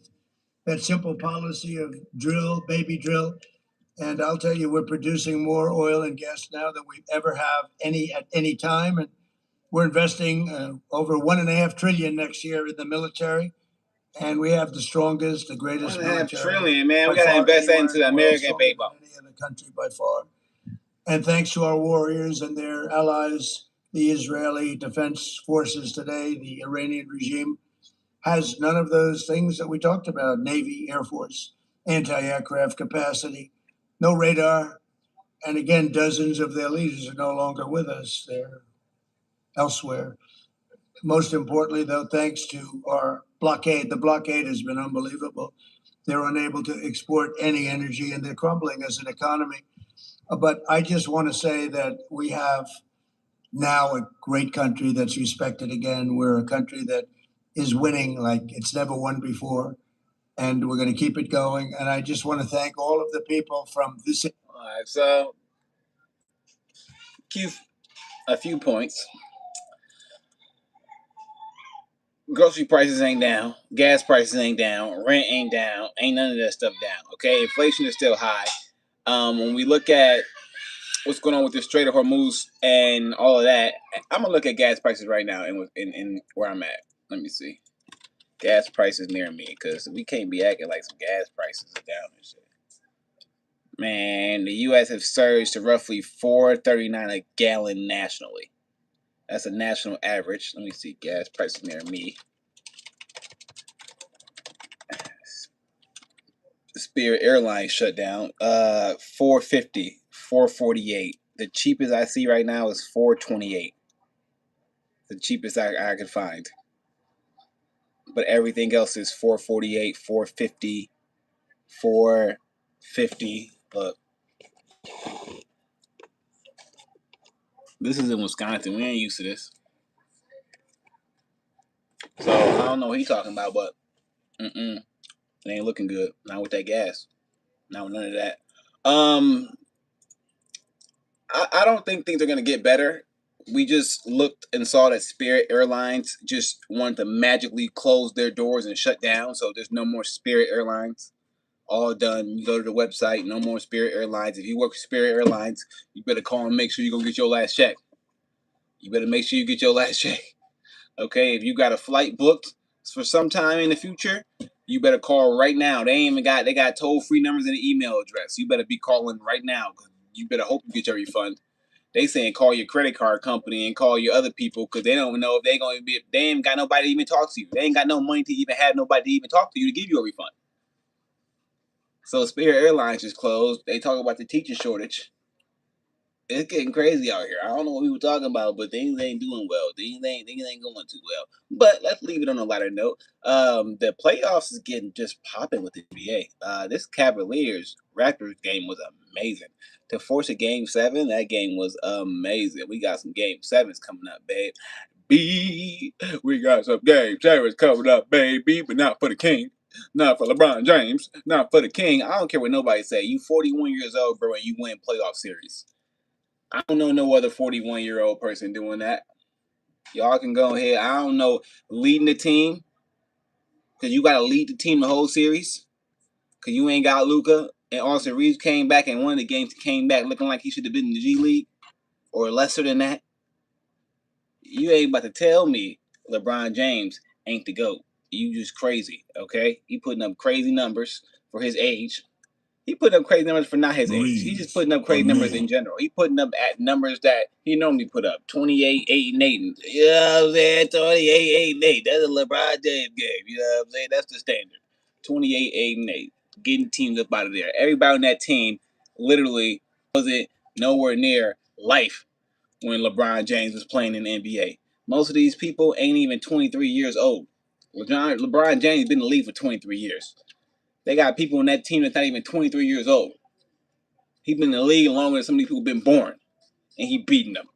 that simple policy of drill, baby drill. And I'll tell you, we're producing more oil and gas now than we ever have at any time. And we're investing over $1.5 trillion next year in the military. And we have the strongest, the greatest military. $1.5 trillion, man. We got to invest that into the American people. Any other country by far. And thanks to our warriors and their allies The Israeli Defense Forces today, the Iranian regime, has none of those things that we talked about: Navy, Air Force, anti-aircraft capacity, no radar. And again, dozens of their leaders are no longer with us. They're elsewhere. Most importantly, though, thanks to our blockade, the blockade has been unbelievable. They're unable to export any energy and they're crumbling as an economy. But I just want to say that we have now a great country that's respected again. We're a country that is winning like it's never won before, and we're going to keep it going. And I just want to thank all of the people from this. All right, so a few points. Grocery prices ain't down, gas prices ain't down, rent ain't down, ain't none of that stuff down. Okay, inflation is still high. When we look at what's going on with the Strait of Hormuz and all of that, I'm gonna look at gas prices right now and in where I'm at. Let me see. Gas prices near me, because we can't be acting like some gas prices are down and shit. Man, the U.S. have surged to roughly $4.39 a gallon nationally. That's a national average. Let me see gas prices near me. Spirit Airlines Shutdown. $4.50, $4.48. The cheapest I see right now is $4.28. The cheapest I could find. But everything else is $4.48, $4.50, $4.50. Look, this is in Wisconsin. We ain't used to this. So I don't know what he's talking about, but it ain't looking good. Not with that gas. Not with none of that. I don't think things are gonna get better. We just looked and saw that Spirit Airlines just wanted to magically close their doors and shut down. So there's no more Spirit Airlines. All done. You go to the website, no more Spirit Airlines. If you work for Spirit Airlines, you better call and make sure you're gonna get your last check. You better make sure you get your last check. Okay, if you got a flight booked for some time in the future, you better call right now. They got toll-free numbers and an email address. You better be calling right now. You better hope you get your refund. They saying call your credit card company and call your other people because they don't know if they gonna be. They ain't got nobody to even talk to you. They ain't got no money to even have nobody to even talk to you to give you a refund. So Spirit Airlines is closed. They talk about the teacher shortage. It's getting crazy out here. I don't know what we were talking about, but things ain't doing well. Things ain't going too well. But let's leave it on a lighter note. The playoffs is getting just popping with the NBA. This Cavaliers Raptors game was amazing. To force a game 7, that game was amazing. We got some game 7s coming up, babe. We got some game 7s coming up, baby, but not for the King. Not for LeBron James. Not for the King. I don't care what nobody say. You 41 years old, bro, and you win playoff series. I don't know no other 41-year-old person doing that. Y'all can go ahead. I don't know leading the team, because you got to lead the team the whole series, because you ain't got Luka. And Austin Reeves came back, and one of the games came back looking like he should have been in the G League or lesser than that. You ain't about to tell me LeBron James ain't the GOAT. You just crazy, okay? He putting up crazy numbers for his age. He putting up crazy numbers for not his age. He's just putting up crazy numbers in general. He putting up at numbers that he normally put up. 28, 8, and 8. You know what I'm saying? 28, 8, and 8. That's a LeBron James game. You know what I'm saying? That's the standard. 28, 8, and 8. Getting teams up out of there. Everybody on that team literally wasn't nowhere near life when LeBron James was playing in the NBA. Most of these people ain't even 23 years old. LeBron James been in the league for 23 years. They got people on that team that's not even 23 years old. He's been in the league longer than some of these people been born, and he beating them.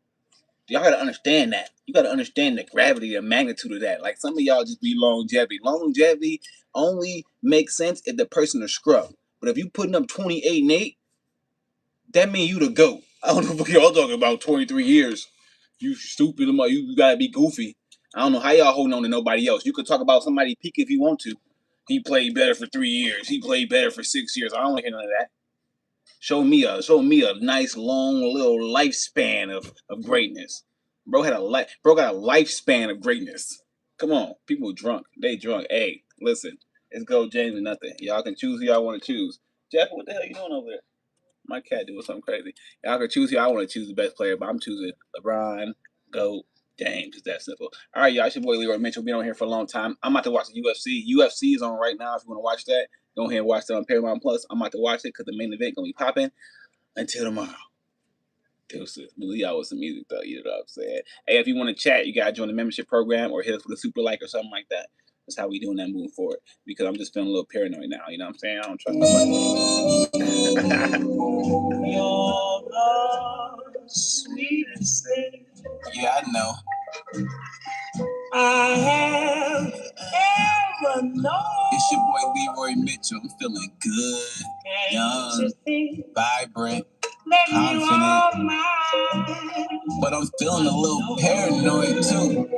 Y'all got to understand that. You got to understand the gravity, the magnitude of that. Like, some of y'all just be longevity. Longevity only makes sense if the person is scrub. But if you putting up 28 and 8, that means you the GOAT. I don't know what y'all talking about 23 years. You stupid. You got to be goofy. I don't know how y'all holding on to nobody else. You could talk about somebody peak if you want to. He played better for 3 years. He played better for 6 years. I don't want to hear none of that. Show me a nice long little lifespan of greatness. Bro got a lifespan of greatness. Come on, people drunk. They drunk. Hey, listen, it's go James or nothing. Y'all can choose who y'all want to choose. Jeff, what the hell you doing over there? My cat doing something crazy. Y'all can choose who I want to choose the best player, but I'm choosing LeBron Go game. Just that simple. All right, y'all. It's your boy Leroy Mitchell. Been on here for a long time. I'm about to watch the UFC. UFC is on right now. If you want to watch that, go ahead and watch that on Paramount Plus. I'm about to watch it because the main event gonna be popping. Until tomorrow. Deuces. Leave y'all with some music though. You know what I'm saying? Hey, if you want to chat, you gotta join the membership program or hit us with a super like or something like that. That's how we doing that moving forward. Because I'm just feeling a little paranoid now. You know what I'm saying? I don't trust nobody. You're the sweetest thing. Yeah, I know. I have ever known. It's your boy Leroy Mitchell. I'm feeling good, young, vibrant, confident. But I'm feeling a little paranoid too.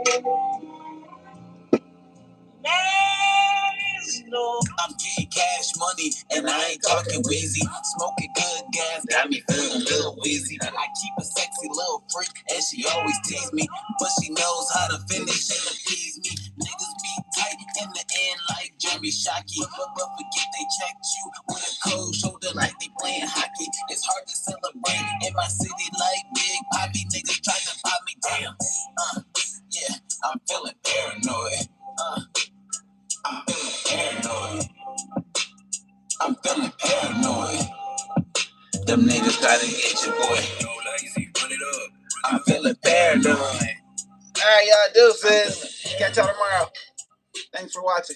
I'm getting cash money and I ain't talking wheezy. Smoking good gas got me feeling a little wheezy. I keep a sexy little freak and she always tease me, but she knows how to finish and appease me. Niggas be tight in the end like Jeremy Shockey, but forget they checked you with a cold shoulder like they playing hockey. It's hard to celebrate in my city like Big Poppy. Niggas try to pop me down. Yeah, I'm feeling paranoid. I'm feeling paranoid. I'm feeling paranoid. Them niggas try to get your boy. I'm feeling paranoid. All right, y'all. Deuces. Catch y'all tomorrow. Thanks for watching.